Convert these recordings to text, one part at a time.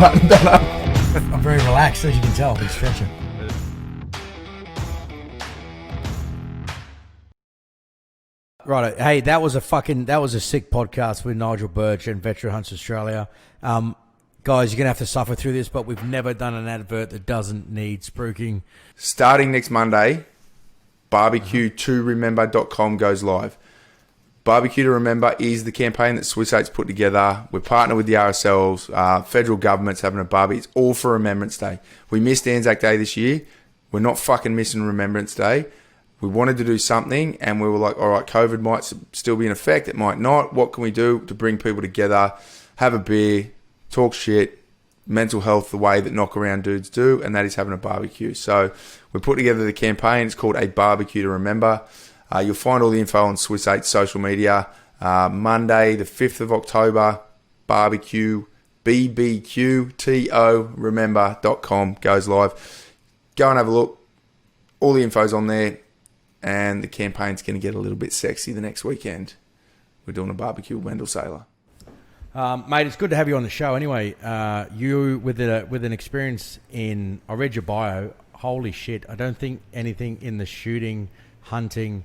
buttoned up. I'm very relaxed, as you can tell. I've been stretching. Right, hey, that was a sick podcast with Nigel Birch and Veteran Hunts Australia. Guys, you're going to have to suffer through this, but we've never done an advert that doesn't need spruiking. Starting next Monday, barbecue2remember.com goes live. Barbecue to Remember is the campaign that Swiss 8's put together. We're partnered with the RSLs. Federal government's having a barbecue. It's all for Remembrance Day. We missed Anzac Day this year. We're not fucking missing Remembrance Day. We wanted to do something, and we were like, all right, COVID might still be in effect. It might not. What can we do to bring people together, have a beer, talk shit, mental health the way that knock-around dudes do, and that is having a barbecue. So we put together the campaign. It's called A Barbecue to Remember. You'll find all the info on Swiss 8's social media. Monday, the 5th of October, barbecue, BBQTO remember.com goes live. Go and have a look. All the info's on there. And the campaign's going to get a little bit sexy the next weekend. We're doing a barbecue with Wendell Saylor. Mate, it's good to have you on the show. Anyway, you with an experience in, I read your bio. Holy shit! I don't think anything in the shooting, hunting,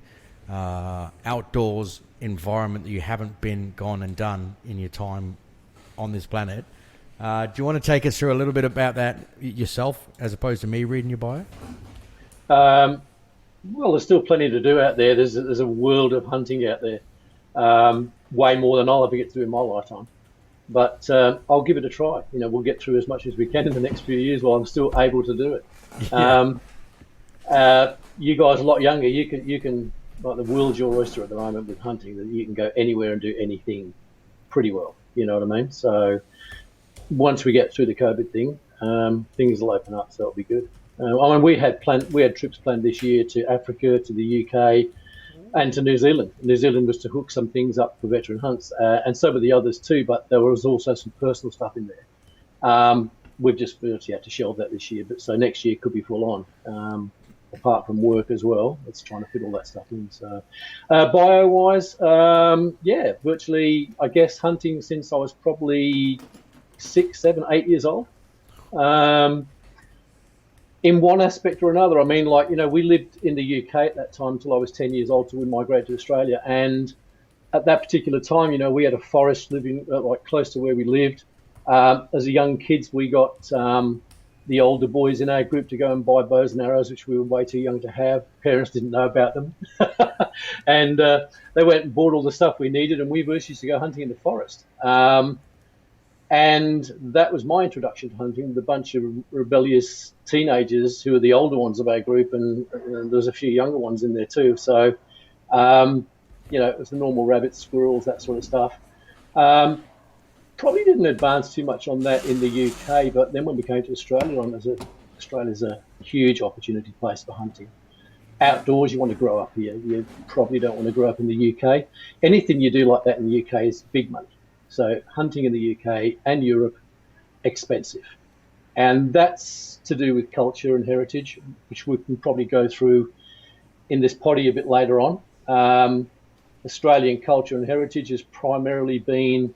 outdoors environment that you haven't gone and done in your time on this planet. Do you want to take us through a little bit about that yourself, as opposed to me reading your bio? Well, there's still plenty to do out there. There's a world of hunting out there, way more than I'll ever get to do in my lifetime. But I'll give it a try. We'll get through as much as we can in the next few years while I'm still able to do it. Yeah. You guys are a lot younger. You can like, the world's your oyster at the moment with hunting. That you can go anywhere and do anything pretty well. You know what I mean? So once we get through the COVID thing, things will open up. So it'll be good. We had trips planned this year to Africa, to the UK, and to New Zealand. New Zealand was to hook some things up for veteran hunts, and so were the others too. But there was also some personal stuff in there. We've just virtually had to shelve that this year, but so next year could be full on. Apart from work as well, it's trying to fit all that stuff in. So, bio-wise, virtually, I guess, hunting since I was probably 6, 7, 8 years old. In one aspect or another, we lived in the UK at that time till I was 10 years old till we migrated to Australia. And at that particular time, we had a forest living close to where we lived. As a young kids, we got the older boys in our group to go and buy bows and arrows, which we were way too young to have. Parents didn't know about them. And they went and bought all the stuff we needed, and we used to go hunting in the forest. And that was my introduction to hunting, with a bunch of rebellious teenagers who were the older ones of our group, and there's a few younger ones in there too. So, it was the normal rabbits, squirrels, that sort of stuff. Probably didn't advance too much on that in the UK, but then when we came to Australia, Australia's a huge opportunity place for hunting. Outdoors, you want to grow up here. You probably don't want to grow up in the UK. Anything you do like that in the UK is big money. So hunting in the UK and Europe, expensive. And that's to do with culture and heritage, which we can probably go through in this potty a bit later on. Australian culture and heritage has primarily been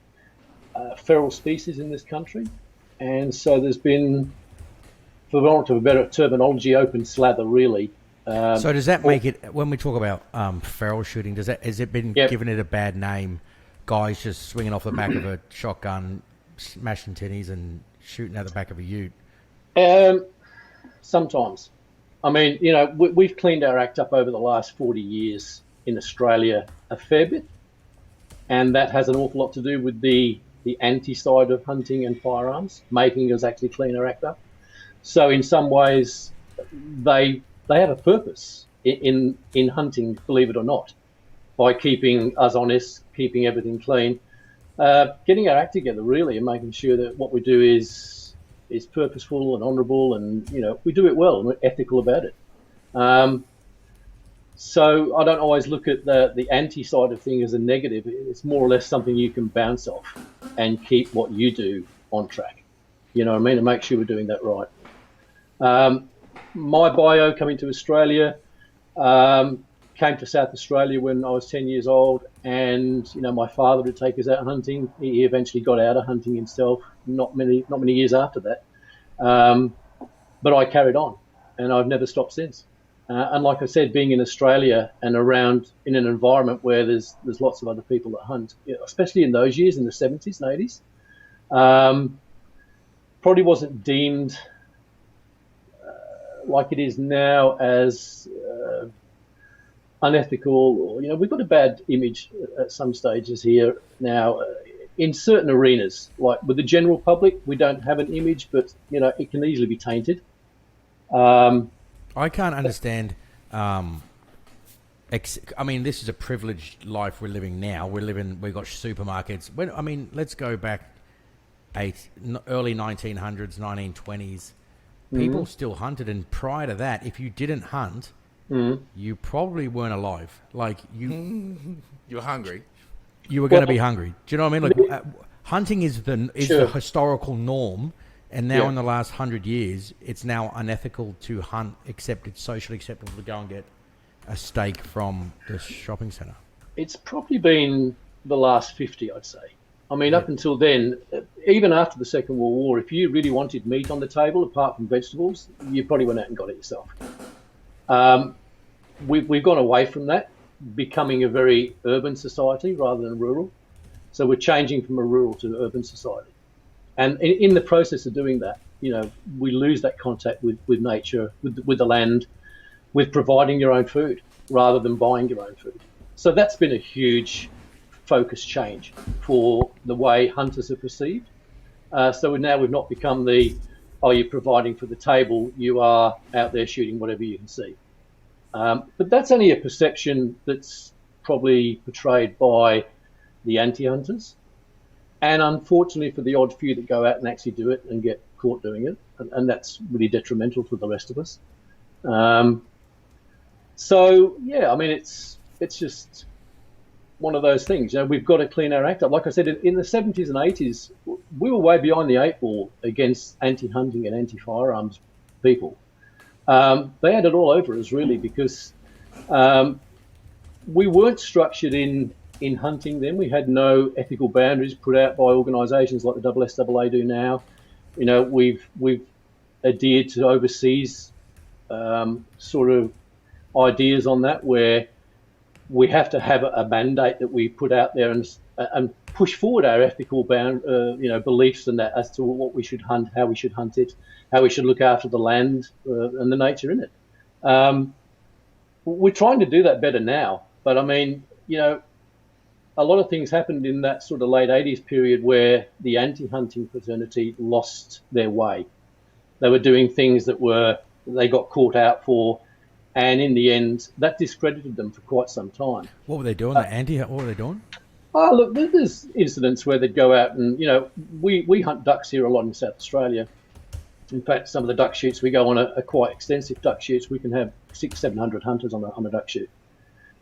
feral species in this country. And so there's been, for want of a better terminology, open slather, really. So does that make it, when we talk about feral shooting, has it been given it a bad name? Guys just swinging off the back of a shotgun, smashing tinnies and shooting out the back of a ute? Sometimes. We've cleaned our act up over the last 40 years in Australia a fair bit. And that has an awful lot to do with the anti-side of hunting and firearms, making us actually clean our act up. So in some ways, they have a purpose in hunting, believe it or not, by keeping us honest, keeping everything clean, getting our act together really, and making sure that what we do is purposeful and honourable, and we do it well and we're ethical about it. So I don't always look at the anti side of things as a negative. It's more or less something you can bounce off and keep what you do on track. You know what I mean? And make sure we're doing that right. My bio coming to Australia came to South Australia when I was 10 years old, and my father would take us out hunting. He eventually got out of hunting himself not many years after that. But I carried on, and I've never stopped since. And like I said, being in Australia and around in an environment where there's lots of other people that hunt, especially in those years, in the 70s and 80s, probably wasn't deemed like it is now as unethical. Or, we've got a bad image at some stages here now. In certain arenas, like with the general public, we don't have an image, but it can easily be tainted. I can't understand. I mean, this is a privileged life we're living now. We've got supermarkets. Let's go back early 1900s, 1920s. People still hunted, and prior to that, if you didn't hunt, you probably weren't alive. Like you were hungry. You were going to be hungry. Do you know what I mean? Like, hunting is the historical norm, and now in the last 100 years, it's now unethical to hunt, except it's socially acceptable to go and get a steak from the shopping centre. It's probably been the last 50, I'd say. I mean, up until then, even after the Second World War, if you really wanted meat on the table, apart from vegetables, you probably went out and got it yourself. We've gone away from that, becoming a very urban society rather than rural. So we're changing from a rural to an urban society. And in the process of doing that, we lose that contact with nature, with the land, with providing your own food rather than buying your own food. So that's been a huge focus change for the way hunters are perceived. So now we've not become you're providing for the table, you are out there shooting whatever you can see. But that's only a perception that's probably portrayed by the anti-hunters. And unfortunately for the odd few that go out and actually do it and get caught doing it, and that's really detrimental to the rest of us. It's just one of those things. We've got to clean our act up. Like I said, in the 70s and 80s, we were way behind the eight ball against anti-hunting and anti-firearms people. They had it all over us, really, because we weren't structured in hunting then. We had no ethical boundaries put out by organisations like the SSAA do now. We've adhered to overseas sort of ideas on that, where we have to have a mandate that we put out there and push forward our ethical beliefs and that as to what we should hunt, how we should hunt it, how we should look after the land and the nature in it. We're trying to do that better now, but I mean, a lot of things happened in that sort of late 80s period where the anti-hunting fraternity lost their way. They were doing things that they got caught out for, and in the end, that discredited them for quite some time. What were they doing? What were they doing? Oh, look, there's incidents where they'd go out and, we hunt ducks here a lot in South Australia. In fact, some of the duck shoots, we go on a quite extensive duck shoots. We can have 600-700 hunters on a duck shoot.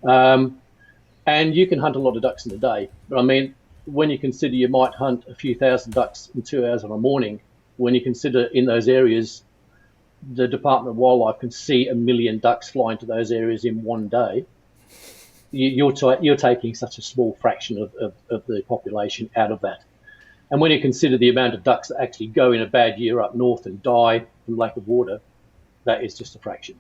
And you can hunt a lot of ducks in a day. But I mean, when you consider you might hunt a few thousand ducks in 2 hours of a morning, when you consider in those areas, the Department of Wildlife can see 1 million ducks flying to those areas in one day, you're taking such a small fraction of the population out of that. And when you consider the amount of ducks that actually go in a bad year up north and die from lack of water, that is just a fraction.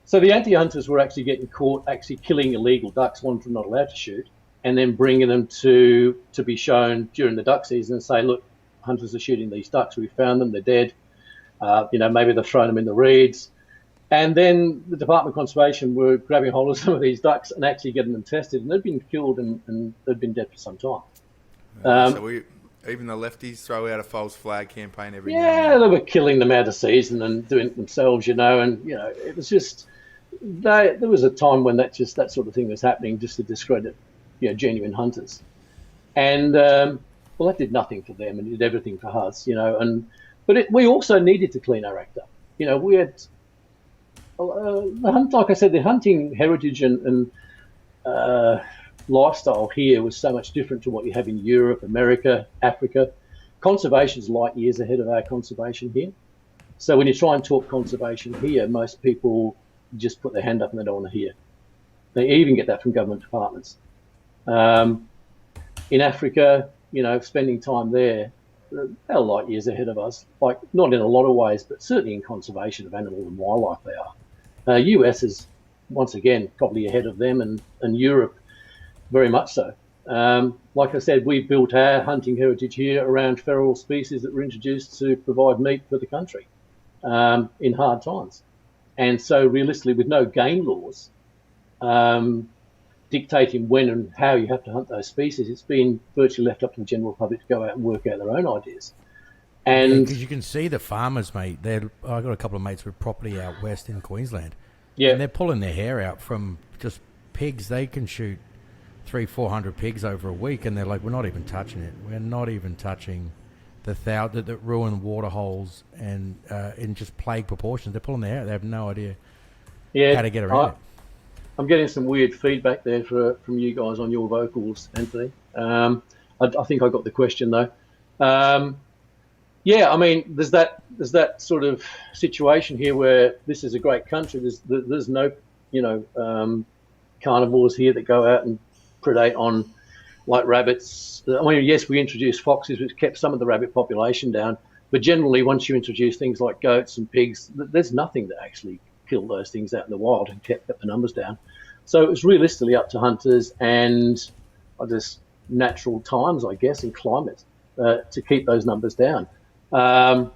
So the anti-hunters were actually getting caught actually killing illegal ducks, ones they're not allowed to shoot, and then bringing them to be shown during the duck season and say, look, hunters are shooting these ducks. We found them. They're dead. Maybe they've thrown them in the reeds. And then the Department of Conservation were grabbing hold of some of these ducks and actually getting them tested, and they'd been killed and they'd been dead for some time. Even the lefties throw out a false flag campaign every year. Yeah, they were killing them out of season and doing it themselves, and it was just there was a time when that sort of thing was happening just to discredit genuine hunters, and that did nothing for them and did everything for us, but we also needed to clean our act up. We had like I said, the hunting heritage and lifestyle here was so much different to what you have in Europe, America, Africa. Conservation's light years ahead of our conservation here. So when you try and talk conservation here, most people just put their hand up and they don't want to hear. They even get that from government departments. In Africa, spending time there, they're light years ahead of us. Like, not in a lot of ways, but certainly in conservation of animal and wildlife they are. US is, once again, probably ahead of them, and Europe very much so. Like I said, we built our hunting heritage here around feral species that were introduced to provide meat for the country in hard times. And so realistically, with no game laws dictating when and how you have to hunt those species, it's been virtually left up to the general public to go out and work out their own ideas. And because you can see the farmers, mate. I've got a couple of mates with property out west in Queensland. yeah, And they're pulling their hair out from just pigs. They can shoot 300-400 pigs over a week, and they're like, we're not even touching it. We're not even touching the that ruin water holes and in just plague proportions. They're pulling their hair out. They have no idea how to get around it. I'm getting some weird feedback there from you guys on your vocals, Anthony. I think I got the question though. Yeah, I mean, there's that sort of situation here where this is a great country. There's no, carnivores here that go out and predate on like rabbits. I mean, yes, we introduced foxes, which kept some of the rabbit population down, but generally, once you introduce things like goats and pigs, there's nothing that actually killed those things out in the wild and kept the numbers down. So it was realistically up to hunters and just natural times, I guess, and climate to keep those numbers down. Bad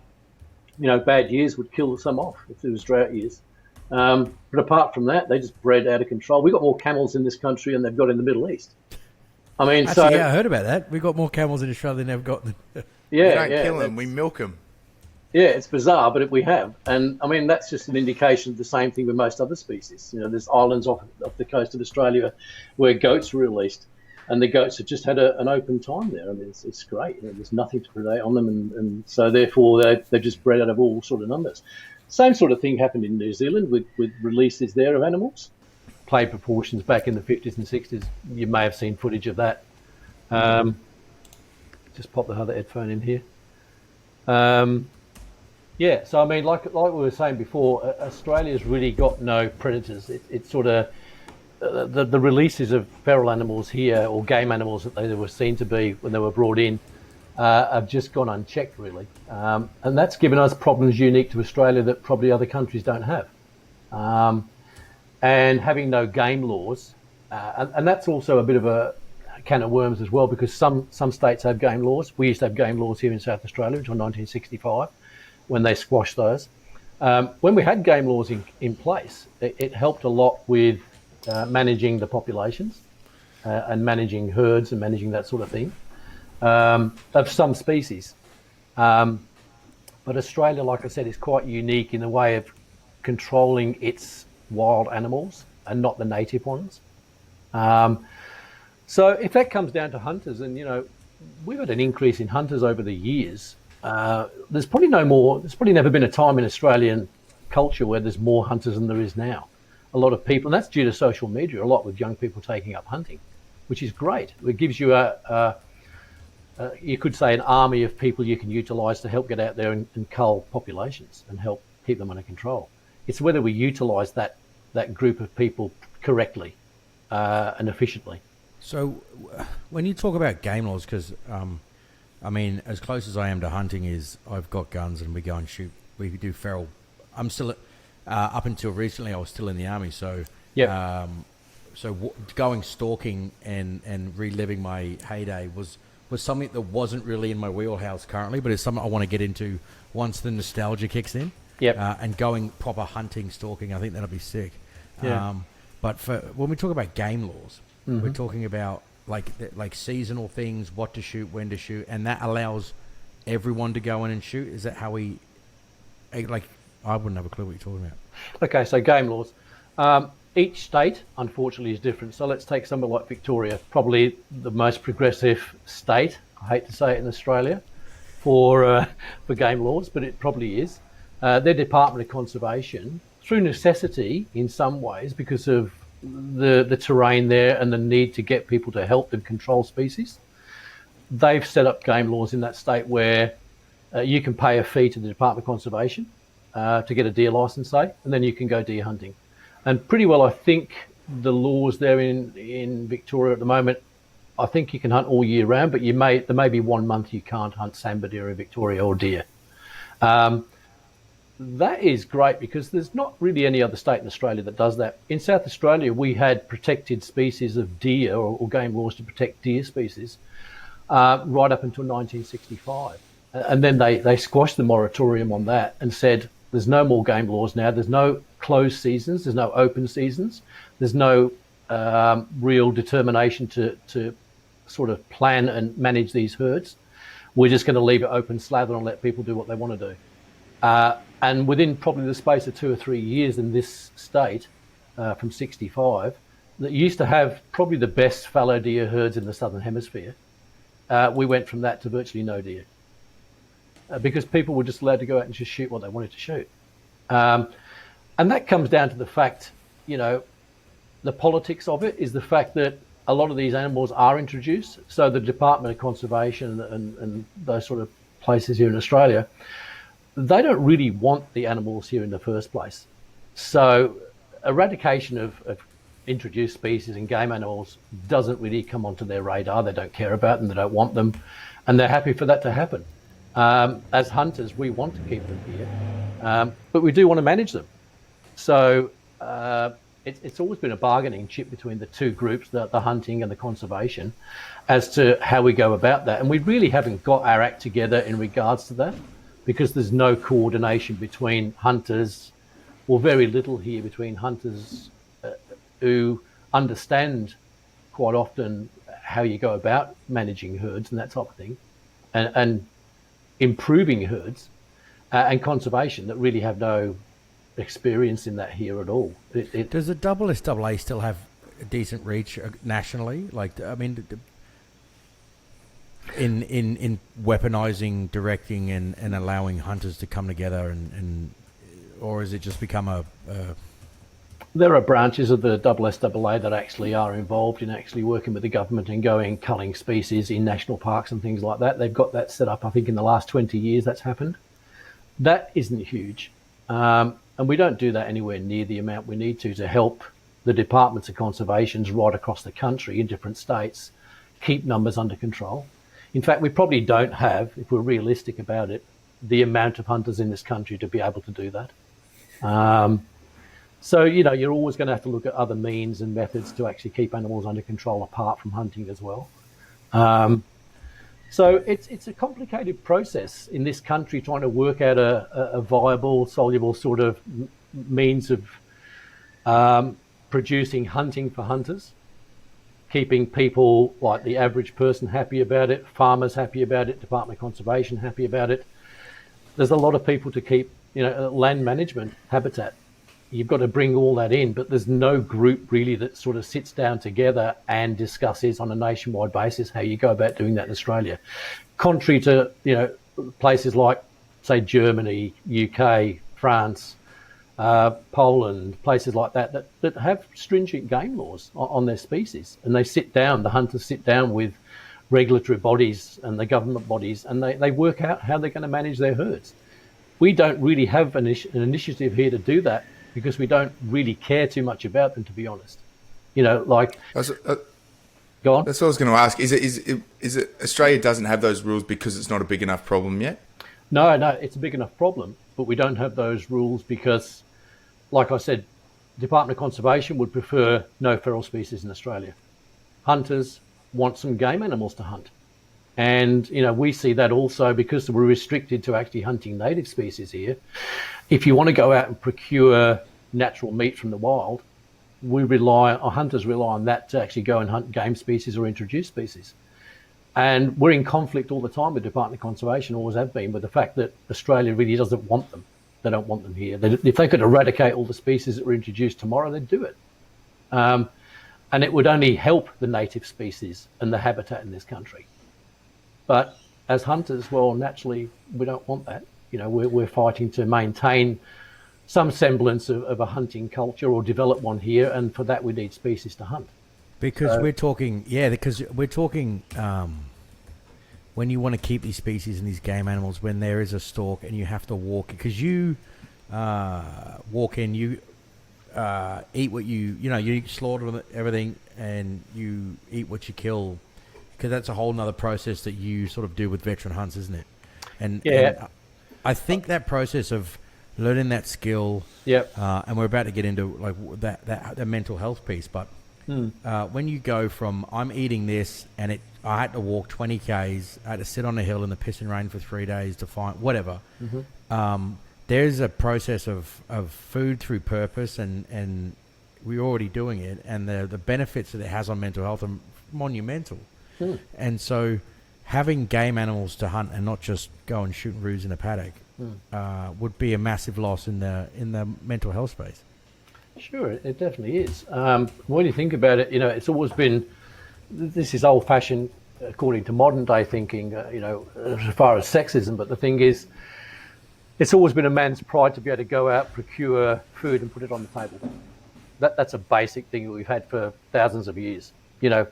years would kill some off if there was drought years. But apart from that, they just bred out of control. We've got more camels in this country than they've got in the Middle East. I mean, actually, I heard about that. We've got more camels in Australia than they've got. We don't kill them, we milk them. Yeah, it's bizarre, but we have. And, I mean, that's just an indication of the same thing with most other species. There's islands off the coast of Australia where goats were released, and the goats have just had an open time there. I mean, it's great. There's nothing to predate on them, and so therefore they're just bred out of all sort of numbers. Same sort of thing happened in New Zealand with releases there of animals. Plague proportions back in the 50s and 60s. You may have seen footage of that. Just pop the other headphone in here. Yeah, so I mean, like we were saying before, Australia's really got no predators. It's sort of the releases of feral animals here, or game animals that they were seen to be when they were brought in, have just gone unchecked, really. And that's given us problems unique to Australia that probably other countries don't have. And having no game laws, and that's also a bit of a can of worms as well, because some states have game laws. We used to have game laws here in South Australia until 1965, when they squashed those. When we had game laws in place, it helped a lot with managing the populations and managing herds and managing that sort of thing of some species. But Australia, like I said, is quite unique in the way of controlling its wild animals and not the native ones. So if that comes down to hunters, and we've had an increase in hunters over the years. There's probably never been a time in Australian culture where there's more hunters than there is now. A lot of people, and that's due to social media, a lot with young people taking up hunting, which is great. It gives you you could say, an army of people you can utilise to help get out there and cull populations and help keep them under control. It's whether we utilise that group of people correctly and efficiently. So when you talk about game laws, because I mean, as close as I am to hunting is I've got guns and we go and shoot. We do feral. I'm still, up until recently, I was still in the army. So, going stalking and reliving my heyday was something that wasn't really in my wheelhouse currently, but it's something I want to get into once the nostalgia kicks in. Yep. And going proper hunting, stalking, I think that'll be sick. Yeah. But when we talk about game laws, we're talking about like seasonal things, what to shoot, when to shoot, and that allows everyone to go in and shoot. Is that how we, like, I wouldn't have a clue what you're talking about. Okay, so game laws. Each state, unfortunately, is different. So let's take somewhere like Victoria, probably the most progressive state, I hate to say it, in Australia, for game laws, but it probably is. Their Department of Conservation, through necessity in some ways, because of the terrain there and the need to get people to help them control species, they've set up game laws in that state where you can pay a fee to the Department of Conservation to get a deer license, say, and then you can go deer hunting. And pretty well, I think the laws there in Victoria at the moment, I think you can hunt all year round, but there may be 1 month you can't hunt sambar deer in Victoria or deer. That is great because there's not really any other state in Australia that does that. In South Australia, we had protected species of deer or game laws to protect deer species right up until 1965. And then they squashed the moratorium on that and said, there's no more game laws now. There's no closed seasons. There's no open seasons. There's no real determination to sort of plan and manage these herds. We're just going to leave it open slather and let people do what they want to do. And within probably the space of 2 or 3 years in this state, from 65, that used to have probably the best fallow deer herds in the Southern Hemisphere, we went from that to virtually no deer. Because people were just allowed to go out and just shoot what they wanted to shoot. And that comes down to the fact, the politics of it is the fact that a lot of these animals are introduced. So the Department of Conservation and those sort of places here in Australia, they don't really want the animals here in the first place. So eradication of introduced species and game animals doesn't really come onto their radar. They don't care about them, they don't want them, and they're happy for that to happen. As hunters, we want to keep them here, but we do want to manage them. So it's always been a bargaining chip between the two groups, the hunting and the conservation, as to how we go about that. And we really haven't got our act together in regards to that, because there's no coordination between hunters, or very little here between hunters who understand quite often how you go about managing herds and that type of thing, and improving herds, and conservation, that really have no experience in that here at all. Does the SSAA still have a decent reach nationally? Like, I mean, in weaponizing, directing, and allowing hunters to come together, and or has it just become a There are branches of the SSAA that actually are involved in actually working with the government and going culling species in national parks and things like that. They've got that set up. I think in the last 20 years that's happened. That isn't huge. And we don't do that anywhere near the amount we need to help the departments of conservations right across the country in different states keep numbers under control. In fact, we probably don't have, if we're realistic about it, the amount of hunters in this country to be able to do that. So, you're always going to have to look at other means and methods to actually keep animals under control apart from hunting as well. So it's a complicated process in this country trying to work out a viable, soluble sort of means of producing hunting for hunters, keeping people like the average person happy about it, farmers happy about it, Department of Conservation happy about it. There's a lot of people to keep, land management, habitat. You've got to bring all that in, but there's no group really that sort of sits down together and discusses on a nationwide basis how you go about doing that in Australia. Contrary to, places like, say, Germany, UK, France, Poland, places like that have stringent game laws on their species. And the hunters sit down with regulatory bodies and the government bodies, and they work out how they're going to manage their herds. We don't really have an initiative here to do that, because we don't really care too much about them, to be honest. Go on. That's what I was going to ask. Is it Australia doesn't have those rules because it's not a big enough problem yet? No, it's a big enough problem, but we don't have those rules because, like I said, Department of Conservation would prefer no feral species in Australia. Hunters want some game animals to hunt. And, we see that also because we're restricted to actually hunting native species here. If you want to go out and procure natural meat from the wild, hunters rely on that to actually go and hunt game species or introduced species. And we're in conflict all the time with Department of Conservation, always have been, with the fact that Australia really doesn't want them. They don't want them here. If they could eradicate all the species that were introduced tomorrow, they'd do it. And it would only help the native species and the habitat in this country. But as hunters, well, naturally, we don't want that. We're fighting to maintain some semblance of a hunting culture or develop one here, and for that we need species to hunt. Because we're talking when you want to keep these species and these game animals, when there is a stalk and you have to walk, because you walk in, eat what you slaughter everything and you eat what you kill, because that's a whole nother process that you sort of do with veteran hunts, isn't it? And I think that process of learning that skill, and we're about to get into like that mental health piece, but when you go from I'm eating this and I had to walk 20 k's, I had to sit on a hill in the pissing rain for 3 days to find whatever. There's a process of food through purpose, and we're already doing it, and the benefits that it has on mental health are monumental. And so having game animals to hunt and not just go and shoot roos in a paddock would be a massive loss in the mental health space. Sure, it definitely is. When you think about it, it's always been, this is old-fashioned according to modern day thinking, as far as sexism, but the thing is, it's always been a man's pride to be able to go out, procure food and put it on the table. That's a basic thing that we've had for thousands of years.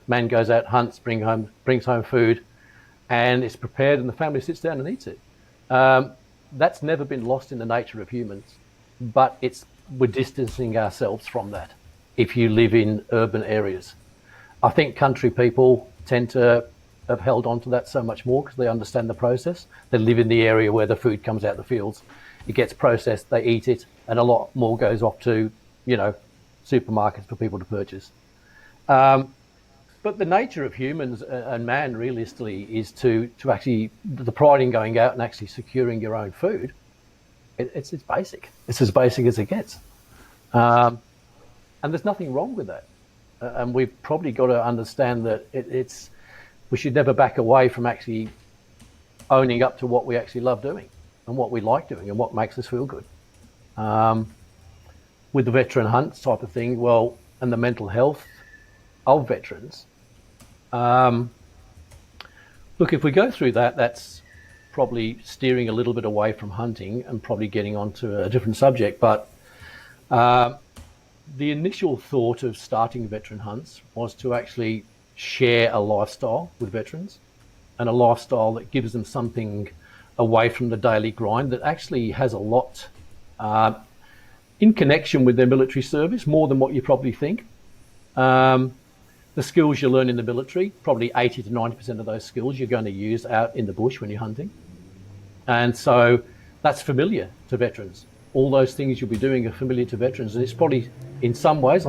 Man goes out, hunts, brings home food, and it's prepared and the family sits down and eats it. That's never been lost in the nature of humans, but we're distancing ourselves from that if you live in urban areas. I think country people tend to have held on to that so much more because they understand the process. They live in the area where the food comes out the fields. It gets processed, they eat it, and a lot more goes off to, supermarkets for people to purchase. But the nature of humans and man realistically is to actually, the pride in going out and actually securing your own food. It's basic. It's as basic as it gets. And there's nothing wrong with that. And we've probably got to understand that we should never back away from actually owning up to what we actually love doing and what we like doing and what makes us feel good. With the veteran hunts type of thing, and the mental health of veterans, look, if we go through that, that's probably steering a little bit away from hunting and probably getting onto a different subject. But the initial thought of starting veteran hunts was to actually share a lifestyle with veterans, and a lifestyle that gives them something away from the daily grind that actually has a lot in connection with their military service, more than what you probably think. The skills you learn in the military, probably 80 to 90% of those skills you're going to use out in the bush when you're hunting. And so that's familiar to veterans. All those things you'll be doing are familiar to veterans. And it's probably, in some ways,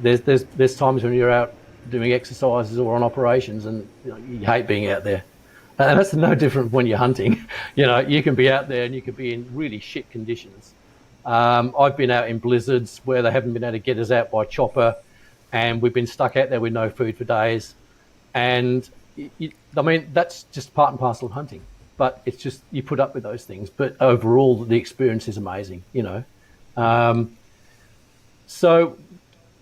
there's times when you're out doing exercises or on operations and you hate being out there. And that's no different when you're hunting. You can be out there and you can be in really shit conditions. I've been out in blizzards where they haven't been able to get us out by chopper, and we've been stuck out there with no food for days. And that's just part and parcel of hunting. But it's just, you put up with those things. But overall, the experience is amazing, So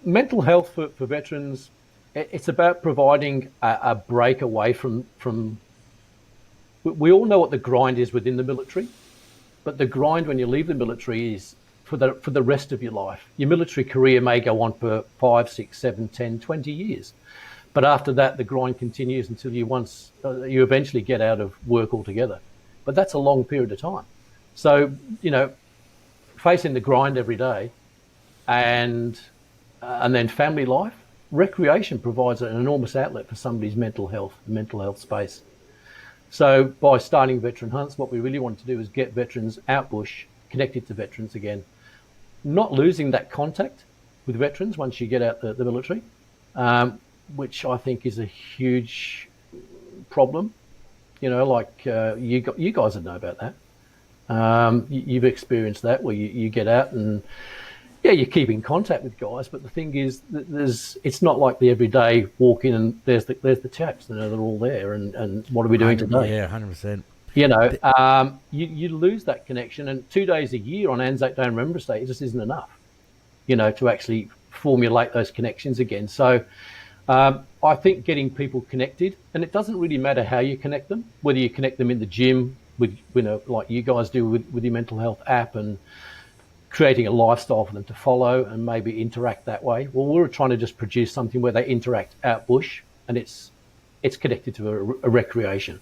mental health for veterans, it's about providing a break away from. We all know what the grind is within the military, but the grind when you leave the military is for the rest of your life. Your military career may go on for 5, 6, 7, 10, 20 years. But after that, the grind continues until you eventually get out of work altogether. But that's a long period of time. So, facing the grind every day and then family life, recreation provides an enormous outlet for somebody's mental health space. So by starting veteran hunts, what we really want to do is get veterans out bush, connected to veterans again, not losing that contact with veterans once you get out the military, which I think is a huge problem. You guys would know about that. You've experienced that where you get out and you keep in contact with guys, but the thing is that it's not like the everyday walk in and there's the chaps, they're all there and what are we doing today? Yeah, 100%. You lose that connection, and 2 days a year on Anzac Day and Remembrance Day, it just isn't enough, to actually formulate those connections again. So I think getting people connected, and it doesn't really matter how you connect them, whether you connect them in the gym with, like you guys do with your mental health app and creating a lifestyle for them to follow and maybe interact that way. Well, we're trying to just produce something where they interact out bush and it's connected to a recreation.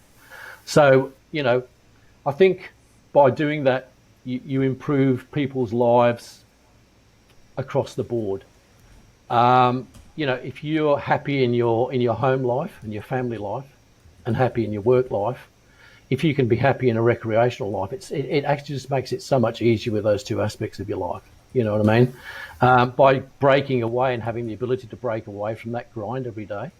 So, I think by doing that, you improve people's lives across the board. If you're happy in your home life and your family life, and happy in your work life, if you can be happy in a recreational life, it actually just makes it so much easier with those two aspects of your life. You know what I mean? By breaking away and having the ability to break away from that grind every day,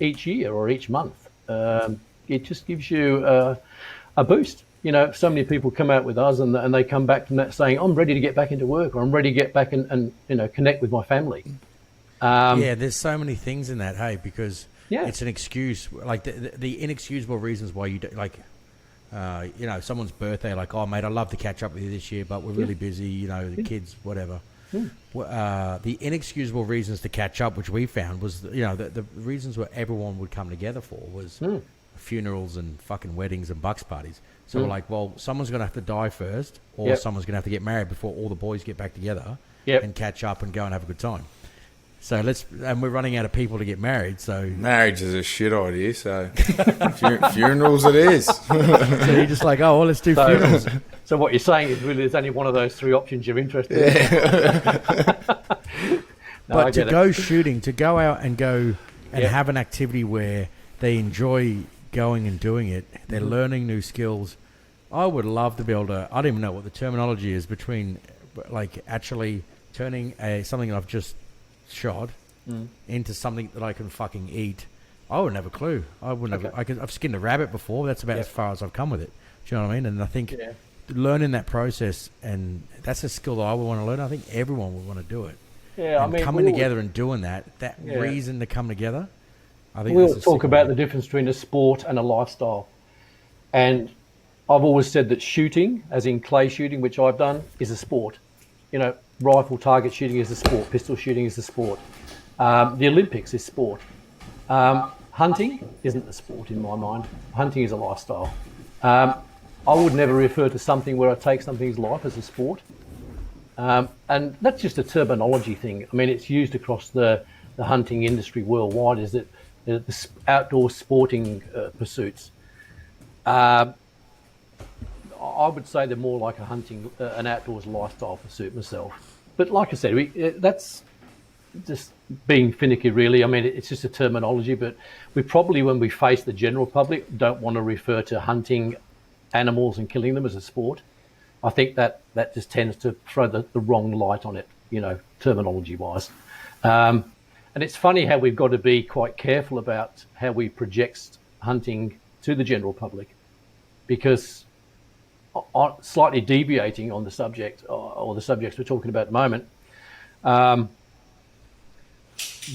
each year or each month, it just gives you a boost. So many people come out with us and they come back from that saying, I'm ready to get back into work, or I'm ready to get back and connect with my family. There's so many things in that, hey, because it's an excuse, like the inexcusable reasons why you do, like, someone's birthday, like, oh, mate, I'd love to catch up with you this year, but we're really busy, the kids, whatever. The inexcusable reasons to catch up, which we found was, the reasons where everyone would come together for was funerals and fucking weddings and bucks parties. So we're like, well, someone's going to have to die first, or someone's going to have to get married before all the boys get back together and catch up and go and have a good time. So and we're running out of people to get married. So marriage is a shit idea. So funerals it is. So you're just like, oh, well, let's do funerals. So what you're saying is really there's only one of those three options you're interested in. But to go shooting, to go out and go and have an activity where they enjoy going and doing it, they're learning new skills. I would love to be able to, I don't even know what the terminology is between, like, actually turning something that I've just shot into something that I can fucking eat. I wouldn't have a clue. I wouldn't have. I've skinned a rabbit before. That's about as far as I've come with it. Do you know what I mean? And I think learning that process, and that's a skill that I would want to learn. I think everyone would want to do it. Yeah, and coming together and doing that reason to come together. I think we'll talk about the difference between a sport and a lifestyle. And I've always said that shooting, as in clay shooting, which I've done, is a sport. Rifle target shooting is a sport. Pistol shooting is a sport. The Olympics is sport. Hunting isn't a sport in my mind. Hunting is a lifestyle. I would never refer to something where I take something's life as a sport. And that's just a terminology thing. I mean, it's used across the hunting industry worldwide, is that the outdoor sporting pursuits. I would say they're more like an outdoors lifestyle pursuit myself. But like I said, that's just being finicky, really. I mean, it's just a terminology, but we probably, when we face the general public, don't want to refer to hunting animals and killing them as a sport. I think that just tends to throw the wrong light on it, terminology-wise. And it's funny how we've got to be quite careful about how we project hunting to the general public, because slightly deviating on the subject or the subjects we're talking about at the moment,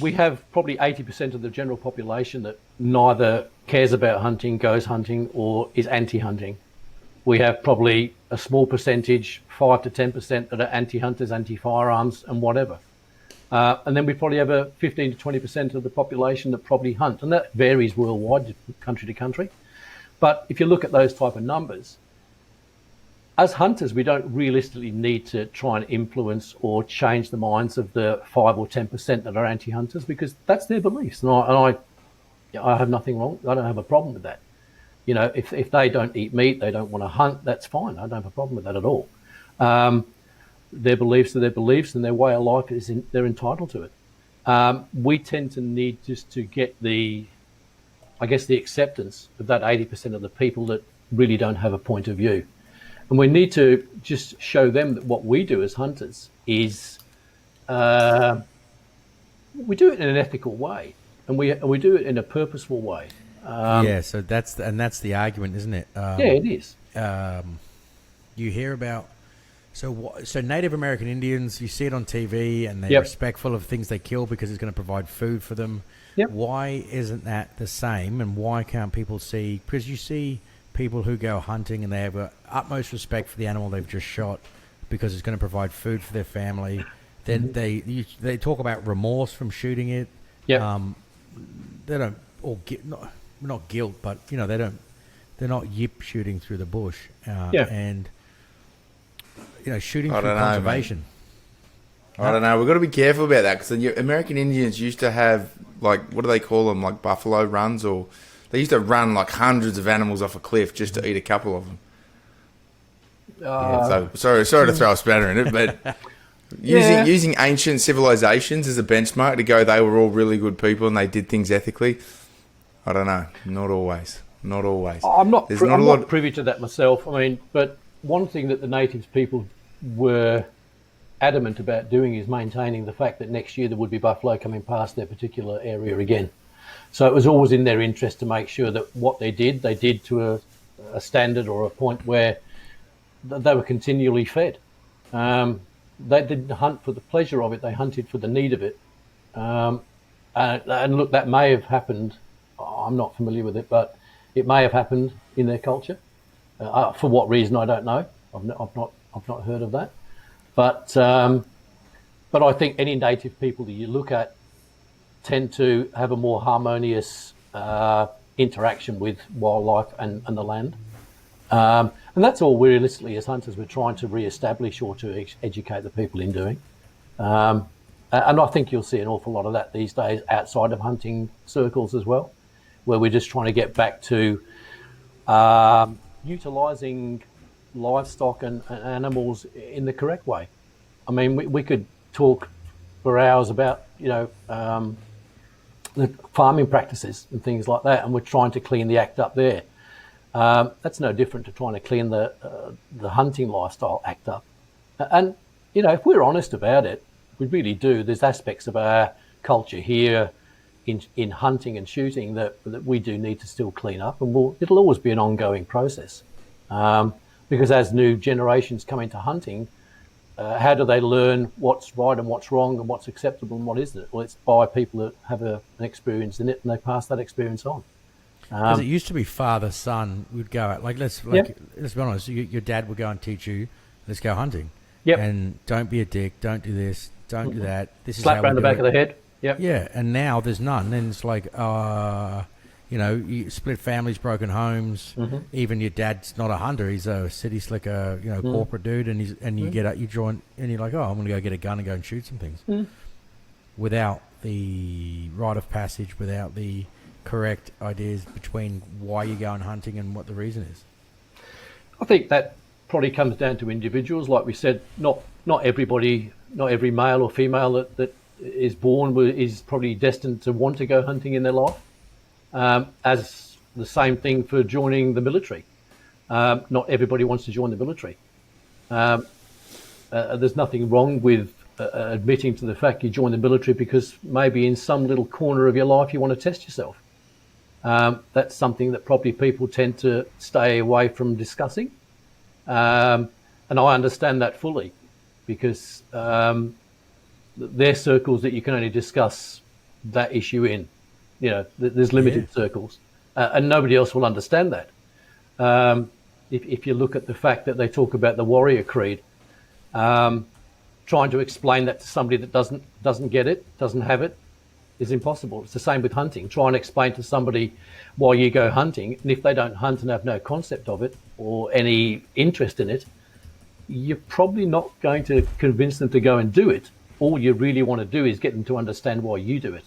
we have probably 80% of the general population that neither cares about hunting, goes hunting, or is anti-hunting. We have probably a small percentage, 5 to 10%, that are anti-hunters, anti-firearms, and whatever. And then we probably have a 15 to 20% of the population that probably hunt, and that varies worldwide, country to country. But if you look at those type of numbers, as hunters, we don't realistically need to try and influence or change the minds of the 5 or 10% that are anti-hunters, because that's their beliefs. And I have nothing wrong. I don't have a problem with that. If they don't eat meat, they don't want to hunt, that's fine. I don't have a problem with that at all. Their beliefs are their beliefs, and their way of life they're entitled to it. We tend to need just to get the acceptance of that 80% of the people that really don't have a point of view. And we need to just show them that what we do as hunters is we do it in an ethical way, and we do it in a purposeful way. So that's the argument, isn't it? It is. You hear about so Native American Indians, you see it on TV, and they're respectful of things they kill because it's going to provide food for them. Yep. Why isn't that the same, and why can't people see? Because you see people who go hunting and they have utmost respect for the animal they've just shot because it's going to provide food for their family. Then they talk about remorse from shooting it. Yeah. They don't, or not guilt, but they're not yip shooting through the bush. And shooting through conservation. I don't know. We've got to be careful about that, because the American Indians used to have, like, what do they call them, like buffalo runs, or they used to run like hundreds of animals off a cliff just to eat a couple of them. So sorry to throw a spanner in it, but using ancient civilizations as a benchmark to go, they were all really good people and they did things ethically. I don't know. Not always. I'm not privy to that myself. I mean, but one thing that the natives people were adamant about doing is maintaining the fact that next year there would be buffalo coming past their particular area again. So it was always in their interest to make sure that what they did to a standard or a point where they were continually fed. They didn't hunt for the pleasure of it; they hunted for the need of it. And look, that may have happened. I'm not familiar with it, but it may have happened in their culture. For what reason, I don't know. I've not heard of that. But I think any native people that you look at tend to have a more harmonious interaction with wildlife and the land. And that's all we realistically as hunters we're trying to re-establish or to educate the people in doing. And I think you'll see an awful lot of that these days outside of hunting circles as well, where we're just trying to get back to utilising livestock and animals in the correct way. I mean, we could talk for hours about, the farming practices and things like that, and we're trying to clean the act up there. That's no different to trying to clean the hunting lifestyle act up. And, if we're honest about it, we really do. There's aspects of our culture here in hunting and shooting that we do need to still clean up, and it'll always be an ongoing process. Because as new generations come into hunting, how do they learn what's right and what's wrong and what's acceptable and what isn't? Well, it's by people that have an experience in it and they pass that experience on. Because it used to be father son would go out let's be honest. Your dad would go and teach you, let's go hunting. Yep. And don't be a dick. Don't do this. Don't do that. This is slap how around the back of the head. Yep. Yeah. And now there's none. Then it's like, you split families, broken homes. Mm-hmm. Even your dad's not a hunter; he's a city slicker, corporate dude. And you get up, you join, and you're like, oh, I'm going to go get a gun and go and shoot some things, without the rite of passage, without the correct ideas between why you're going hunting and what the reason is. I think that probably comes down to individuals, like we said. Not everybody, not every male or female that is born is probably destined to want to go hunting in their life. As the same thing for joining the military. Not everybody wants to join the military. There's nothing wrong with admitting to the fact you join the military because maybe in some little corner of your life you want to test yourself. That's something that probably people tend to stay away from discussing. And I understand that fully because they're circles that you can only discuss that issue in. There's limited circles, and nobody else will understand that. If you look at the fact that they talk about the warrior creed, trying to explain that to somebody that doesn't get it, doesn't have it, is impossible. It's the same with hunting. Try and explain to somebody why you go hunting, and if they don't hunt and have no concept of it or any interest in it, you're probably not going to convince them to go and do it. All you really want to do is get them to understand why you do it.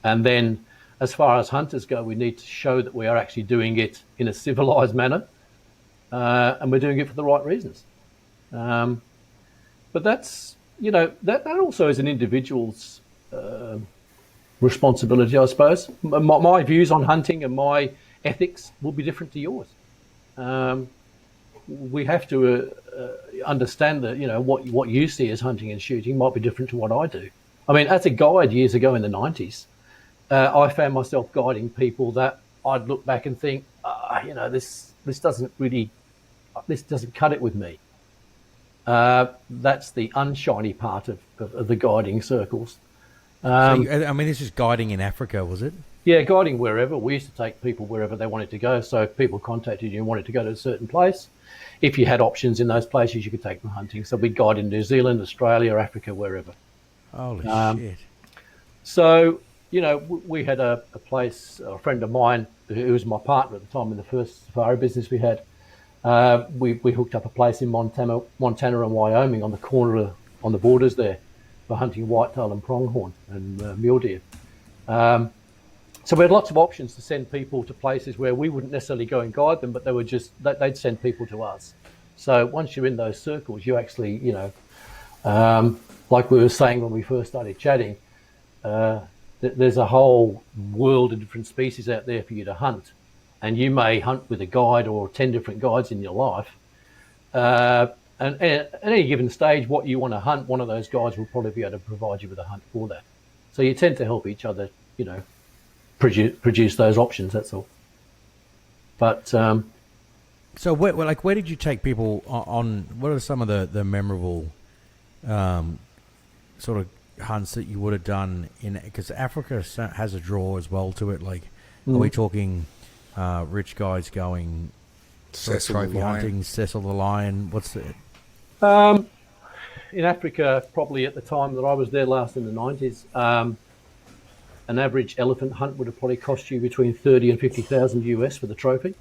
And then, as far as hunters go, we need to show that we are actually doing it in a civilized manner, and we're doing it for the right reasons. But that's, that also is an individual's responsibility, I suppose. My views on hunting and my ethics will be different to yours. We have to understand that, what you see as hunting and shooting might be different to what I do. I mean, as a guide years ago in the 90s, I found myself guiding people that I'd look back and think, this doesn't cut it with me. That's the unshiny part of the guiding circles. This is guiding in Africa, was it? Yeah, guiding wherever. We used to take people wherever they wanted to go. So if people contacted you and wanted to go to a certain place, if you had options in those places, you could take them hunting. So we'd guide in New Zealand, Australia, Africa, wherever. Holy shit. So, we had a place, a friend of mine who was my partner at the time in the first safari business we had. We hooked up a place in Montana and Wyoming on the corner on the borders there for hunting whitetail and pronghorn and mule deer. So we had lots of options to send people to places where we wouldn't necessarily go and guide them, but they'd send people to us. So once you're in those circles, you actually, like we were saying when we first started chatting, there's a whole world of different species out there for you to hunt. And you may hunt with a guide or 10 different guides in your life. And at any given stage, what you want to hunt, one of those guides will probably be able to provide you with a hunt for that. So you tend to help each other, produce those options, that's all. But so where did you take people on? What are some of the memorable sort of hunts that you would have done because Africa has a draw as well to it? Like, are we talking rich guys going Cecil trophy the Lion. hunting, Cecil the Lion? What's it? In Africa, probably at the time that I was there last in the 90s, an average elephant hunt would have probably cost you between 30 and 50,000 US for the trophy.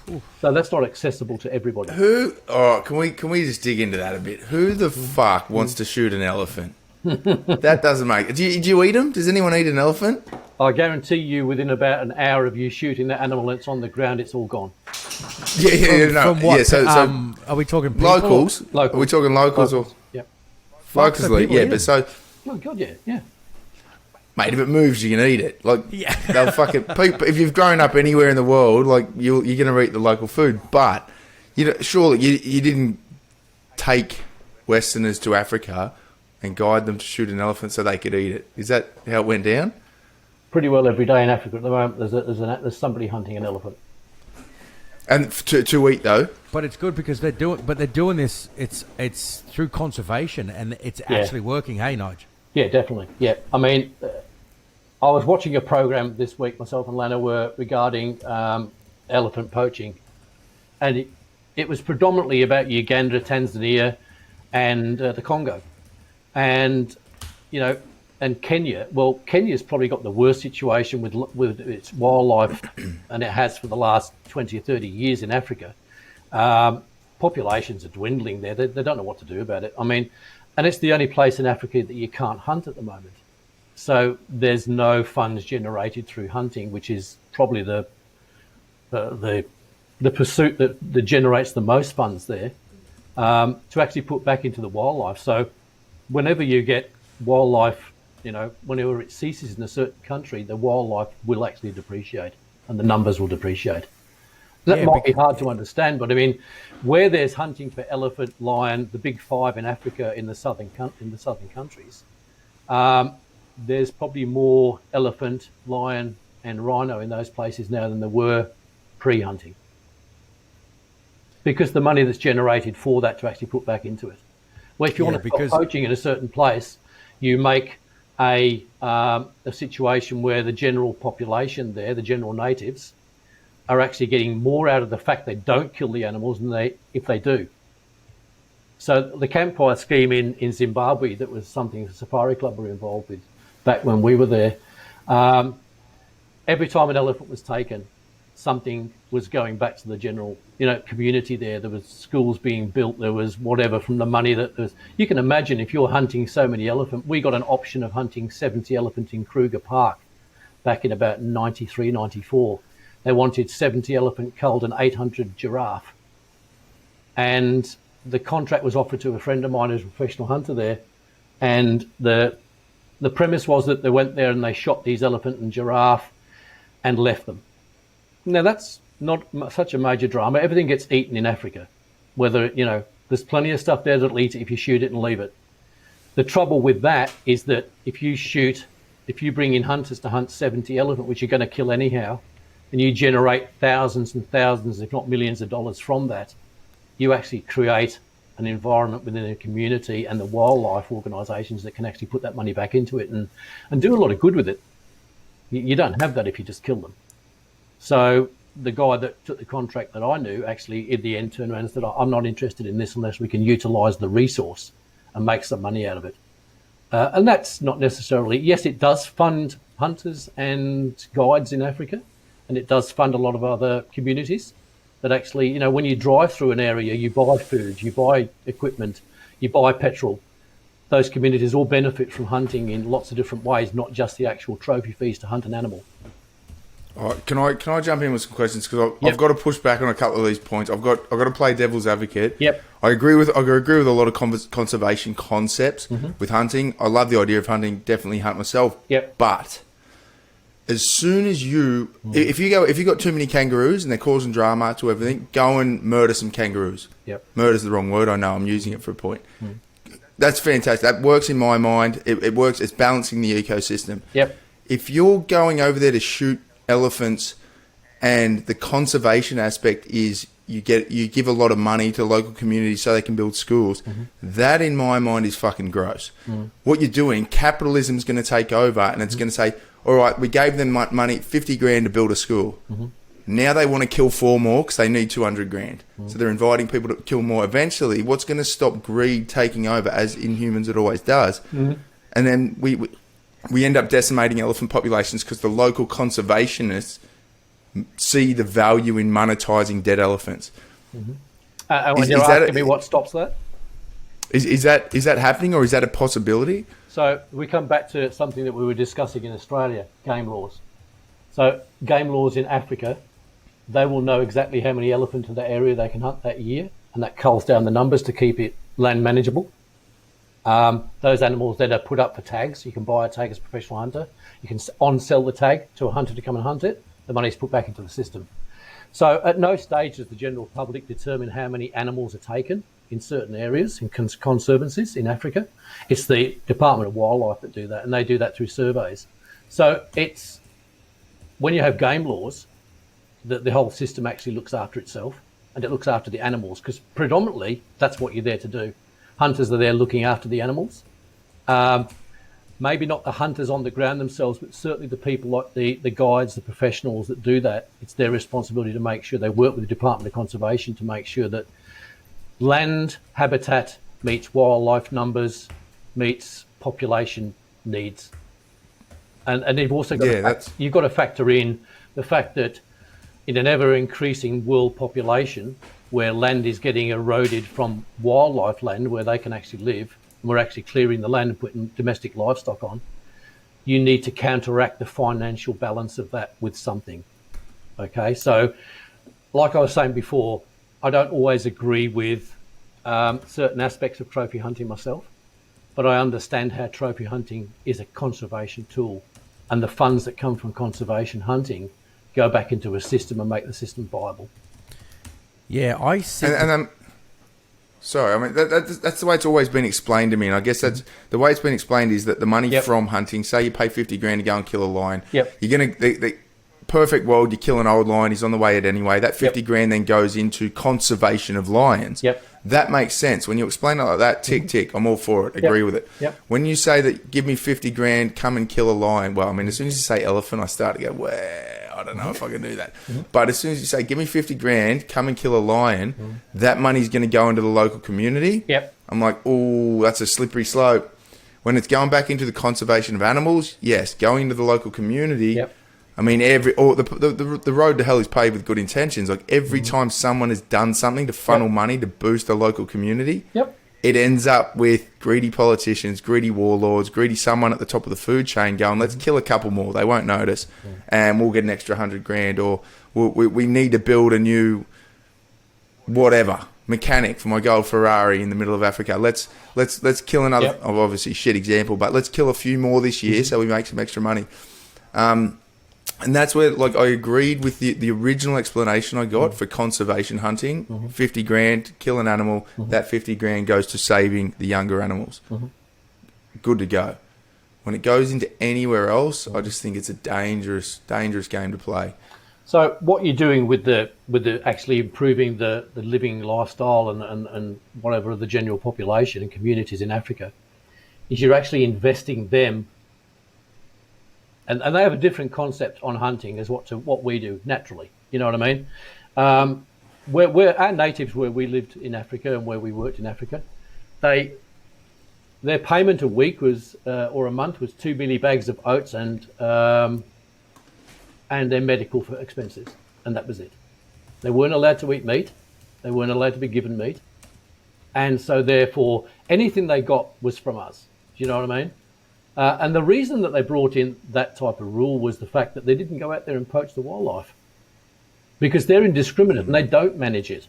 Ooh. So that's not accessible to everybody. Can we just dig into that a bit? Who the fuck wants to shoot an elephant? That doesn't make. Do you eat them? Does anyone eat an elephant? I guarantee you, within about an hour of you shooting that animal, and it's on the ground, it's all gone. From what? So are we talking people? Locals? Are we talking locals or? Yep. Locally, yeah. But so. Oh God, yeah. Mate, if it moves, you can eat it. Like, they'll fucking people. If you've grown up anywhere in the world, like you're gonna eat the local food. But surely you didn't take Westerners to Africa and guide them to shoot an elephant so they could eat it. Is that how it went down? Pretty well every day in Africa at the moment. There's somebody hunting an elephant. And to eat though. But it's good because they're doing this. It's through conservation and it's actually working. Hey, Nigel. Yeah, definitely. Yeah, I mean, I was watching a program this week. Myself and Lana were regarding elephant poaching, and it was predominantly about Uganda, Tanzania, and the Congo, and and Kenya. Well, Kenya's probably got the worst situation with its wildlife, and it has for the last 20 or 30 years in Africa. Populations are dwindling there. They don't know what to do about it. I mean, and it's the only place in Africa that you can't hunt at the moment. So there's no funds generated through hunting, which is probably the pursuit that generates the most funds there, to actually put back into the wildlife. So whenever you get wildlife, whenever it ceases in a certain country, the wildlife will actually depreciate and the numbers will depreciate. That might be hard to understand, but I mean, where there's hunting for elephant, lion, the big five in Africa in the southern countries, there's probably more elephant, lion, and rhino in those places now than there were pre-hunting, because the money that's generated for that to actually put back into it. Well, if you want to stop poaching in a certain place, you make a situation where the general population there, the general natives, are actually getting more out of the fact they don't kill the animals than if they do. So the campfire scheme in Zimbabwe, that was something the Safari Club were involved with back when we were there. Every time an elephant was taken, something was going back to the general, community there. There was schools being built. There was whatever from the money that was. You can imagine if you're hunting so many elephant. We got an option of hunting 70 elephant in Kruger Park back in about 93, 94. They wanted 70 elephant culled and 800 giraffe. And the contract was offered to a friend of mine who's a professional hunter there. And the premise was that they went there and they shot these elephant and giraffe and left them. Now, that's not such a major drama. Everything gets eaten in Africa. Whether, there's plenty of stuff there that'll eat it if you shoot it and leave it. The trouble with that is that if you bring in hunters to hunt 70 elephant, which you're going to kill anyhow, and you generate thousands and thousands, if not millions of dollars from that, you actually create an environment within a community and the wildlife organisations that can actually put that money back into it and do a lot of good with it. You don't have that if you just kill them. So the guy that took the contract that I knew actually in the end turned around and said, I'm not interested in this unless we can utilise the resource and make some money out of it. And that's not necessarily, yes, it does fund hunters and guides in Africa, and it does fund a lot of other communities that actually, when you drive through an area, you buy food, you buy equipment, you buy petrol. Those communities all benefit from hunting in lots of different ways, not just the actual trophy fees to hunt an animal. All right, can I jump in with some questions because I've got to push back on a couple of these points. I've got to play devil's advocate. Yep. I agree with a lot of conservation concepts with hunting. I love the idea of hunting. Definitely hunt myself. Yep. But as soon as if you got too many kangaroos and they're causing drama to everything, go and murder some kangaroos. Yep. Murder's the wrong word. I know. I'm using it for a point. That's fantastic. That works in my mind. It works. It's balancing the ecosystem. Yep. If you're going over there to shoot elephants, and the conservation aspect is you give a lot of money to local communities so they can build schools. That in my mind is fucking gross. What you're doing, capitalism's going to take over, and it's going to say, all right, we gave them money, 50 grand to build a school. Now they want to kill 4 more because they need 200 grand. So they're inviting people to kill more. Eventually, what's going to stop greed taking over, as in humans it always does? And then we end up decimating elephant populations because the local conservationists see the value in monetizing dead elephants. And you're asking me what stops that? Is that happening, or is that a possibility? So we come back to something that we were discussing in Australia, game laws. So game laws in Africa, they will know exactly how many elephants in that area they can hunt that year, and that culls down the numbers to keep it land manageable. Those animals then are put up for tags. You can buy a tag as a professional hunter. You can on-sell the tag to a hunter to come and hunt it. The money is put back into the system. So at no stage does the general public determine how many animals are taken in certain areas, in conservancies in Africa. It's the Department of Wildlife that do that, and they do that through surveys. So it's when you have game laws, that the whole system actually looks after itself, and it looks after the animals, because predominantly that's what you're there to do. Hunters are there looking after the animals. Maybe not the hunters on the ground themselves, but certainly the people like the guides, the professionals that do that. It's their responsibility to make sure they work with the Department of Conservation to make sure that land habitat meets wildlife numbers, meets population needs. And you've also got you've got to factor in the fact that in an ever-increasing world population where land is getting eroded from wildlife land where they can actually live, and we're actually clearing the land and putting domestic livestock on, you need to counteract the financial balance of that with something. Okay, so like I was saying before, I don't always agree with certain aspects of trophy hunting myself, but I understand how trophy hunting is a conservation tool, and the funds that come from conservation hunting go back into a system and make the system viable. Yeah, I see. And sorry, I mean that's the way it's always been explained to me, and I guess that's the way it's been explained is that the money from hunting. Say you pay 50 grand to go and kill a lion. You're gonna the perfect world. You kill an old lion. He's on the way out anyway. That 50 grand then goes into conservation of lions. That makes sense when you explain it like that. Tick. I'm all for it. Agree with it. When you say that, give me 50 grand, come and kill a lion. Well, I mean, as soon as you say elephant, I start to go, well, I don't know if I can do that. But as soon as you say, give me 50 grand, come and kill a lion, that money's going to go into the local community. I'm like, oh, that's a slippery slope. When it's going back into the conservation of animals, yes, going into the local community. I mean, the road to hell is paved with good intentions. Like every time someone has done something to funnel money to boost a local community, it ends up with greedy politicians, greedy warlords, greedy someone at the top of the food chain going, let's kill a couple more. They won't notice, and we'll get an extra 100 grand, or we need to build a new whatever mechanic for my gold Ferrari in the middle of Africa. Let's kill another. Obviously, shit example, but let's kill a few more this year so we make some extra money. And that's where, like, I agreed with the original explanation I got for conservation hunting. 50 grand, kill an animal. That 50 grand goes to saving the younger animals. Good to go. When it goes into anywhere else, I just think it's a dangerous game to play. So what you're doing with the actually improving the living lifestyle and whatever of the general population and communities in Africa is you're actually investing them. And they have a different concept on hunting as what we do naturally. You know what I mean? Where our natives, where we lived in Africa and where we worked in Africa, their payment a week was or a month was 2 milli bags of oats and their medical expenses, and that was it. They weren't allowed to eat meat. They weren't allowed to be given meat, and so therefore anything they got was from us. Do you know what I mean? And the reason that they brought in that type of rule was the fact that they didn't go out there and poach the wildlife, because they're indiscriminate and they don't manage it.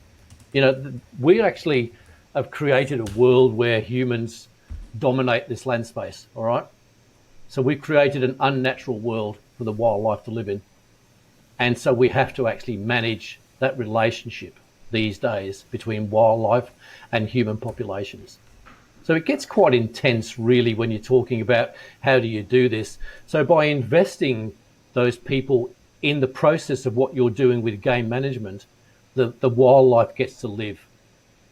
You know, we actually have created a world where humans dominate this land space, all right? So we've created an unnatural world for the wildlife to live in. And so we have to actually manage that relationship these days between wildlife and human populations. So it gets quite intense, really, when you're talking about how do you do this. So by investing those people in the process of what you're doing with game management, the wildlife gets to live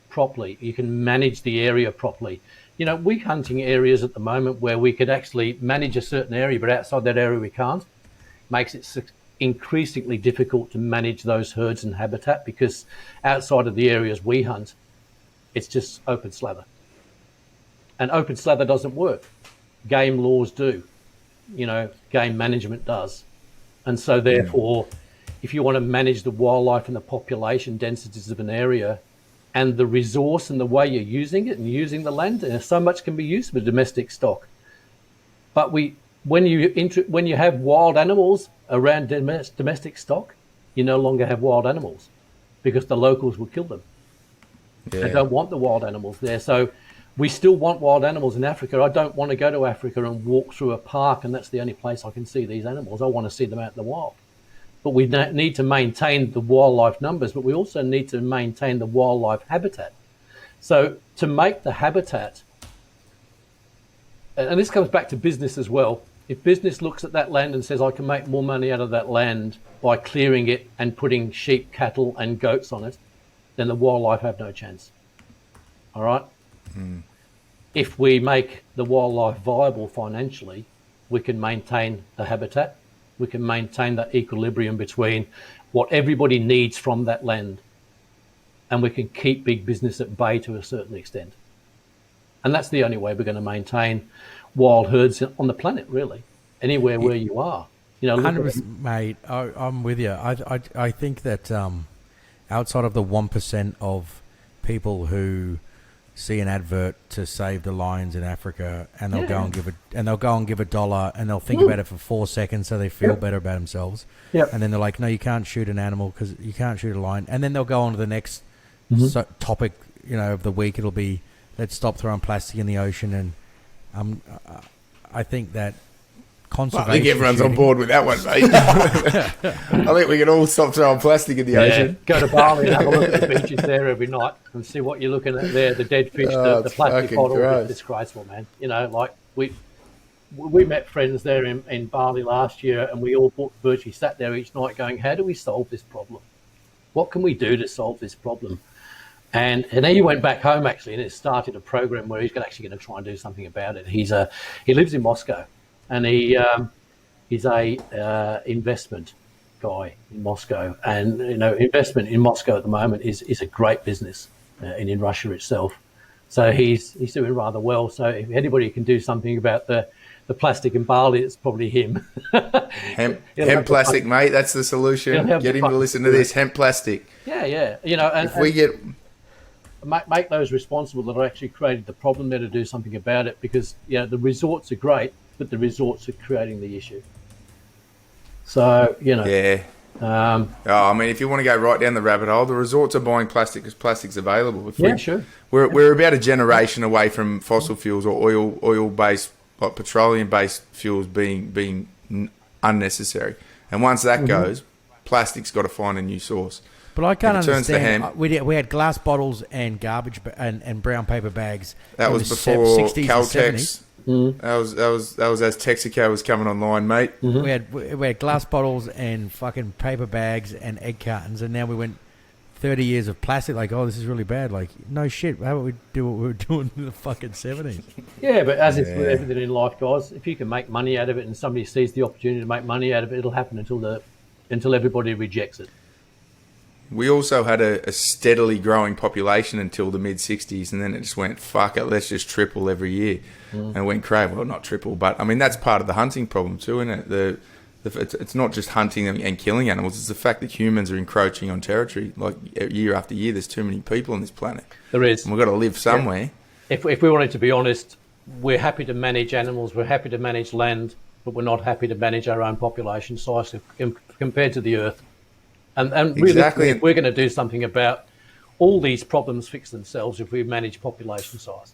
properly. You can manage the area properly. You know, we're hunting areas at the moment where we could actually manage a certain area, but outside that area we can't. Makes it increasingly difficult to manage those herds and habitat, because outside of the areas we hunt, it's just open slather. And open slather doesn't work. Game laws do. You know, game management does. And so therefore, if you want to manage the wildlife and the population densities of an area and the resource and the way you're using it and using the land, and so much can be used for domestic stock. But when you have wild animals around domestic stock, you no longer have wild animals, because the locals will kill them. Yeah. They don't want the wild animals there. So we still want wild animals in Africa. I don't want to go to Africa and walk through a park and that's the only place I can see these animals. I want to see them out in the wild. But we need to maintain the wildlife numbers, but we also need to maintain the wildlife habitat. So to make the habitat, and this comes back to business as well, if business looks at that land and says, I can make more money out of that land by clearing it and putting sheep, cattle and goats on it, then the wildlife have no chance. All right? If we make the wildlife viable financially, we can maintain the habitat. We can maintain that equilibrium between what everybody needs from that land, and we can keep big business at bay to a certain extent. And that's the only way we're going to maintain wild herds on the planet, really, anywhere where you are. You know, 100%, mate. I'm with you. I think that outside of the 1% of people who see an advert to save the lions in Africa, and they'll go and give $1, and they'll think about it for 4 seconds so they feel better about themselves. And then they're like, no, you can't shoot an animal because you can't shoot a lion. And then they'll go on to the next topic, you know, of the week. It'll be, let's stop throwing plastic in the ocean. And I think that conservation. I think everyone's on board with that one, mate. I think we can all stop throwing plastic in the ocean. Go to Bali and have a look at the beaches there every night and see what you're looking at there. The dead fish, the plastic bottle. It's disgraceful, man. You know, like we met friends there in Bali last year, and we all virtually sat there each night going, how do we solve this problem? What can we do to solve this problem? And then he went back home, actually, and it started a program where he's actually going to try and do something about it. He lives in Moscow, and he's a investment guy in Moscow. And, you know, investment in Moscow at the moment is a great business, and in Russia itself. So he's doing rather well. So if anybody can do something about the plastic in Bali, it's probably him. Hemp plastic, mate. That's the solution. Get him to listen to this. Hemp plastic. Yeah. You know, and if we get make those responsible that are actually created the problem there to do something about it, because, you know, the resorts are great, but the resorts are creating the issue. So, you know. Yeah. I mean, if you want to go right down the rabbit hole, the resorts are buying plastic because plastic's available. Sure. We're about a generation away from fossil fuels or oil-based, like petroleum-based fuels being unnecessary. And once that goes, plastic's got to find a new source. But I can't understand. We had glass bottles and garbage and brown paper bags. That was before 60s Caltex. That was as Texaco was coming online, mate. We had glass bottles and fucking paper bags and egg cartons, and now we went 30 years of plastic. Like, oh, this is really bad. Like, no shit. How about we do what we were doing in the fucking 70s? Yeah, but as it's with everything in life, guys, if you can make money out of it and somebody sees the opportunity to make money out of it, it'll happen until everybody rejects it. We also had a steadily growing population until the mid-60s, and then it just went, fuck it, let's just triple every year. And it went crazy. Well, not triple, but, I mean, that's part of the hunting problem too, isn't it? It's not just hunting and killing animals, it's the fact that humans are encroaching on territory. Like, year after year, there's too many people on this planet. There is. And we've got to live somewhere. If we wanted to be honest, we're happy to manage animals, we're happy to manage land, but we're not happy to manage our own population size compared to the Earth. And really, Exactly. we're going to do something about all these problems fix themselves if we manage population size.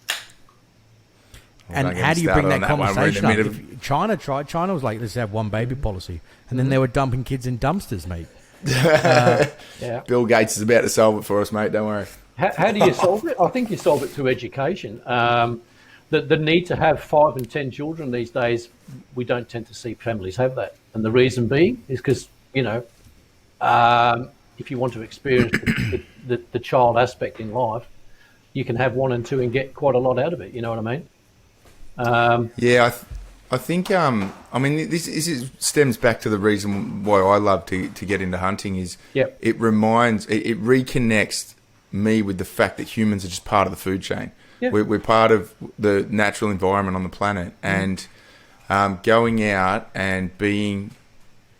And don't get how me do you bring started that on that one. We're in the conversation up? middle If China tried. China was like, let's have one baby policy, and then they were dumping kids in dumpsters, mate. Yeah. Bill Gates is about to solve it for us, mate. Don't worry. How do you solve it? I think you solve it through education. The need to have 5 and 10 children these days, we don't tend to see families have that. And the reason being is because, if you want to experience the child aspect in life, you can have 1 and 2 and get quite a lot out of it. You know what I mean? I think. This stems back to the reason why I love to get into hunting. Is Yep. it reconnects me with the fact that humans are just part of the food chain. Yeah. We're part of the natural environment on the planet, and going out and being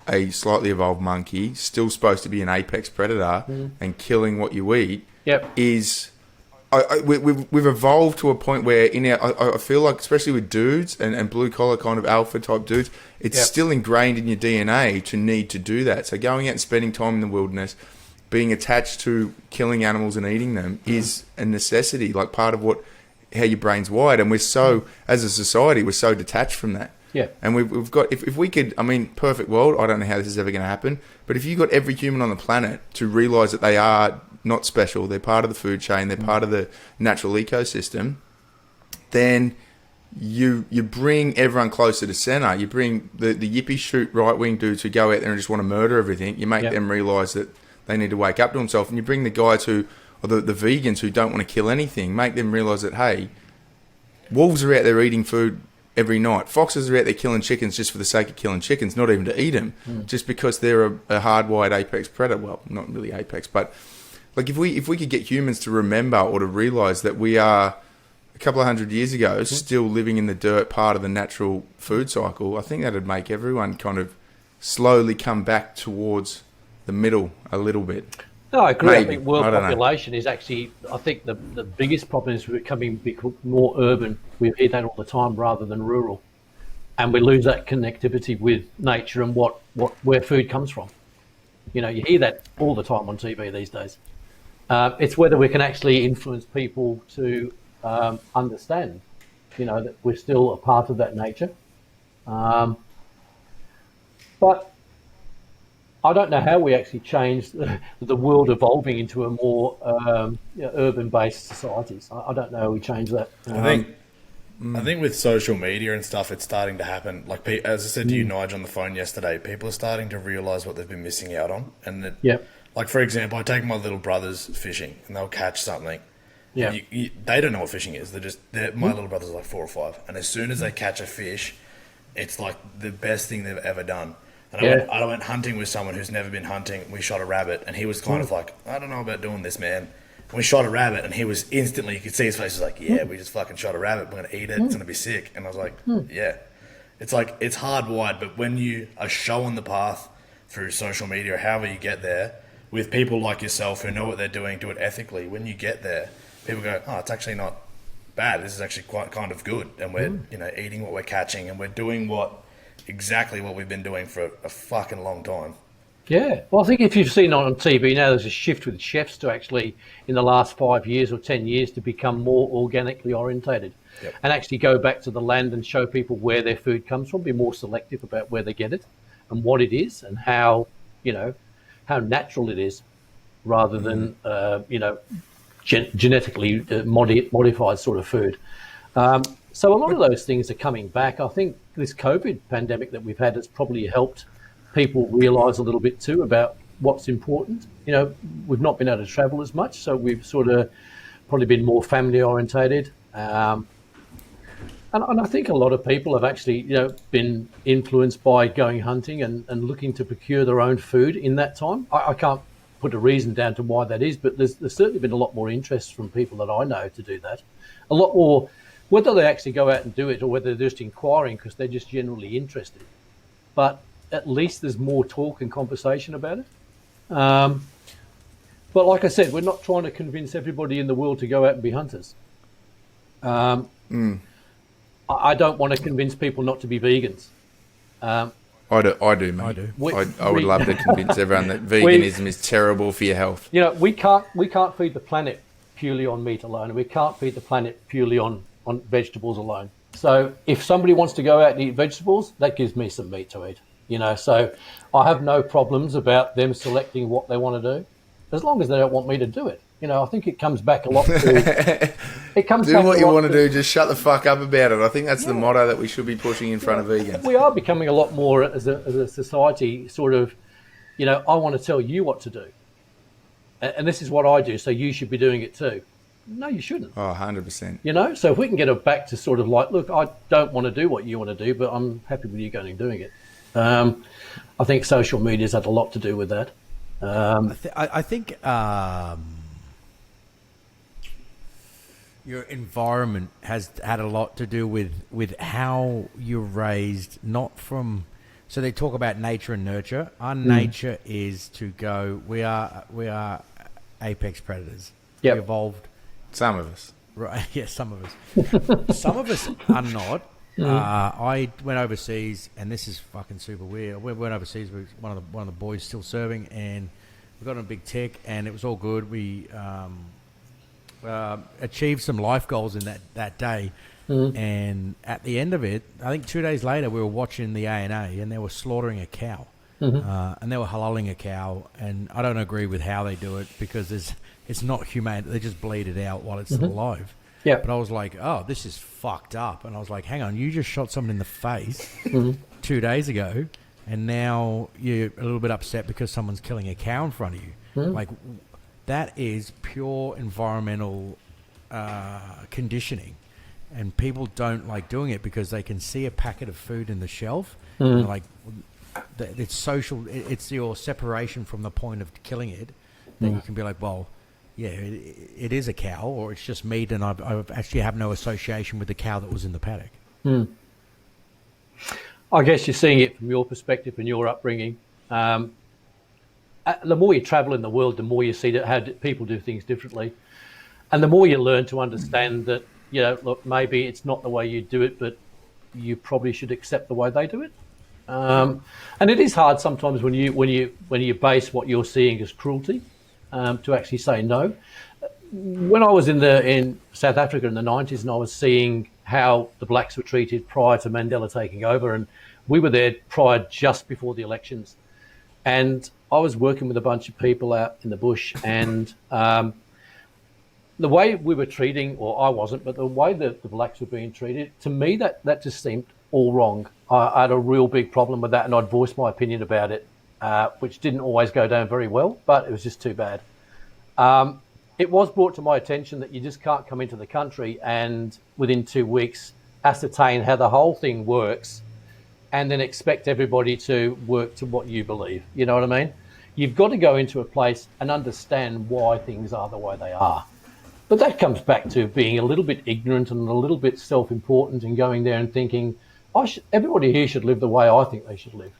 a slightly evolved monkey, still supposed to be an apex predator, and killing what you eat, Yep. is. We've evolved to a point where I feel like, especially with dudes and blue collar kind of alpha type dudes, it's Yep. still ingrained in your DNA to need to do that. So going out and spending time in the wilderness, being attached to killing animals and eating them is a necessity, like part of how your brain's wired. And we're so, as a society, we're so detached from that. Yeah. And we've got, if we could, perfect world, I don't know how this is ever going to happen, but if you got every human on the planet to realise that they are not special, they're part of the food chain, they're part of the natural ecosystem, then you bring everyone closer to centre. You bring the yippee shoot right-wing dudes who go out there and just want to murder everything, you make them realise that they need to wake up to themselves, and you bring the guys or the vegans who don't want to kill anything, make them realise that, hey, wolves are out there eating food every night. Foxes are out there killing chickens just for the sake of killing chickens, not even to eat them, just because they're a hardwired apex predator. Well, not really apex, but like if we could get humans to remember or to realise that we are a couple of 100 years ago still living in the dirt part of the natural food cycle, I think that'd make everyone kind of slowly come back towards the middle a little bit. No, I agree. Maybe. I think world I don't know. population is actually, I think the biggest problem is we're becoming more urban. We hear that all the time rather than rural. And we lose that connectivity with nature and where food comes from. You hear that all the time on TV these days. It's whether we can actually influence people to understand, that we're still a part of that nature. But I don't know how we actually change the world evolving into a more urban-based societies. I don't know how we change that. I think with social media and stuff, it's starting to happen. Like, as I said to you, Nigel, on the phone yesterday, people are starting to realise what they've been missing out on. And that, like, for example, I take my little brothers fishing, and they'll catch something. Yeah. They don't know what fishing is. My little brothers are like 4 or 5, and as soon as they catch a fish, it's like the best thing they've ever done. And I went hunting with someone who's never been hunting. We shot a rabbit, and he was kind of like, I don't know about doing this, man. And we shot a rabbit, and he was instantly, you could see his face, was like, yeah, we just fucking shot a rabbit. We're going to eat it. It's going to be sick. And I was like, yeah. It's like, it's hardwired, but when you are showing the path through social media or however you get there, with people like yourself who know what they're doing, do it ethically, when you get there, people go, oh, it's actually not bad. This is actually quite kind of good. And we're, eating what we're catching, and we're doing exactly what we've been doing for a fucking long time. Yeah. Well, I think if you've seen on TV now, there's a shift with chefs to actually, in the last 5 years or 10 years, to become more organically orientated and actually go back to the land and show people where their food comes from, be more selective about where they get it and what it is and how natural it is rather than, genetically modified sort of food. So a lot of those things are coming back. I think this COVID pandemic that we've had has probably helped people realise a little bit too about what's important. We've not been able to travel as much, so we've sort of probably been more family orientated. And I think a lot of people have actually, been influenced by going hunting and looking to procure their own food in that time. I can't put a reason down to why that is, but there's certainly been a lot more interest from people that I know to do that. A lot more, whether they actually go out and do it or whether they're just inquiring because they're just generally interested. But at least there's more talk and conversation about it. But like I said, we're not trying to convince everybody in the world to go out and be hunters. I don't want to convince people not to be vegans. I do, mate. I do. I would love to convince everyone that veganism is terrible for your health. You know, we can't feed the planet purely on meat alone, and we can't feed the planet purely on vegetables alone. So if somebody wants to go out and eat vegetables, that gives me some meat to eat. You know, so I have no problems about them selecting what they want to do, as long as they don't want me to do it. You know, I think it comes back a lot to... Do what you want to do, just shut the fuck up about it. I think that's the motto that we should be pushing in front of vegans. We are becoming a lot more, as a society, sort of, you know, I want to tell you what to do. And this is what I do, so you should be doing it too. No, you shouldn't. Oh, 100%. You know, so if we can get it back to sort of like, look, I don't want to do what you want to do, but I'm happy with you going and doing it. I think social media's had a lot to do with that. I think your environment has had a lot to do with how you're raised, not from... So they talk about nature and nurture. Our nature is to go, we are apex predators. Yep. We evolved. Some of us. Right, yeah, some of us. Some of us are not. I went overseas, and this is fucking super weird. We went overseas with one of the boys still serving, and we got on a big tick, and it was all good. We achieved some life goals in that day, and at the end of it, I think 2 days later, we were watching the A&A, and they were slaughtering a cow, and they were halaling a cow, and I don't agree with how they do it because it's not humane. They just bleed it out while it's still alive. Yeah. But I was like, oh, this is fucked up. And I was like, hang on, you just shot someone in the face 2 days ago, and now you're a little bit upset because someone's killing a cow in front of you. Like, that is pure environmental conditioning. And people don't like doing it because they can see a packet of food in the shelf. And like, it's social, it's your separation from the point of killing it. Then you can be like, well, yeah, it is a cow, or it's just meat, and I actually have no association with the cow that was in the paddock. I guess you're seeing it from your perspective and your upbringing. The more you travel in the world, the more you see how people do things differently. And the more you learn to understand that, you know, look, maybe it's not the way you do it, but you probably should accept the way they do it. And it is hard sometimes when you base what you're seeing as cruelty. To actually say no. When I was in South Africa in the 90s, and I was seeing how the blacks were treated prior to Mandela taking over, and we were there just before the elections, and I was working with a bunch of people out in the bush, and the way we were treating, or I wasn't, but the way that the blacks were being treated, to me that just seemed all wrong. I had a real big problem with that, and I'd voiced my opinion about it. Which didn't always go down very well, but it was just too bad. It was brought to my attention that you just can't come into the country and within 2 weeks ascertain how the whole thing works and then expect everybody to work to what you believe. You know what I mean? You've got to go into a place and understand why things are the way they are. But that comes back to being a little bit ignorant and a little bit self-important and going there and thinking, everybody here should live the way I think they should live.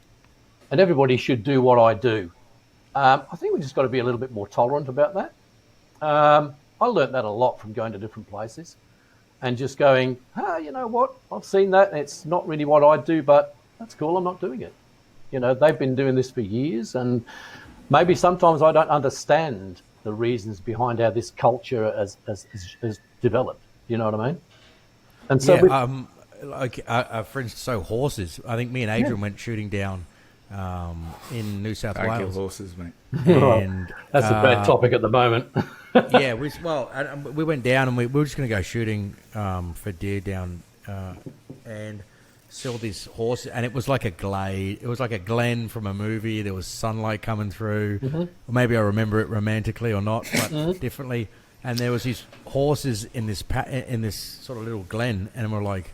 And everybody should do what I do. I think we just got to be a little bit more tolerant about that. I learned that a lot from going to different places and just going, you know what? I've seen that. And it's not really what I do, but that's cool. I'm not doing it. You know, they've been doing this for years, and maybe sometimes I don't understand the reasons behind how this culture has developed. You know what I mean? And so, for instance, so horses. I think me and Adrian went shooting down in New South Wales. Kill horses, mate. And that's a bad topic at the moment. Yeah, we went down and we were just going to go shooting for deer down and saw this horse, and it was like a glade. It was like a glen from a movie. There was sunlight coming through. Or maybe I remember it romantically or not, but differently. And there was these horses in this sort of little glen, and we're like,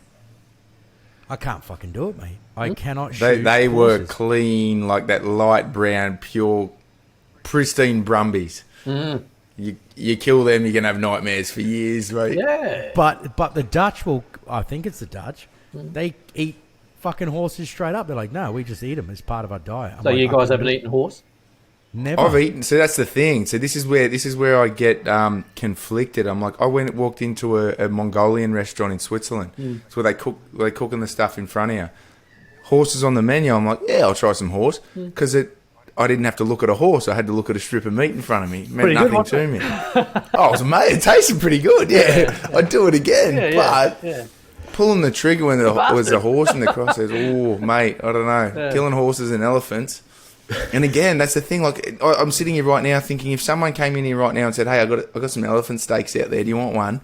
I can't fucking do it, mate. I cannot shoot. They were horses. clean, like that light brown, pure, pristine Brumbies. You kill them, you're gonna have nightmares for years, mate. Yeah. But the Dutch I think it's the Dutch. They eat fucking horses straight up. They're like, no, we just eat them as part of our diet. So you guys haven't eaten horse? Never. I've eaten. So that's the thing. So this is where I get conflicted. I'm like, I walked into a Mongolian restaurant in Switzerland. It's where they're cooking the stuff in front of you. Horses on the menu. I'm like, yeah, I'll try some horse because I didn't have to look at a horse. I had to look at a strip of meat in front of me. It meant nothing to me. Oh, it was amazing. It tasted pretty good. Yeah, I'd do it again. But pulling the trigger when there was a horse in the crosshairs. Oh, mate, I don't know. Killing horses and elephants. And again, that's the thing. Like, I'm sitting here right now thinking, if someone came in here right now and said, "Hey, I got some elephant steaks out there. Do you want one?"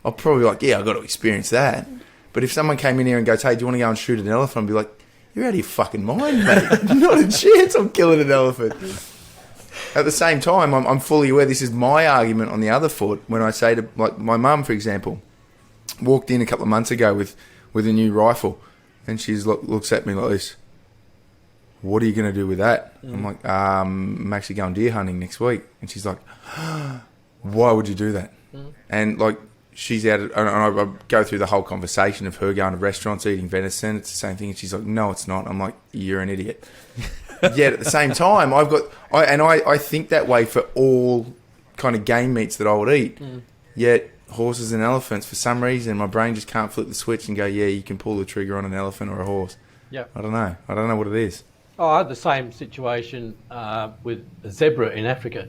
I'll probably be like, "Yeah, I got to experience that." But if someone came in here and goes, "Hey, do you want to go and shoot an elephant?" I'd be like, "You're out of your fucking mind, mate. Not a chance I'm killing an elephant." At the same time, I'm fully aware this is my argument on the other foot when I say to, like, my mum, for example, walked in a couple of months ago with a new rifle, and she's looks at me like this. What are you going to do with that? I'm like, I'm actually going deer hunting next week. And she's like, why would you do that? And like, she's out, and I go through the whole conversation of her going to restaurants, eating venison. It's the same thing. And she's like, no, it's not. I'm like, you're an idiot. Yet at the same time, I think that way for all kind of game meats that I would eat. Yet horses and elephants, for some reason, my brain just can't flip the switch and go, yeah, you can pull the trigger on an elephant or a horse. Yeah. I don't know what it is. Oh, I had the same situation with a zebra in Africa.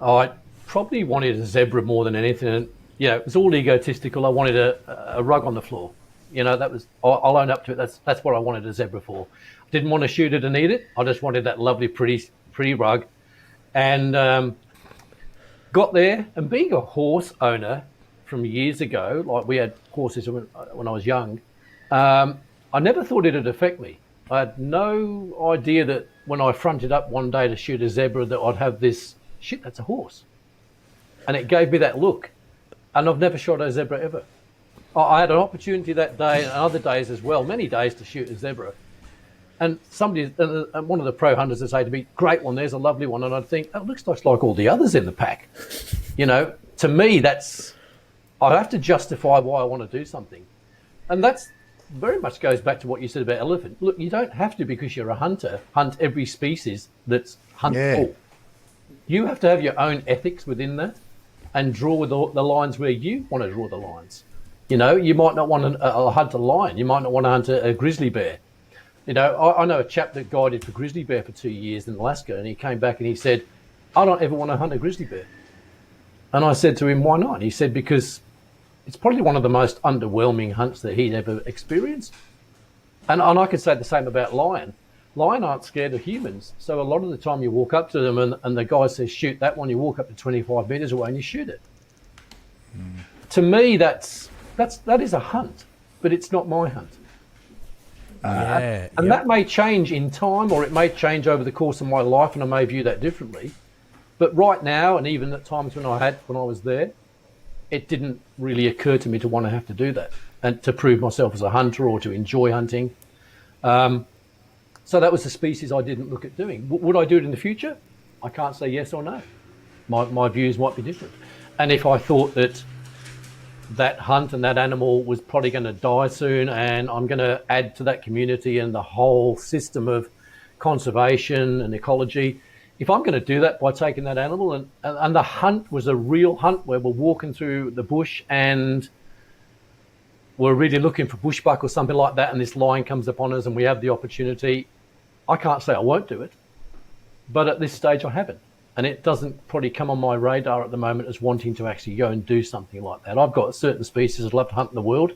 I probably wanted a zebra more than anything. And, it was all egotistical. I wanted a rug on the floor. That was, I'll own up to it. That's what I wanted a zebra for. I didn't want to shoot it and eat it. I just wanted that lovely, pretty rug. And got there, and being a horse owner from years ago, like we had horses when I was young, I never thought it'd affect me. I had no idea that when I fronted up one day to shoot a zebra that I'd have this, shit, that's a horse. And it gave me that look. And I've never shot a zebra ever. I had an opportunity that day and other days as well, many days, to shoot a zebra. And one of the pro hunters would say to me, great one, there's a lovely one. And I'd think, oh, it looks just like all the others in the pack. To me, I have to justify why I want to do something. And that's very much goes back to what you said about elephant. Look, you don't have to, because you're a hunter, hunt every species that's huntable. You have to have your own ethics within that and draw the lines where you want to draw the lines. You might not want to hunt a lion. You might not want to hunt a grizzly bear. I know a chap that guided for grizzly bear for 2 years in Alaska, and he came back and he said, I don't ever want to hunt a grizzly bear. And I said to him, why not? He said, because it's probably one of the most underwhelming hunts that he'd ever experienced. And I could say the same about lion. Lion aren't scared of humans. So a lot of the time you walk up to them and the guy says, shoot that one, you walk up to 25 metres away and you shoot it. To me, that is a hunt, but it's not my hunt. And that may change in time, or it may change over the course of my life, and I may view that differently. But right now, and even at times when I was there, it didn't really occur to me to want to have to do that and to prove myself as a hunter or to enjoy hunting. So that was the species I didn't look at doing. Would I do it in the future? I can't say yes or no. My views might be different. And if I thought that hunt and that animal was probably going to die soon, and I'm going to add to that community and the whole system of conservation and ecology, if I'm going to do that by taking that animal, and the hunt was a real hunt where we're walking through the bush and we're really looking for bushbuck or something like that, and this lion comes upon us and we have the opportunity, I can't say I won't do it, but at this stage I haven't. And it doesn't probably come on my radar at the moment as wanting to actually go and do something like that. I've got certain species I'd love to hunt in the world,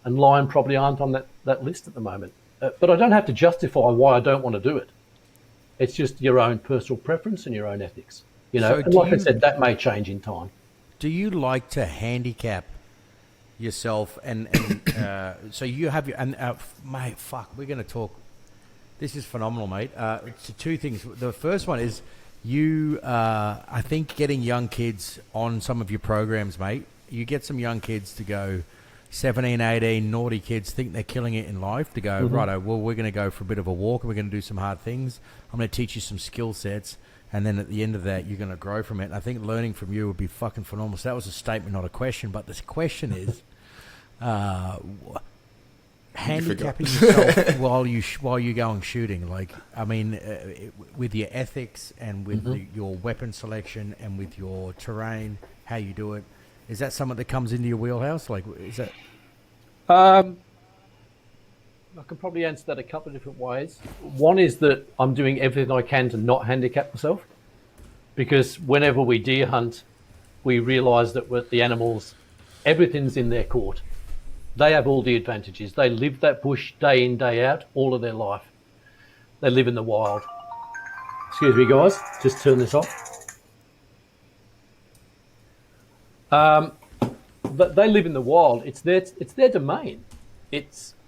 and lion probably aren't on that list at the moment. But I don't have to justify why I don't want to do it. It's just your own personal preference and your own ethics. So and like I said, that may change in time. Do you like to handicap yourself? And so you have your... And mate, fuck, we're going to talk... This is phenomenal, mate. It's two things. The first one is... I think getting young kids on some of your programs, mate, you get some young kids to go 17, 18, naughty kids, think they're killing it in life, to go, righto, well, we're going to go for a bit of a walk and we're going to do some hard things. I'm going to teach you some skill sets. And then at the end of that, you're going to grow from it. And I think learning from you would be fucking phenomenal. So that was a statement, not a question. But the question is, handicapping yourself while you're going shooting, like, I mean, with your ethics and with your weapon selection and with your terrain, how you do it, is that something that comes into your wheelhouse? Like, is that? I can probably answer that a couple of different ways. One is that I'm doing everything I can to not handicap myself, because whenever we deer hunt, we realise that with the animals, everything's in their court. They have all the advantages. They live that bush day in, day out, all of their life. They live in the wild. Excuse me, guys. Just turn this off. But they live in the wild. It's their domain.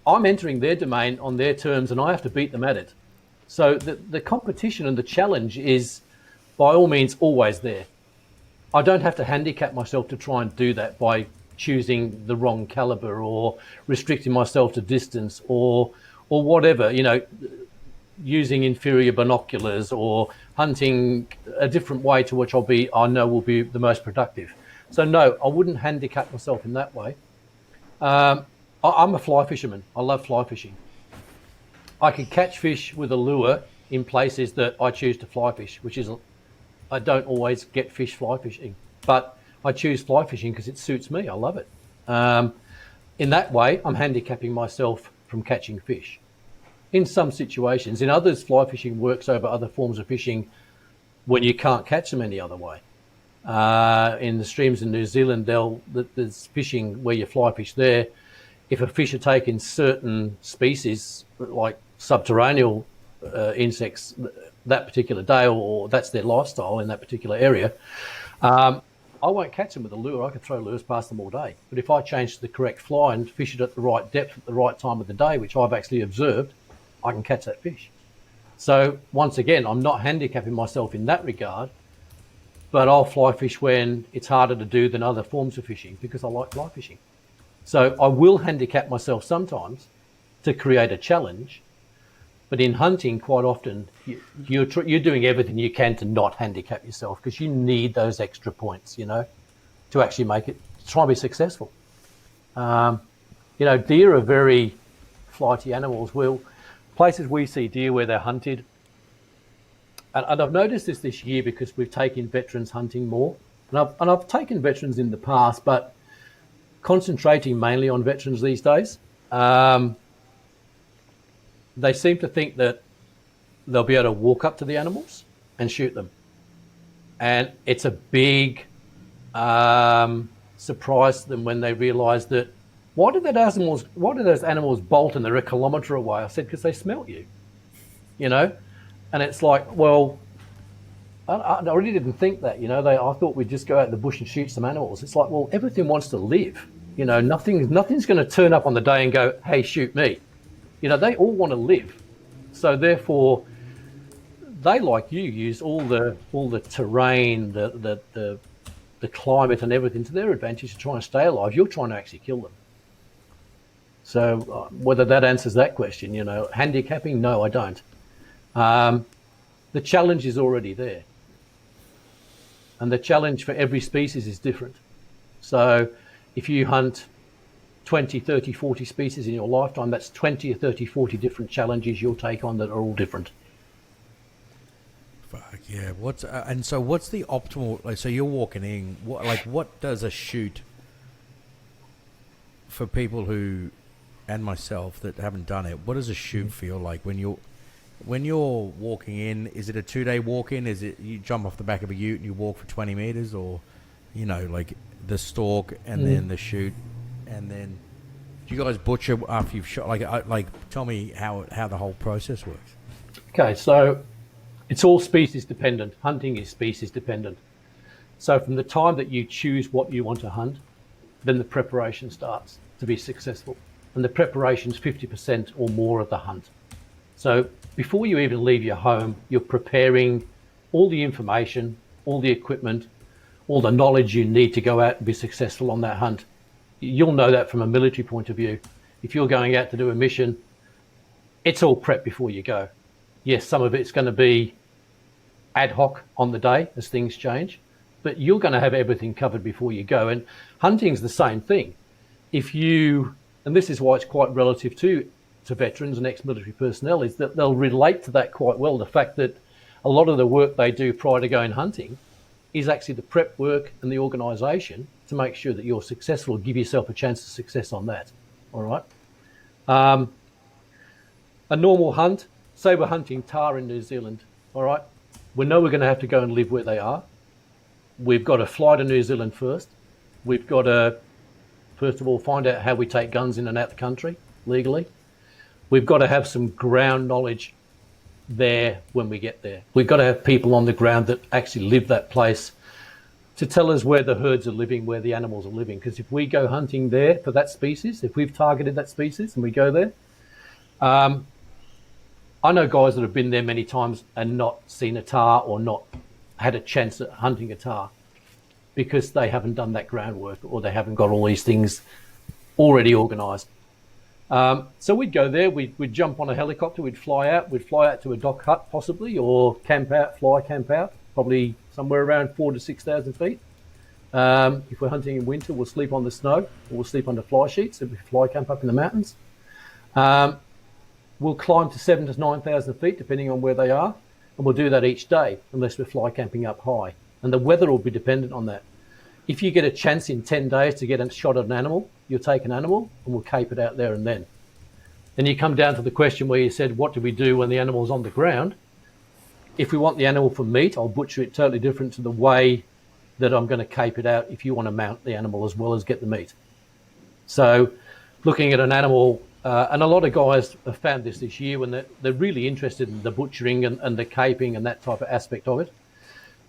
I'm entering their domain on their terms, and I have to beat them at it. So the competition and the challenge is, by all means, always there. I don't have to handicap myself to try and do that by choosing the wrong caliber or restricting myself to distance or whatever, using inferior binoculars or hunting a different way to which I know will be the most productive. So no, I wouldn't handicap myself in that way. I'm a fly fisherman. I love fly fishing. I can catch fish with a lure in places that I choose to fly fish, which is, I don't always get fish fly fishing, but I choose fly fishing because it suits me. I love it. In that way, I'm handicapping myself from catching fish. In some situations, in others, fly fishing works over other forms of fishing when you can't catch them any other way. In the streams in New Zealand, there's fishing where you fly fish there. If a fish are taking certain species, like subterranean insects, that particular day, or that's their lifestyle in that particular area, I won't catch them with a lure. I can throw lures past them all day. But if I change to the correct fly and fish it at the right depth at the right time of the day, which I've actually observed, I can catch that fish. So once again, I'm not handicapping myself in that regard, but I'll fly fish when it's harder to do than other forms of fishing because I like fly fishing. So I will handicap myself sometimes to create a challenge, but in hunting, quite often, you're doing everything you can to not handicap yourself because you need those extra points, to actually make it, try and be successful. Deer are very flighty animals. Places we see deer where they're hunted, and I've noticed this year because we've taken veterans hunting more, and I've taken veterans in the past, but concentrating mainly on veterans these days. They seem to think that they'll be able to walk up to the animals and shoot them. And it's a big surprise to them when they realise that, why do those animals bolt and they're a kilometre away? I said, because they smelt you, And it's like, well, I really didn't think that, I thought we'd just go out in the bush and shoot some animals. It's like, well, everything wants to live. Nothing's going to turn up on the day and go, hey, shoot me. They all want to live. So therefore, they, like you, use all the terrain, the climate and everything to their advantage to try and stay alive. You're trying to actually kill them. So whether that answers that question, handicapping, no, I don't. The challenge is already there. And the challenge for every species is different. So if you hunt 20, 30, 40 species in your lifetime, that's 20 or 30, 40 different challenges you'll take on that are all different. Fuck yeah. What's the optimal, like, so you're walking in, what does a shoot for people who, and myself that haven't done it, what does a shoot feel like when you're walking in? Is it a 2-day walk in? Is it you jump off the back of a ute and you walk for 20 meters, or like the stalk and then the shoot, and then do you guys butcher after you've shot? Tell me how the whole process works. Okay, so it's all species dependent. Hunting is species dependent. So from the time that you choose what you want to hunt, then the preparation starts to be successful, and the preparation is 50% or more of the hunt. So before you even leave your home, you're preparing all the information, all the equipment, all the knowledge you need to go out and be successful on that hunt. You'll know that from a military point of view. If you're going out to do a mission, it's all prep before you go. Yes, some of it's going to be ad hoc on the day as things change, but you're going to have everything covered before you go. And hunting's the same thing. And and this is why it's quite relative to veterans and ex-military personnel, is that they'll relate to that quite well. The fact that a lot of the work they do prior to going hunting is actually the prep work and the organisation to make sure that you're successful, give yourself a chance of success on that. All right. A normal hunt, say we're hunting tahr in New Zealand. All right. We know we're going to have to go and live where they are. We've got to fly to New Zealand first. We've got to, first of all, find out how we take guns in and out the country legally. We've got to have some ground knowledge there when we get there. We've got to have people on the ground that actually live that place to tell us where the herds are living, where the animals are living. Because if we go hunting there for that species, if we've targeted that species and we go there, I know guys that have been there many times and not seen a tahr or not had a chance at hunting a tahr because they haven't done that groundwork or they haven't got all these things already organised. So we'd go there, we'd jump on a helicopter, we'd fly out to a dock hut possibly, or camp out, probably somewhere around 4,000 to 6,000 feet. If we're hunting in winter, we'll sleep on the snow, or we'll sleep under fly sheets if we fly camp up in the mountains. We'll climb to 7,000 to 9,000 feet, depending on where they are, and we'll do that each day, unless we're fly camping up high. And the weather will be dependent on that. If you get a chance in 10 days to get a shot at an animal, you'll take an animal and we'll cape it out there and then. Then you come down to the question where you said, what do we do when the animal's on the ground? If we want the animal for meat, I'll butcher it totally different to the way that I'm going to cape it out if you want to mount the animal as well as get the meat. So looking at an animal, and a lot of guys have found this year when they're really interested in the butchering and the caping and that type of aspect of it.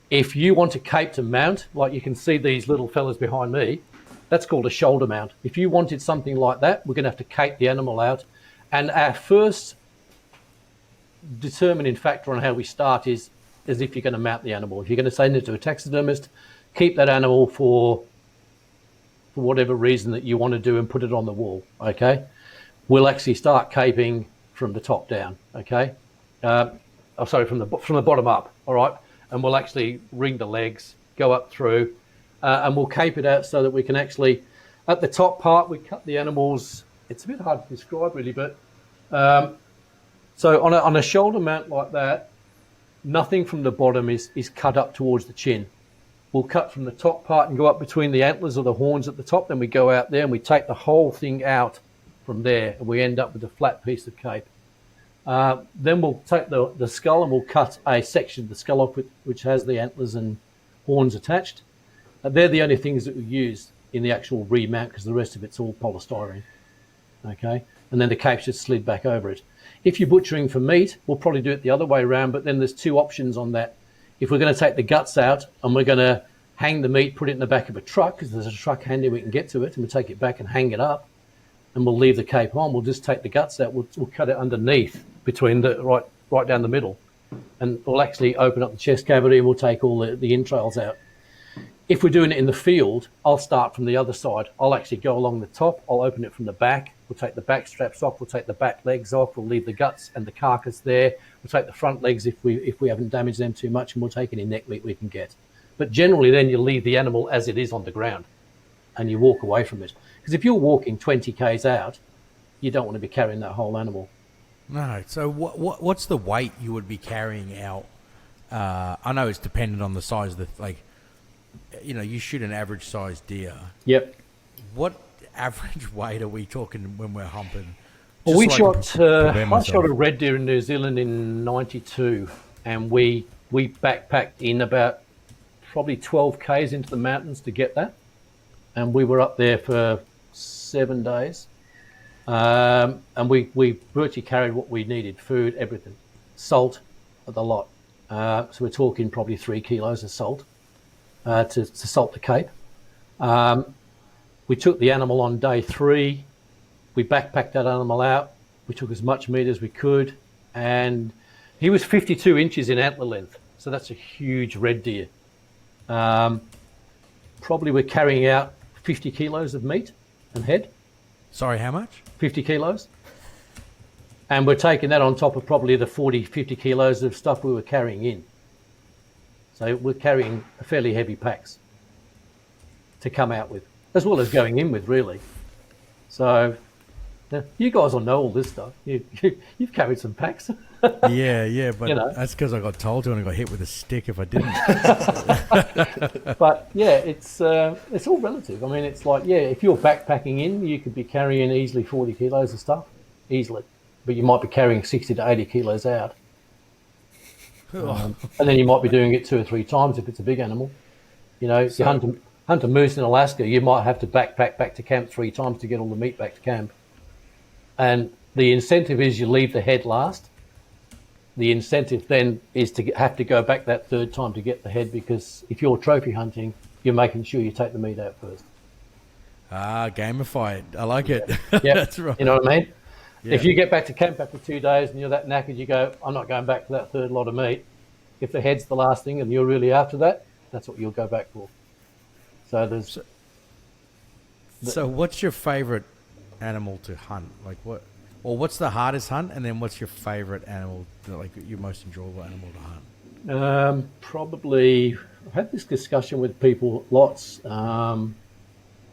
If you want a cape to mount, like you can see these little fellas behind me, that's called a shoulder mount. If you wanted something like that, we're going to have to cape the animal out. And our first determining factor on how we start is if you're going to mount the animal. If you're going to send it to a taxidermist, keep that animal for whatever reason that you want to do and put it on the wall, okay? We'll actually start caping from the top down, okay? From the bottom up, all right? And we'll actually ring the legs, go up through, and we'll cape it out so that we can actually, at the top part, we cut the animals. It's a bit hard to describe really, but so on a shoulder mount like that, nothing from the bottom is cut up towards the chin. We'll cut from the top part and go up between the antlers or the horns at the top. Then we go out there and we take the whole thing out from there, and we end up with a flat piece of cape. Then we'll take the skull and we'll cut a section of the skull off which has the antlers and horns attached. They're the only things that we use in the actual remount because the rest of it's all polystyrene. Okay, and then the cape's just slid back over it. If you're butchering for meat, we'll probably do it the other way around, but then there's two options on that. If we're going to take the guts out and we're going to hang the meat, put it in the back of a truck, because there's a truck handy we can get to it, and we'll take it back and hang it up, and we'll leave the cape on. We'll just take the guts out. We'll cut it underneath between the right down the middle, and we'll actually open up the chest cavity and we'll take all the entrails out. If we're doing it in the field, I'll start from the other side. I'll actually go along the top. I'll open it from the back. We'll take the back straps off. We'll take the back legs off. We'll leave the guts and the carcass there. We'll take the front legs if we haven't damaged them too much, and we'll take any neck meat we can get. But generally then you leave the animal as it is on the ground and you walk away from it. Because if you're walking 20 k's out, you don't want to be carrying that whole animal. No. So what's the weight you would be carrying out? I know it's dependent on the size of the, you shoot an average sized deer. Yep. What average weight are we talking when we're humping? Well, I shot a red deer in New Zealand in '92, and we backpacked in about probably 12 k's into the mountains to get that, and we were up there for 7 days, and we virtually carried what we needed: food, everything, salt, the lot. So we're talking probably 3 kilos of salt to salt the cape. We took the animal on day 3. We backpacked that animal out. We took as much meat as we could, and he was 52 inches in antler length. So that's a huge red deer. Probably we're carrying out 50 kilos of meat and head. Sorry, how much? 50 kilos. And we're taking that on top of probably the 40, 50 kilos of stuff we were carrying in. So we're carrying fairly heavy packs to come out with, as well as going in with, really. So Now, you guys will know all this stuff. You've carried some packs. Yeah, but You know. that's because I got told to and I got hit with a stick if I didn't. But yeah, it's all relative. I mean, it's like, yeah, if you're backpacking in, you could be carrying easily 40 kilos of stuff, easily. But you might be carrying 60 to 80 kilos out. And then you might be doing it 2 or 3 times if it's a big animal. You know, if you hunt a moose in Alaska, you might have to backpack back to camp 3 times to get all the meat back to camp. And the incentive is you leave the head last. The incentive then is to have to go back that 3rd time to get the head, because if you're trophy hunting, you're making sure you take the meat out first. Gamify it. I like it. Yeah, That's right. You know what I mean? Yeah. If you get back to camp after 2 days and you're that knackered, you go, I'm not going back for that 3rd lot of meat. If the head's the last thing and you're really after that, that's what you'll go back for. So there's... So what's your favorite animal to hunt? Like what, or what's the hardest hunt, and then what's your favorite animal, like your most enjoyable animal to hunt? Probably, I've had this discussion with people lots.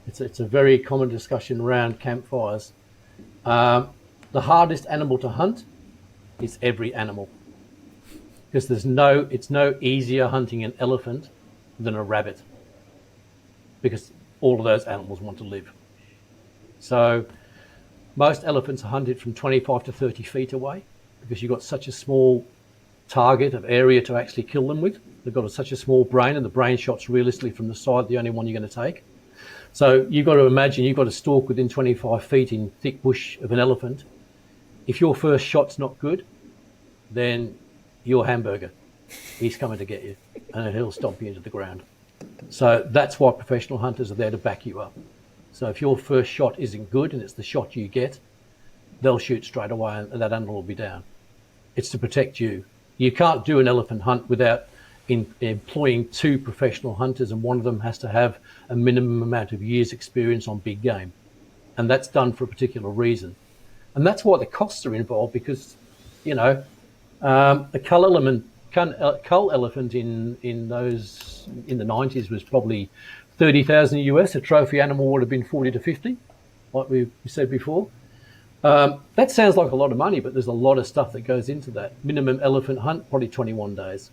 It's a very common discussion around campfires. The hardest animal to hunt is every animal, because it's no easier hunting an elephant than a rabbit, because all of those animals want to live. So most elephants are hunted from 25 to 30 feet away, because you've got such a small target of area to actually kill them with. They've got such a small brain, and the brain shot's realistically from the side the only one you're going to take. So you've got to imagine you've got a stalk within 25 feet in thick bush of an elephant. If your first shot's not good, then you're hamburger. He's coming to get you, and he'll stomp you into the ground. So that's why professional hunters are there to back you up. So if your first shot isn't good and it's the shot you get, they'll shoot straight away and that animal will be down. It's to protect you. You can't do an elephant hunt without employing 2 professional hunters, and one of them has to have a minimum amount of years experience on big game. And that's done for a particular reason. And that's why the costs are involved, because, you know, a cull elephant in the 90s was probably 30,000 US. A trophy animal would have been 40 to 50, like we said before. That sounds like a lot of money, but there's a lot of stuff that goes into that. Minimum elephant hunt, probably 21 days.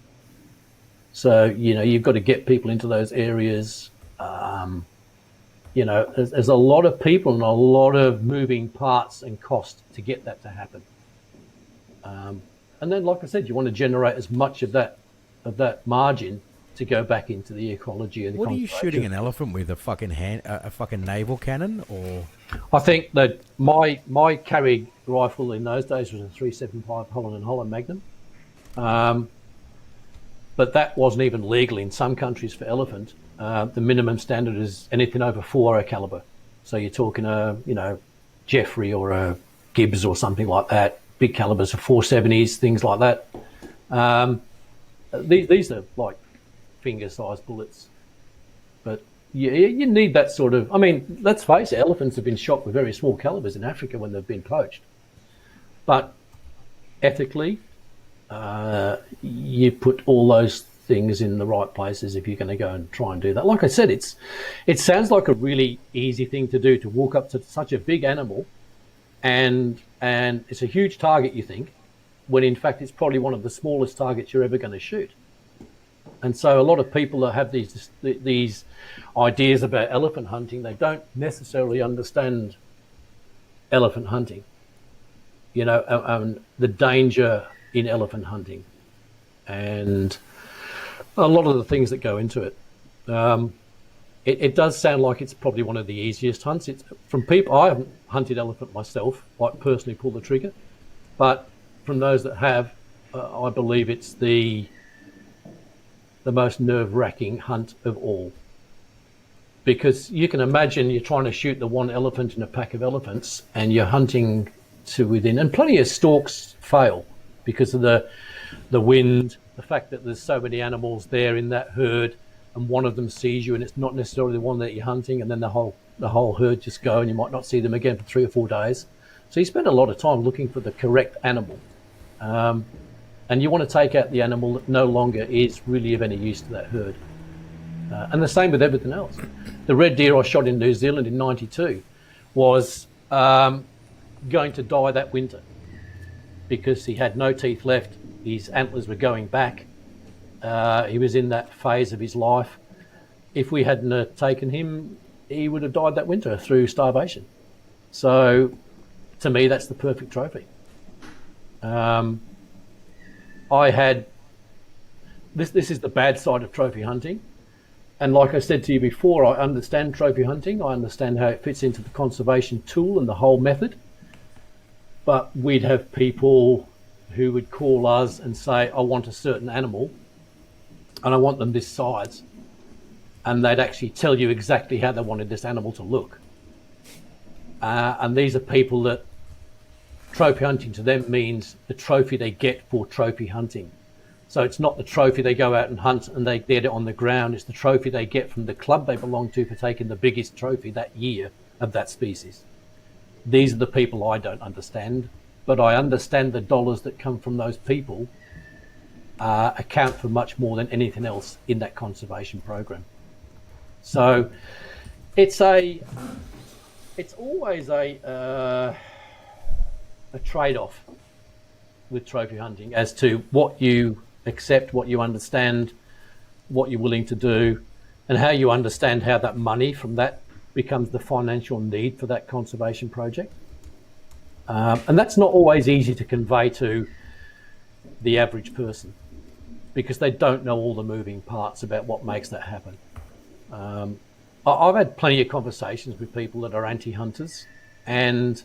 So, you know, you've got to get people into those areas. You know, there's a lot of people and a lot of moving parts and cost to get that to happen. And then, like I said, you want to generate as much of that margin to go back into the ecology and the What are you conservation. shooting an elephant with? A fucking naval cannon, or? I think that my carry rifle in those days was a 375 Holland & Holland Magnum. But that wasn't even legal in some countries for elephant. The minimum standard is anything over 4 caliber. So you're talking Jeffrey or a Gibbs or something like that. Big calibers of 470s, things like that. These are like finger-sized bullets. But you need that sort of... I mean, let's face it, elephants have been shot with very small calibers in Africa when they've been poached. But ethically, you put all those things in the right places if you're going to go and try and do that. Like I said, it sounds like a really easy thing to do, to walk up to such a big animal and it's a huge target, you think, when in fact it's probably one of the smallest targets you're ever going to shoot. And so a lot of people that have these ideas about elephant hunting, they don't necessarily understand elephant hunting, you know, and the danger in elephant hunting and a lot of the things that go into it. It does sound like it's probably one of the easiest hunts. It's from people. I haven't hunted elephant myself, like personally pull the trigger, but from those that have, I believe it's the most nerve-wracking hunt of all, because you can imagine you're trying to shoot the one elephant in a pack of elephants and you're hunting to within, and plenty of stalks fail because of the wind, the fact that there's so many animals there in that herd, and one of them sees you and it's not necessarily the one that you're hunting, and then the whole herd just go and you might not see them again for 3 or 4 days. So you spend a lot of time looking for the correct animal. And you want to take out the animal that no longer is really of any use to that herd. And the same with everything else. The red deer I shot in New Zealand in '92 was going to die that winter because he had no teeth left, his antlers were going back, he was in that phase of his life. If we hadn't taken him, he would have died that winter through starvation. So to me, that's the perfect trophy. I had this is the bad side of trophy hunting, and like I said to you before, I understand trophy hunting. I understand how it fits into the conservation tool and the whole method. But we'd have people who would call us and say, I want a certain animal and I want them this size, and they'd actually tell you exactly how they wanted this animal to look. And these are people that trophy hunting to them means the trophy they get for trophy hunting. So it's not the trophy they go out and hunt and they get it on the ground. It's the trophy they get from the club they belong to for taking the biggest trophy that year of that species. These are the people I don't understand, but I understand the dollars that come from those people account for much more than anything else in that conservation program. So it's always a trade-off with trophy hunting as to what you accept, what you understand, what you're willing to do, and how you understand how that money from that becomes the financial need for that conservation project. And that's not always easy to convey to the average person because they don't know all the moving parts about what makes that happen. I've had plenty of conversations with people that are anti-hunters, and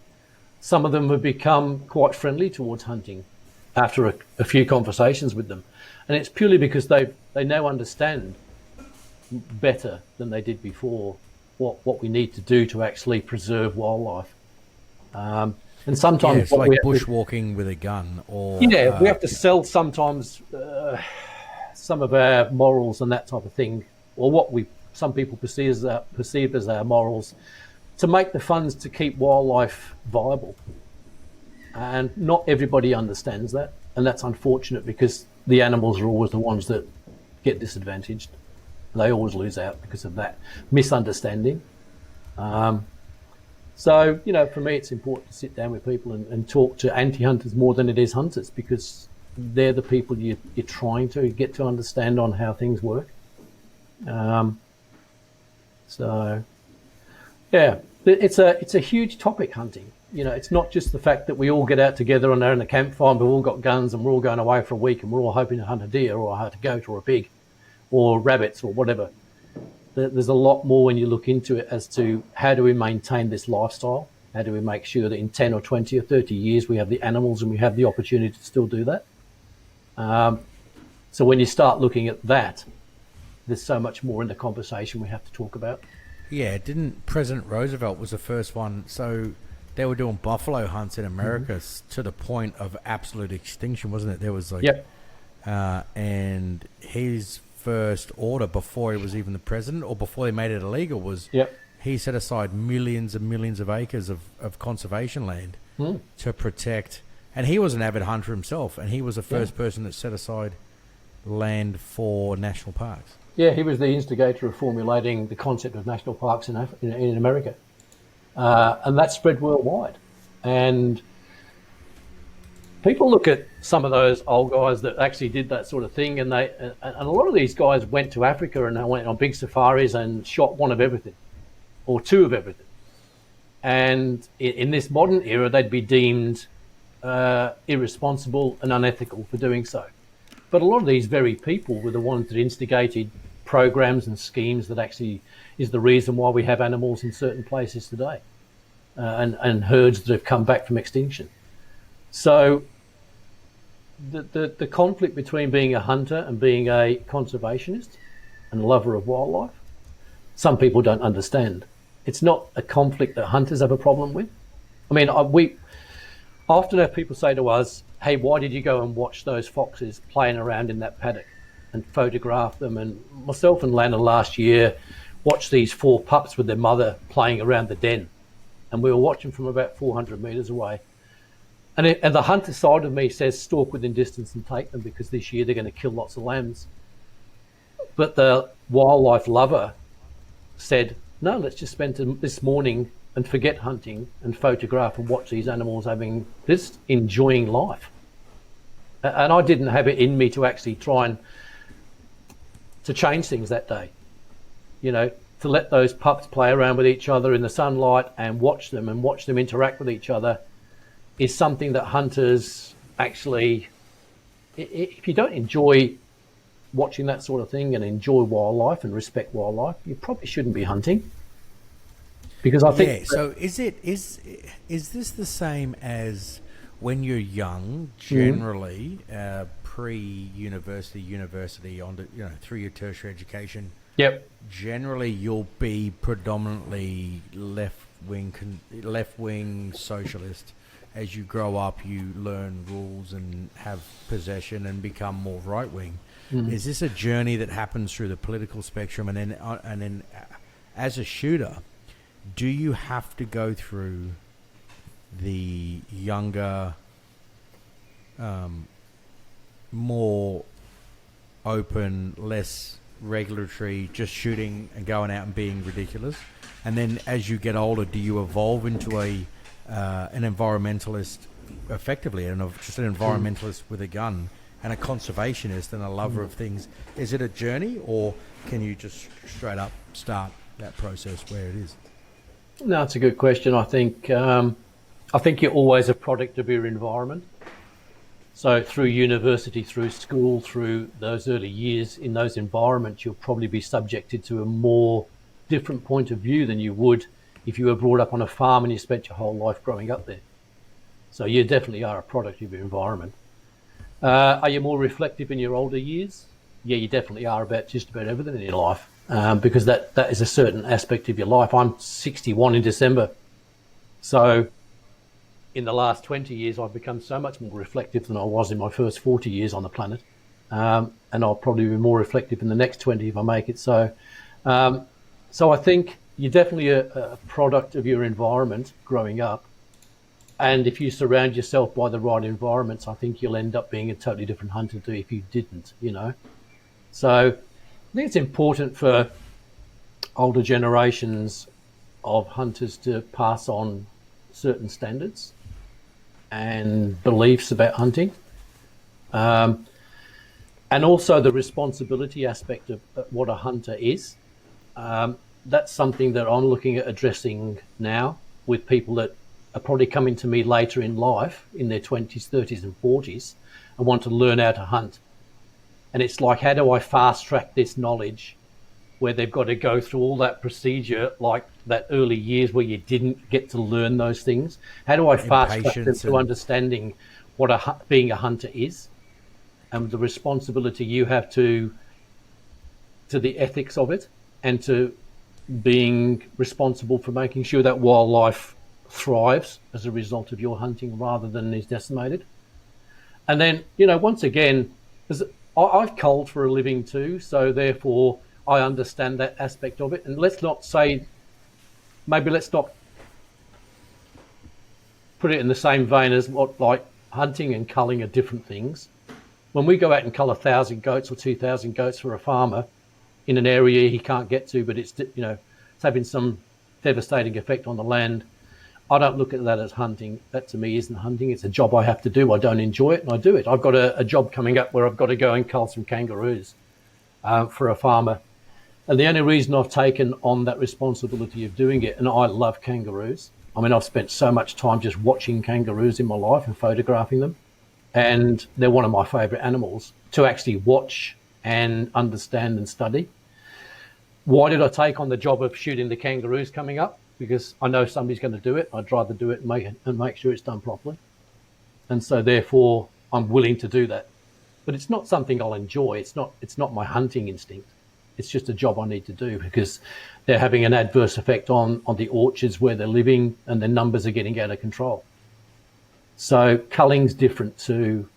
some of them have become quite friendly towards hunting after a few conversations with them. And it's purely because they now understand better than they did before what we need to do to actually preserve wildlife. And sometimes it's like bushwalking with a gun, or we have to sell sometimes some of our morals and that type of thing, or what some people perceive as our morals, to make the funds to keep wildlife viable. And not everybody understands that, and that's unfortunate because the animals are always the ones that get disadvantaged. They always lose out because of that misunderstanding. So, for me, it's important to sit down with people and talk to anti-hunters more than it is hunters, because they're the people you're trying to get to understand on how things work. So, yeah, it's a huge topic, hunting. It's not just the fact that we all get out together and they're in a campfire and we've all got guns and we're all going away for a week and we're all hoping to hunt a deer or hunt a goat or a pig or rabbits or whatever. There's a lot more when you look into it as to how do we maintain this lifestyle? How do we make sure that in 10 or 20 or 30 years we have the animals and we have the opportunity to still do that? So when you start looking at that, there's so much more in the conversation we have to talk about. Yeah, didn't President Roosevelt was the first one? So they were doing buffalo hunts in America to the point of absolute extinction, wasn't it? There was like, yep. And his first order before he was even the president, or before they made it illegal, was he set aside millions and millions of acres of conservation land to protect. And he was an avid hunter himself, and he was the first person that set aside land for national parks. Yeah, he was the instigator of formulating the concept of national parks in America. And that spread worldwide. And people look at some of those old guys that actually did that sort of thing, and a lot of these guys went to Africa and they went on big safaris and shot one of everything, or two of everything. And in this modern era, they'd be deemed irresponsible and unethical for doing so. But a lot of these very people were the ones that instigated programs and schemes that actually is the reason why we have animals in certain places today, and herds that have come back from extinction. So the conflict between being a hunter and being a conservationist and a lover of wildlife, some people don't understand. It's not a conflict that hunters have a problem with. I mean, we often have people say to us, hey, why did you go and watch those foxes playing around in that paddock and photograph them? And myself and Lana last year watched these 4 pups with their mother playing around the den. And we were watching from about 400 metres away. And the hunter side of me says stalk within distance and take them, because this year they're going to kill lots of lambs. But the wildlife lover said, no, let's just spend this morning and forget hunting and photograph and watch these animals enjoying life. And I didn't have it in me to actually try to change things that day, to let those pups play around with each other in the sunlight and watch them interact with each other is something that hunters actually, if you don't enjoy watching that sort of thing and enjoy wildlife and respect wildlife, you probably shouldn't be hunting. Because I think so is this the same as when you're young, generally, pre-university, on through your tertiary education? Yep. Generally, you'll be predominantly left-wing socialist. As you grow up, you learn rules and have possession and become more right-wing. Is this a journey that happens through the political spectrum, and then as a shooter, do you have to go through the younger, more open, less regulatory, just shooting and going out and being ridiculous? And then as you get older, do you evolve into an environmentalist, effectively, just an environmentalist with a gun, and a conservationist and a lover of things? Is it a journey, or can you just straight up start that process where it is? No, it's a good question. I think you're always a product of your environment. So through university, through school, through those early years in those environments, you'll probably be subjected to a more different point of view than you would if you were brought up on a farm and you spent your whole life growing up there. So you definitely are a product of your environment. Are you more reflective in your older years? Yeah, you definitely are about just about everything in your life, because that is a certain aspect of your life. I'm 61 in December. So in the last 20 years, I've become so much more reflective than I was in my first 40 years on the planet. And I'll probably be more reflective in the next 20 if I make it. So I think you're definitely a product of your environment growing up. And if you surround yourself by the right environments, I think you'll end up being a totally different hunter to if you didn't, So I think it's important for older generations of hunters to pass on certain standards and beliefs about hunting. And also the responsibility aspect of what a hunter is. That's something that I'm looking at addressing now with people that are probably coming to me later in life, in their 20s, 30s and 40s, and want to learn how to hunt. And it's like, how do I fast track this knowledge where they've got to go through all that procedure, like that early years where you didn't get to learn those things? How do I fast track them to understanding what being a hunter is, and the responsibility you have to the ethics of it, and to being responsible for making sure that wildlife thrives as a result of your hunting rather than is decimated. And then, once again, I've culled for a living too, so therefore I understand that aspect of it. And let's not put it in the same vein as like hunting and culling are different things. When we go out and cull 1,000 goats or 2,000 goats for a farmer in an area he can't get to, but it's having some devastating effect on the land, I don't look at that as hunting. That to me isn't hunting. It's a job I have to do. I don't enjoy it, and I do it. I've got a job coming up where I've got to go and cull some kangaroos for a farmer. And the only reason I've taken on that responsibility of doing it, and I love kangaroos. I mean, I've spent so much time just watching kangaroos in my life and photographing them. And they're one of my favourite animals to actually watch and understand and study. Why did I take on the job of shooting the kangaroos coming up? Because I know somebody's going to do it. I'd rather do it and make sure it's done properly. And so therefore I'm willing to do that. But it's not something I'll enjoy. It's not my hunting instinct. It's just a job I need to do because they're having an adverse effect on the orchards where they're living, and their numbers are getting out of control. So culling's different to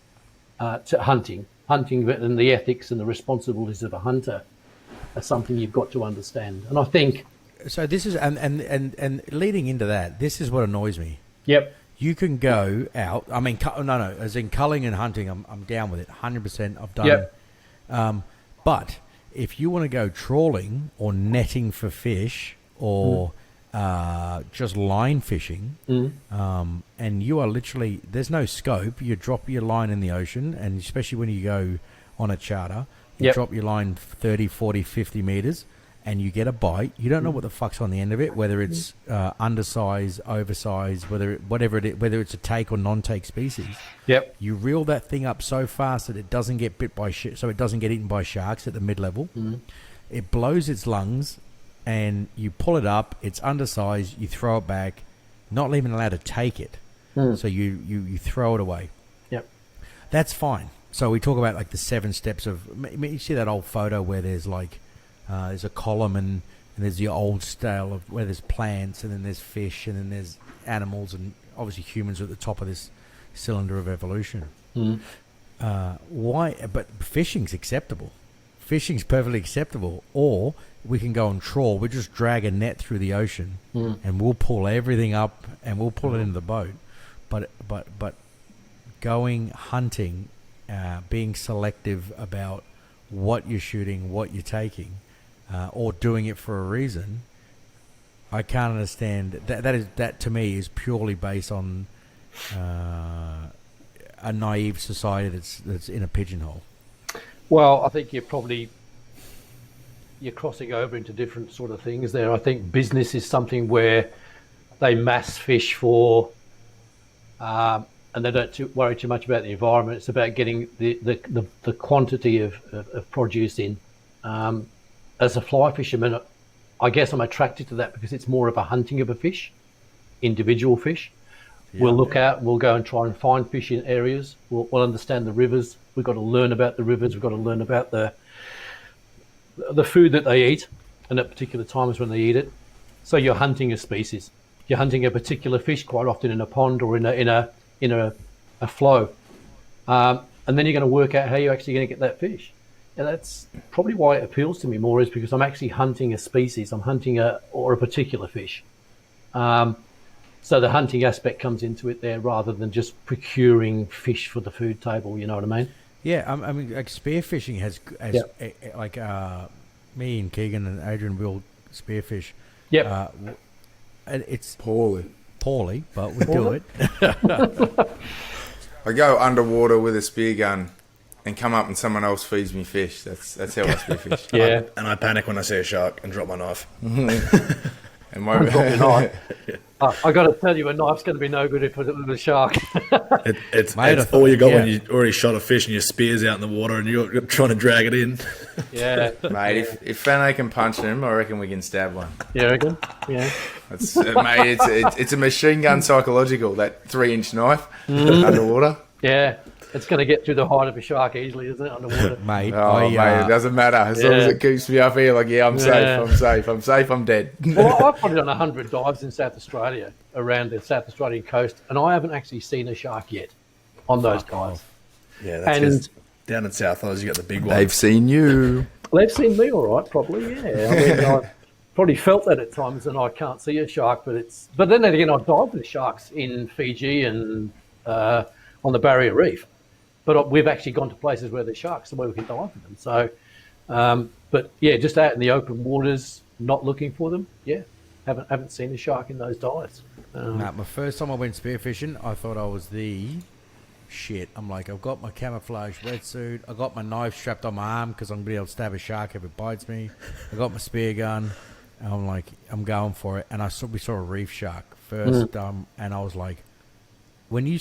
hunting. Hunting and the ethics and the responsibilities of a hunter are something you've got to understand. And I think so. This is and leading into that, this is what annoys me. Yep. You can go out. I mean, no. As in culling and hunting, I'm down with it. 100%. I've done. Yep. But if you want to go trawling or netting for fish or just line fishing, and you are literally, there's no scope. You drop your line in the ocean, and especially when you go on a charter, you drop your line 30, 40, 50 meters, and you get a bite. You don't know what the fuck's on the end of it, whether it's undersized, oversized, whether it's a take or non-take species. Yep. You reel that thing up so fast that it doesn't get bit by so it doesn't get eaten by sharks at the mid-level. It blows its lungs, and you pull it up. It's undersized. You throw it back, not even allowed to take it. So you throw it away. Yep. That's fine. So we talk about like the 7 steps of. You see that old photo where there's like. There's a column and there's the old style of where there's plants and then there's fish and then there's animals and obviously humans are at the top of this cylinder of evolution. Why? But fishing's acceptable. Fishing's perfectly acceptable. Or we can go and trawl. We just drag a net through the ocean and we'll pull everything up and we'll pull it into the boat. But going hunting, being selective about what you're shooting, what you're taking. Or doing it for a reason, I can't understand. That to me is purely based on a naive society that's in a pigeonhole. Well, I think you're crossing over into different sort of things there. I think business is something where they mass fish for, and they don't worry too much about the environment. It's about getting the quantity of produce in. As a fly fisherman, I guess I'm attracted to that because it's more of a hunting of a fish, individual fish. We'll look out, we'll go and try and find fish in areas. We'll understand the rivers. We've got to learn about the rivers. We've got to learn about the food that they eat, and at particular times when they eat it. So you're hunting a species. You're hunting a particular fish quite often in a pond or in a flow, and then you're going to work out how you're actually going to get that fish. And that's probably why it appeals to me more, is because I'm actually hunting a species. I'm hunting a particular fish. So the hunting aspect comes into it there rather than just procuring fish for the food table. You know what I mean? Yeah, I mean, like spearfishing has like me and Keegan and Adrian will spearfish. Yep. It's Poorly, but we do it. I go underwater with a spear gun and come up and someone else feeds me fish. That's how I spear fish. Yeah. And I panic when I see a shark and drop my knife. And I got to tell you, a knife's going to be no good if it's with a shark. It's all you got when you already shot a fish and your spear's out in the water and you're trying to drag it in. Yeah. Mate, if Fano can punch him, I reckon we can stab one. You reckon? Yeah. Mate, it's a machine gun psychological, that 3-inch knife underwater. Yeah. It's going to get through the height of a shark easily, isn't it, underwater? Mate, mate, it doesn't matter. As long as it keeps me up here, like, I'm safe, I'm dead. Well, I've probably done 100 dives in South Australia, around the South Australian coast, and I haven't actually seen a shark yet on those dives. Yeah, that's because down in South Oz, you got the big one. They've seen you. They've seen me all right, probably, yeah. I mean, I've probably felt that at times, and I can't see a shark, but then again, I've dived with sharks in Fiji and on the Barrier Reef. But we've actually gone to places where there's sharks and where we can dive with them. So, but yeah, just out in the open waters, not looking for them. Yeah, haven't seen a shark in those dives. My first time I went spearfishing, I thought I was the shit. I'm like, I've got my camouflage wetsuit. I got my knife strapped on my arm because I'm gonna be able to stab a shark if it bites me. I got my spear gun. And I'm like, I'm going for it. And we saw a reef shark first, and I was like, when you.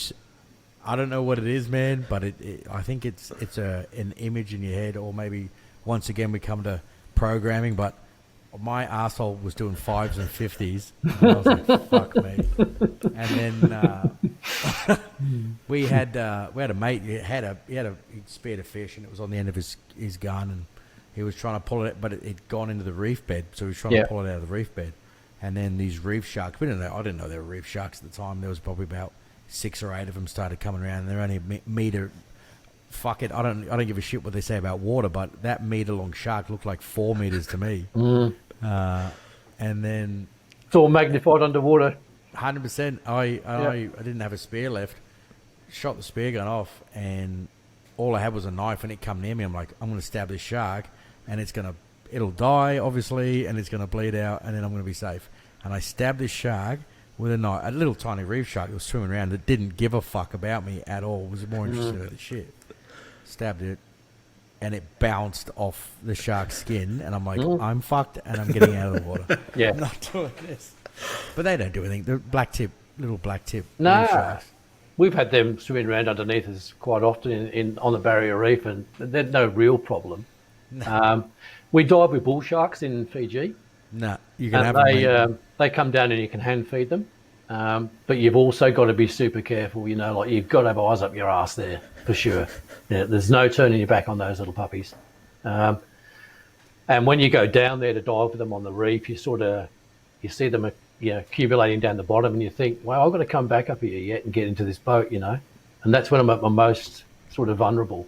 I don't know what it is, man, but I think it's an image in your head, or maybe once again we come to programming. But my asshole was doing 5s and 50s, and I was like, "Fuck me!" And then we had a mate. He speared a fish, and it was on the end of his gun, and he was trying to pull it, but it had gone into the reef bed, so he was trying to pull it out of the reef bed. And then these reef sharks. I didn't know they were reef sharks at the time. There was probably about 6 or 8 of them started coming around, and they're only a meter. Fuck it, I don't give a shit what they say about water, but that meter-long shark looked like 4 meters to me. And then it's all magnified underwater. 100%. I didn't have a spear left. Shot the spear gun off, and all I had was a knife, and it come near me. I'm like, I'm going to stab this shark, and it'll die, obviously, and it's going to bleed out, and then I'm going to be safe. and I stabbed this shark with a knife, a little tiny reef shark that was swimming around that didn't give a fuck about me at all. Was more interested in the shit. Stabbed it, and it bounced off the shark's skin, and I'm like, I'm fucked, and I'm getting out of the water. Yeah. I'm not doing this. But they don't do anything. The little black tip No. reef sharks. We've had them swimming around underneath us quite often in on the barrier reef, and they're no real problem. No. We dive with bull sharks in Fiji. No, you can have And them. they come down and you can hand feed them. But you've also got to be super careful, like you've got to have eyes up your ass there for sure. Yeah, there's no turning your back on those little puppies. And when you go down there to dive with them on the reef, you see them, accumulating down the bottom, and you think, well, I've got to come back up here yet and get into this boat, and that's when I'm at my most sort of vulnerable.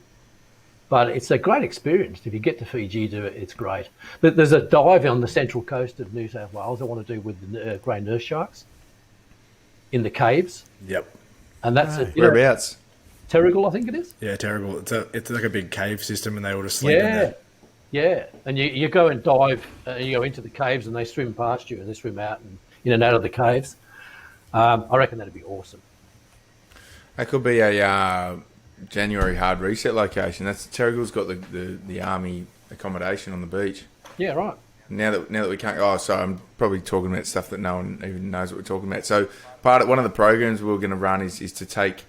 But it's a great experience. If you get to Fiji, do it. It's great. There's a dive on the central coast of New South Wales I want to do with the grey nurse sharks in the caves. Yep. And that's Whereabouts? Terrigal, I think it is. Yeah, terrible. It's like a big cave system, and they all just sleep in Yeah. there. Yeah. And you go and dive, you go into the caves, and they swim past you, and they swim out and in and out of the caves. I reckon that'd be awesome. That could be a January hard reset location. That's Terrigal's got the army accommodation on the beach. Yeah, right. Now that we can't. Oh, sorry, I'm probably talking about stuff that no one even knows what we're talking about. So one of the programs we're going to run is to take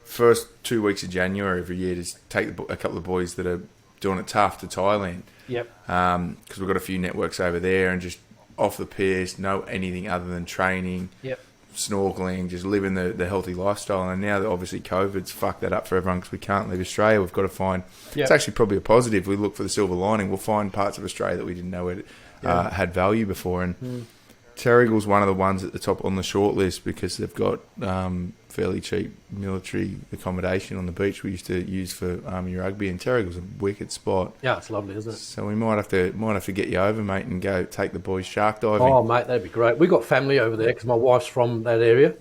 first 2 weeks of January every year to take a couple of boys that are doing it tough to Thailand. Yep. Because we've got a few networks over there and just off the piss, no anything other than training. Yep. Snorkeling, just living the healthy lifestyle. And now that obviously COVID's fucked that up for everyone because we can't leave Australia, we've got to find... Yep. It's actually probably a positive. We look for the silver lining. We'll find parts of Australia that we didn't know had value before. And Terrigal's one of the ones at the top on the short list because they've got fairly cheap military accommodation on the beach we used to use for army rugby. And Terrigal's a wicked spot. Yeah, it's lovely, isn't it? So we might have to get you over, mate, and go take the boys shark diving. Oh, mate, that'd be great. We've got family over there because my wife's from that area.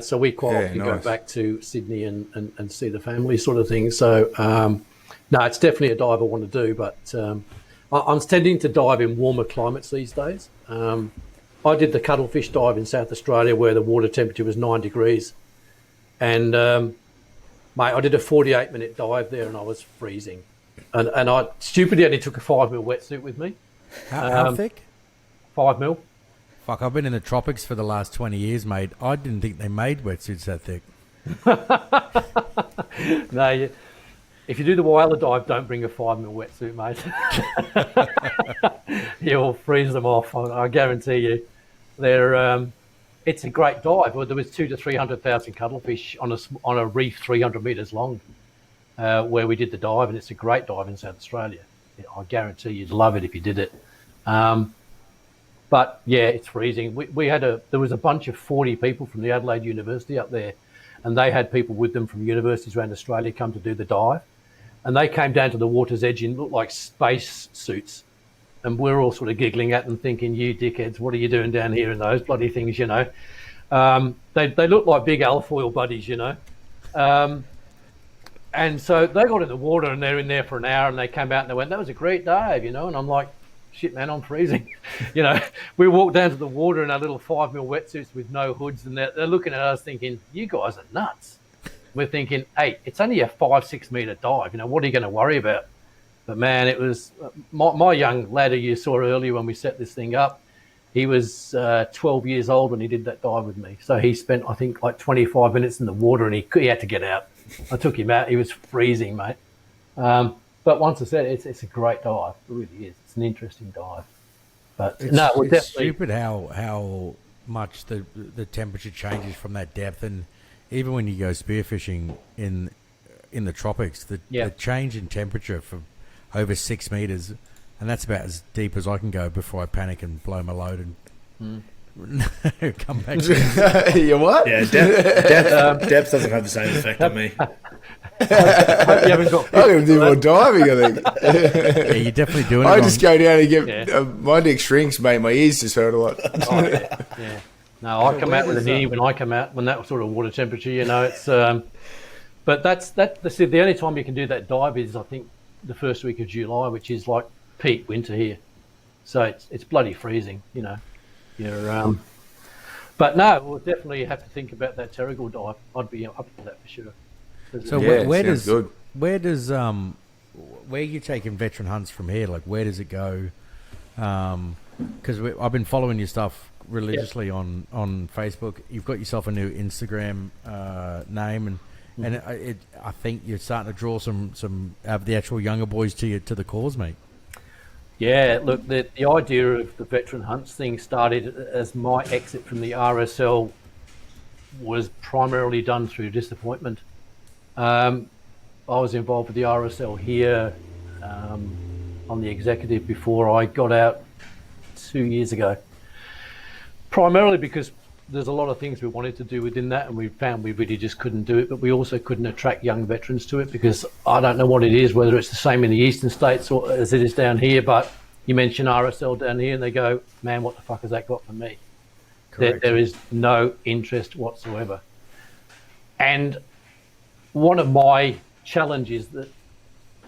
So we quite often go back to Sydney and see the family sort of thing. So, no, it's definitely a dive I want to do, but I'm tending to dive in warmer climates these days. I did the cuttlefish dive in South Australia where the water temperature was 9 degrees. And, mate, I did a 48-minute dive there and I was freezing. And I stupidly only took a 5mm wetsuit with me. How thick? 5mm. Fuck, I've been in the tropics for the last 20 years, mate. I didn't think they made wetsuits that thick. No, if you do the whaler dive, don't bring a 5mm wetsuit, mate. You'll freeze them off. I guarantee you. It's a great dive. Well, there was 200,000 to 300,000 cuttlefish on a reef 300 metres long, where we did the dive, and it's a great dive in South Australia. I guarantee you'd love it if you did it. But yeah, it's freezing. There was a bunch of 40 people from the Adelaide University up there, and they had people with them from universities around Australia come to do the dive, and they came down to the water's edge and looked like space suits, and we're all sort of giggling at them, thinking, "You dickheads, what are you doing down here in those bloody things?" They look like big alfoil buddies, and so they got in the water and they're in there for an hour, and they came out and they went, "That was a great dive," and I'm like, shit, man, I'm freezing. We walked down to the water in our little 5mm wetsuits with no hoods, and they're looking at us thinking, "You guys are nuts." We're thinking, "Hey, it's only a 5-6 meter dive. What are you going to worry about?" But man, it was my young lad who you saw earlier when we set this thing up. He was 12 years old when he did that dive with me. So he spent, I think, like 25 minutes in the water, and he had to get out. I took him out. He was freezing, mate. But once I said it's a great dive. It really is. It's an interesting dive. But It's definitely stupid how much the temperature changes from that depth, and even when you go spearfishing in the tropics, the change in temperature for over 6 meters, and that's about as deep as I can go before I panic and blow my load and come back. You what? Yeah, depth doesn't have the same effect on me. you haven't got I'm going to do more diving, I think. Yeah, you're definitely doing it. I just go down and get... Yeah. my neck shrinks, mate. My ears just hurt a lot. Oh, yeah. No, I come out with an ear when I come out, when that sort of water temperature, it's... but the only time you can do that dive is, I think, the first week of July, which is like peak winter here. So it's bloody freezing, But no, we'll definitely have to think about that Terrigal dive. I'd be up for that for sure. So Yeah, where sounds does good. where are you taking veteran hunts from here? Like, where does it go? Because I've been following your stuff religiously on Facebook. You've got yourself a new Instagram name, and I think you're starting to draw some of the actual younger boys to the cause, mate. Yeah, look, the idea of the veteran hunts thing started as my exit from the RSL was primarily done through disappointment. I was involved with the RSL here on the executive before I got out 2 years ago, primarily because there's a lot of things we wanted to do within that, and we found we really just couldn't do it, but we also couldn't attract young veterans to it because I don't know what it is, whether it's the same in the eastern states or as it is down here, but you mention RSL down here and they go, man, what the fuck has that got for me? There is no interest whatsoever. And one of my challenges that,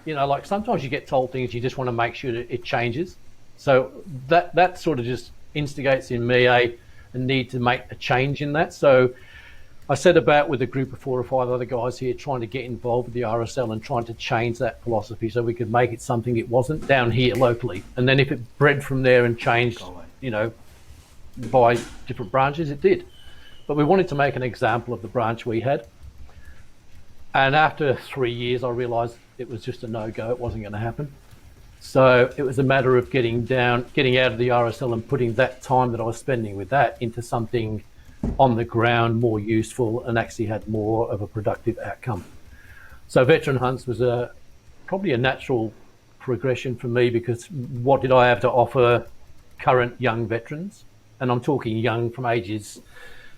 like sometimes you get told things, you just want to make sure that it changes. So that sort of just instigates in me a need to make a change in that. So I set about with a group of 4 or 5 other guys here trying to get involved with the RSL and trying to change that philosophy so we could make it something it wasn't down here locally. And then if it bred from there and changed, by different branches, it did. But we wanted to make an example of the branch we had. And after 3 years, I realised it was just a no-go. It wasn't going to happen. So it was a matter of getting out of the RSL and putting that time that I was spending with that into something on the ground, more useful, and actually had more of a productive outcome. So veteran hunts was probably a natural progression for me because what did I have to offer current young veterans? And I'm talking young from ages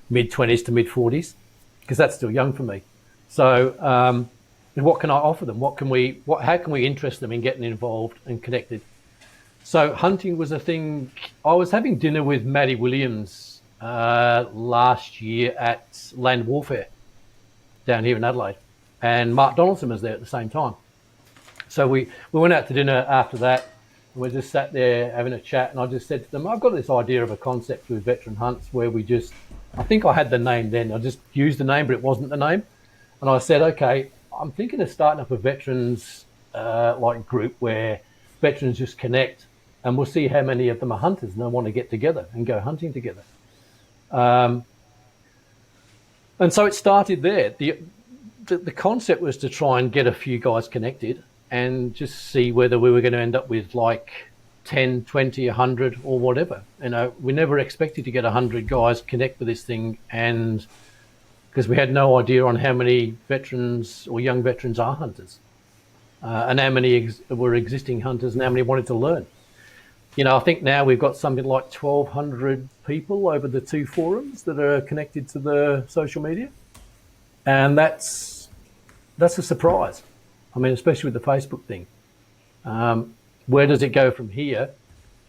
mid-20s to mid-40s because that's still young for me. So what can I offer them? How can we interest them in getting involved and connected? So hunting was a thing. I was having dinner with Matty Williams last year at Land Warfare down here in Adelaide, and Mark Donaldson was there at the same time. So we went out to dinner after that. We just sat there having a chat, and I just said to them, I've got this idea of a concept with veteran hunts where I think I had the name then. I just used the name, but it wasn't the name. And I said, okay, I'm thinking of starting up a veterans group where veterans just connect, and we'll see how many of them are hunters and they want to get together and go hunting together. And so it started there. The concept was to try and get a few guys connected and just see whether we were going to end up with like 10, 20, 100 or whatever. We never expected to get 100 guys connect with this thing, and because we had no idea on how many veterans or young veterans are hunters, and how many were existing hunters and how many wanted to learn. I think now we've got something like 1,200 people over the 2 forums that are connected to the social media. And that's a surprise. I mean, especially with the Facebook thing. Where does it go from here?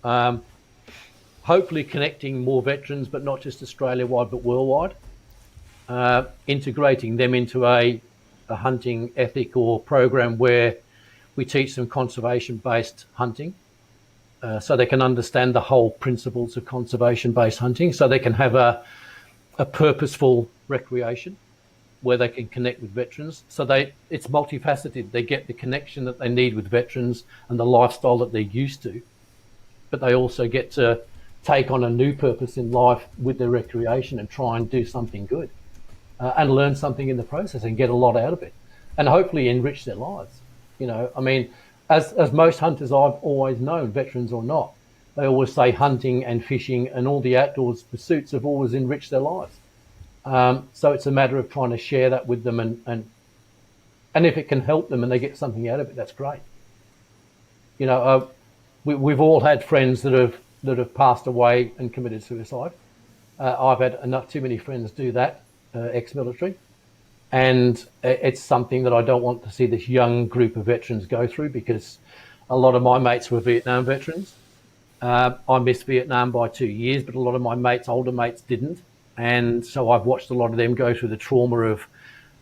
Hopefully connecting more veterans, but not just Australia-wide, but worldwide. Integrating them into a hunting ethic or program where we teach them conservation-based hunting. So they can understand the whole principles of conservation-based hunting, so they can have a purposeful recreation where they can connect with veterans. So it's multifaceted. They get the connection that they need with veterans and the lifestyle that they're used to, but they also get to take on a new purpose in life with their recreation and try and do something good and learn something in the process and get a lot out of it and hopefully enrich their lives. I mean, as most hunters I've always known, veterans or not, they always say hunting and fishing and all the outdoors pursuits have always enriched their lives. So it's a matter of trying to share that with them, and if it can help them and they get something out of it, that's great. We've all had friends that have passed away and committed suicide. I've had not too many friends do that, ex-military. And it's something that I don't want to see this young group of veterans go through, because a lot of my mates were Vietnam veterans. I missed Vietnam by 2 years, but a lot of my older mates didn't. And so I've watched a lot of them go through the trauma of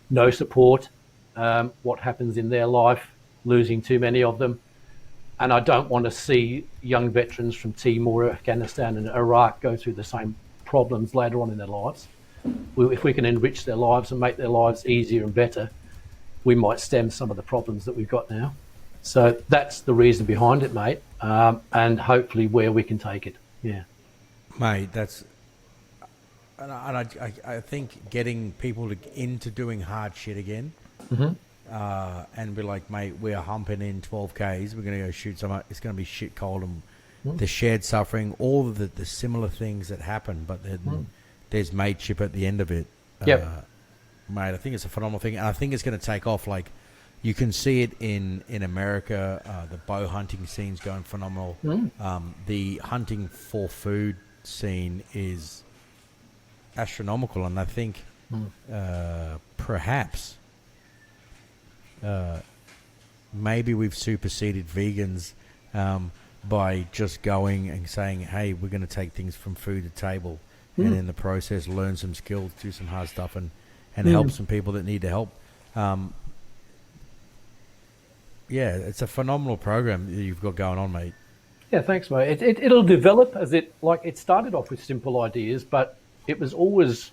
no support, what happens in their life, losing too many of them. and I don't want to see young veterans from Timor, Afghanistan, and Iraq go through the same problems later on in their lives. If we can enrich their lives and make their lives easier and better, we might stem some of the problems that we've got now. So that's the reason behind it, mate, and hopefully where we can take it. Yeah, Mate, that's... And I think getting people into doing hard shit again, and be like, mate, we're humping in 12 Ks, we're going to go shoot some, it's going to be shit cold, and the shared suffering, all of the similar things that happen, but then there's mateship at the end of it. Yep. Mate, I think it's a phenomenal thing, and I think it's going to take off. Like, you can see it in America, the bow hunting scene's going phenomenal. The hunting for food scene is astronomical, and I think perhaps maybe we've superseded vegans by just going and saying, hey, we're going to take things from food to table, and in the process learn some skills, do some hard stuff, and help some people that need to help. Yeah, it's a phenomenal program that you've got going on, mate. Yeah, thanks, mate. It'll develop as it started off with simple ideas, but it was always,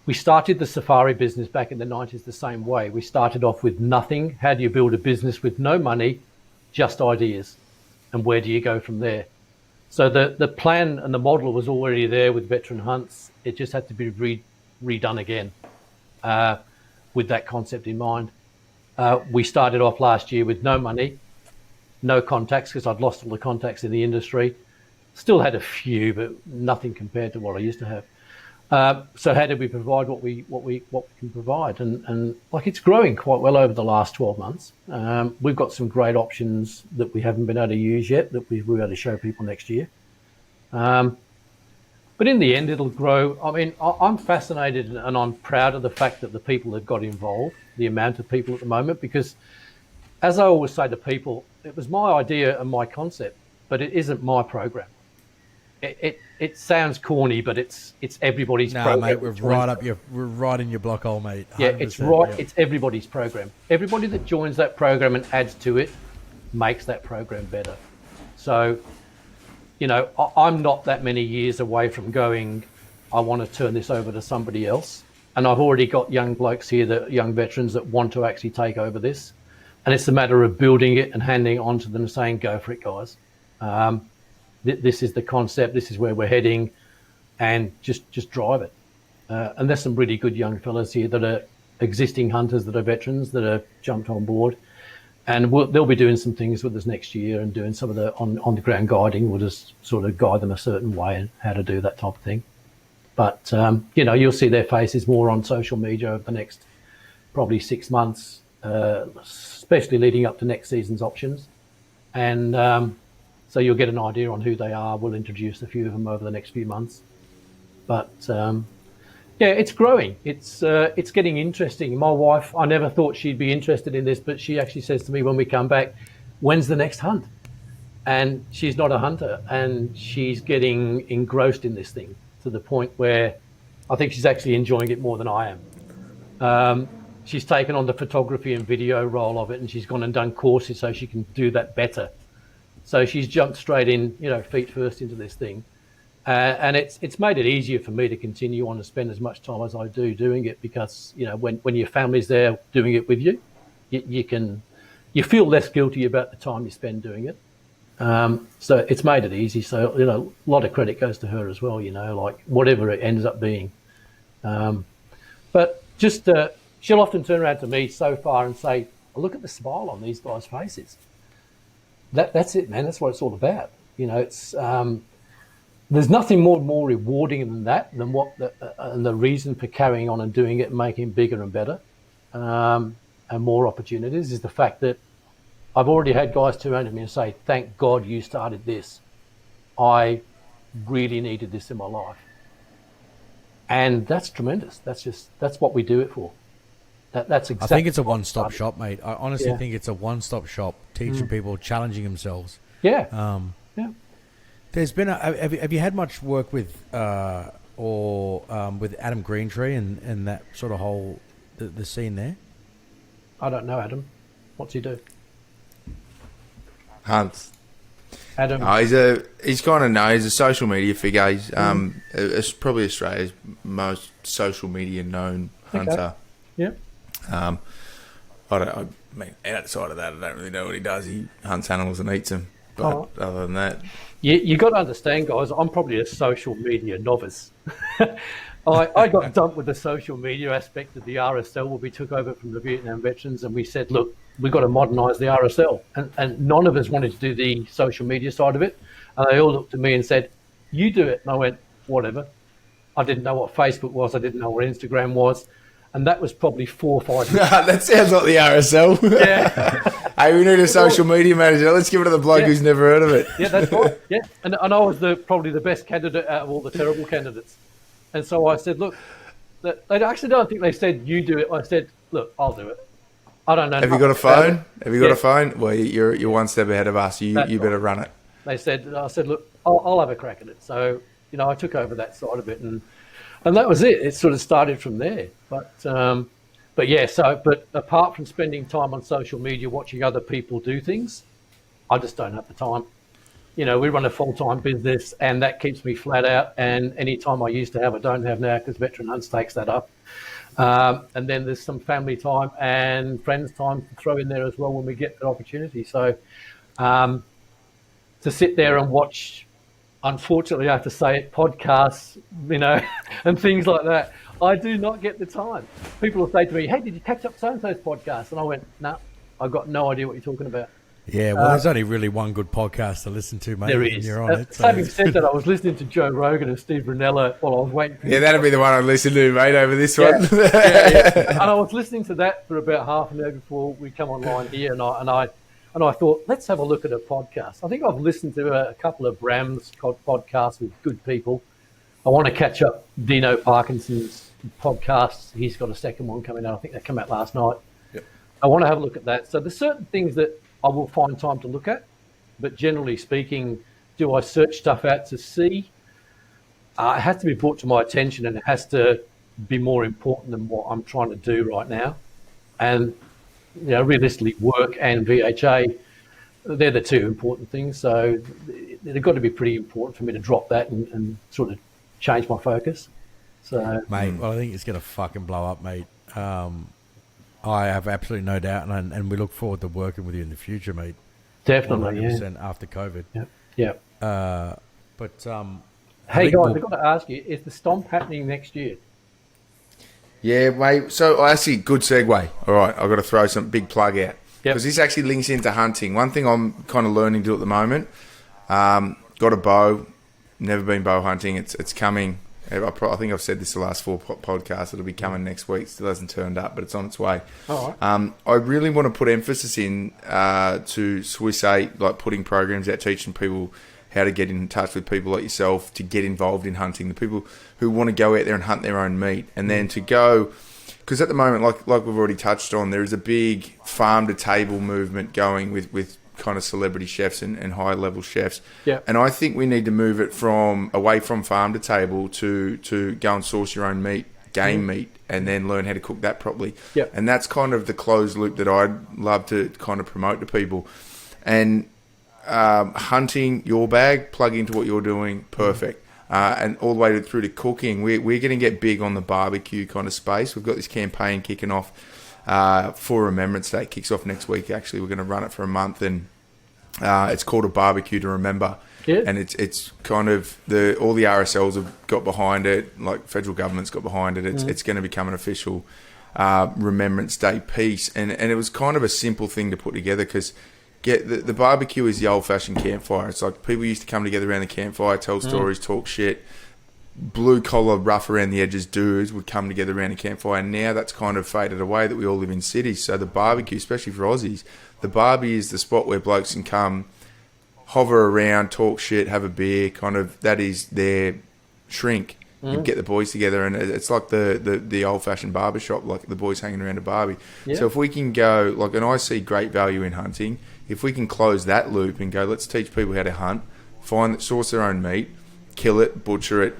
we started the safari business back in the 90s the same way. We started off with nothing. How do you build a business with no money, just ideas? And where do you go from there? So the plan and the model was already there with veteran hunts. It just had to be redone again with that concept in mind. We started off last year with no money, no contacts, because I'd lost all the contacts in the industry. Still had a few, but nothing compared to what I used to have. So how did we provide what we can provide? And like, it's growing quite well over the last 12 months. We've got some great options that we haven't been able to use yet that we'll be able to show people next year. But in the end, it'll grow. I mean, I'm fascinated and I'm proud of the fact that the people have got involved, the amount of people at the moment, because as I always say to people, it was my idea and my concept, but it isn't my program. It sounds corny, but it's everybody's program. No, mate, we're right in your block hole, mate. Yeah, it's right. Yeah. It's everybody's program. Everybody that joins that program and adds to it makes that program better. So, you know, I'm not that many years away from going, I want to turn this over to somebody else. And I've already got young blokes here, young veterans that want to actually take over this. And it's a matter of building it and handing it on to them and saying, go for it, guys. This is the concept, this is where we're heading, and just drive it. And there's some really good young fellas here that are existing hunters that are veterans that have jumped on board. And they'll be doing some things with us next year and doing some of the on-the-ground guiding. We'll just sort of guide them a certain way and how to do that type of thing. But, you know, you'll see their faces more on social media over the next probably 6 months, especially leading up to next season's options. And so you'll get an idea on who they are. We'll introduce a few of them over the next few months. But, yeah, it's growing. It's getting interesting. My wife, I never thought she'd be interested in this, but she actually says to me when we come back, when's the next hunt? And she's not a hunter, and she's getting engrossed in this thing to the point where I think she's actually enjoying it more than I am. She's taken on the photography and video role of it, and she's gone and done courses so she can do that better. So she's jumped straight in, you know, feet first into this thing. And it's made it easier for me to continue on and spend as much time as I do doing it, because, you know, when your family's there doing it with you, you feel less guilty about the time you spend doing it. So it's made it easy. So, you know, a lot of credit goes to her as well, you know, like whatever it ends up being. But just, she'll often turn around to me so far and say, oh, look at the smile on these guys' faces. That's it, man. That's what it's all about. You know, it's, there's nothing more rewarding than that, than and the reason for carrying on and doing it and making it bigger and better, and more opportunities, is the fact that I've already had guys turn around to me and say, thank God you started this. I really needed this in my life. And that's tremendous. That's what we do it for. That's exactly. I think it's a one-stop shop, mate. I honestly think it's a one-stop shop, teaching people, challenging themselves. Yeah. Yeah. There's been have you had much work with with Adam Greentree and that sort of whole the scene there? I don't know Adam. What's he do? Hunts. Adam. He's kind of known. He's a social media figure. He's it's probably Australia's most social media known hunter. Yeah. I mean, outside of that, I don't really know what he does. He hunts animals and eats them. But other than that, You got to understand, guys. I'm probably a social media novice. I got dumped with the social media aspect of the RSL when we took over from the Vietnam veterans, and we said, look, we've got to modernise the RSL. And none of us wanted to do the social media side of it. And they all looked at me and said, you do it. And I went, whatever. I didn't know what Facebook was. I didn't know what Instagram was. And that was probably 4 or 5 years. That sounds like the RSL. Yeah. Hey, we need a social media manager. Let's give it to the bloke who's never heard of it. Yeah, that's right. Yeah. And I was probably the best candidate out of all the terrible candidates. And so I said, look, they actually don't think they said, you do it. I said, look, I'll do it. I don't know. Have you got a phone? Have you got a phone? Well, you're one step ahead of us. You better run it. I said, look, I'll have a crack at it. So, I took over that side of it, and that was it. It sort of started from there. But apart from spending time on social media watching other people do things, I just don't have the time. We run a full-time business, and that keeps me flat out. And any time I used to have, I don't have now because Veteran Hunts takes that up. And then there's some family time and friends time to throw in there as well when we get the opportunity. So to sit there and watch, unfortunately I have to say it, podcasts, and things like that, I do not get the time. People will say to me, hey, did you catch up so-and-so's podcast? And I went, no, I've got no idea what you're talking about. Yeah, well, there's only really one good podcast to listen to, mate. There when is. You're on it. So. Having said that, I was listening to Joe Rogan and Steve Brunella while I was waiting for that'd be the one I'd listen to, mate, over this one. Yeah. And I was listening to that for about half an hour before we come online here, and I thought, let's have a look at a podcast. I think I've listened to a couple of Bram's podcasts with good people. I want to catch up Dino Parkinson's podcast. He's got a second one coming out. I think that came out last night. Yep. I want to have a look at that. So there's certain things that I will find time to look at, but generally speaking, do I search stuff out to see? It has to be brought to my attention, and it has to be more important than what I'm trying to do right now. And realistically, work and VHA, they're the two important things. So they've got to be pretty important for me to drop that and sort of change my focus. So, mate, well, I think it's going to fucking blow up, mate. I have absolutely no doubt, and we look forward to working with you in the future, mate. Definitely, 100% after COVID. Yeah. Hey, guys, I've got to ask you, is the Stomp happening next year? Yeah, mate. So, actually, good segue. All right, I've got to throw some big plug out. Because this actually links into hunting. One thing I'm kind of learning to do at the moment, got a bow, never been bow hunting. It's coming. I think I've said this the last 4 podcasts. It'll be coming next week. Still hasn't turned up, but it's on its way. All right. I really want to put emphasis in to Swiss 8, like putting programs out, teaching people how to get in touch with people like yourself, to get involved in hunting, the people who want to go out there and hunt their own meat, and then to go, because at the moment, like we've already touched on, there is a big farm-to-table movement going with kind of celebrity chefs and high-level chefs. Yeah. And I think we need to move it away from farm-to-table to go and source your own meat, game meat, and then learn how to cook that properly. Yeah. And that's kind of the closed loop that I'd love to kind of promote to people. And hunting your bag, plug into what you're doing, perfect. And all the way through to cooking, we're going to get big on the barbecue kind of space. We've got this campaign kicking off for Remembrance Day. It kicks off next week, actually. We're going to run it for a month, and it's called A Barbecue to Remember. Yeah. And it's kind of all the RSLs have got behind it, like federal government's got behind it. It's going to become an official Remembrance Day piece. And it was kind of a simple thing to put together, because the barbecue is the old-fashioned campfire. It's like people used to come together around the campfire, tell stories, talk shit. Blue-collar, rough-around-the-edges dudes would come together around a campfire. And now that's kind of faded away, that we all live in cities. So the barbecue, especially for Aussies, the barbie is the spot where blokes can come, hover around, talk shit, have a beer. Kind of, that is their shrink. You get the boys together, and it's like the old-fashioned barbershop, like the boys hanging around a barbie. Yeah. So if we can go, and I see great value in hunting, if we can close that loop and go, let's teach people how to hunt, source their own meat, kill it, butcher it,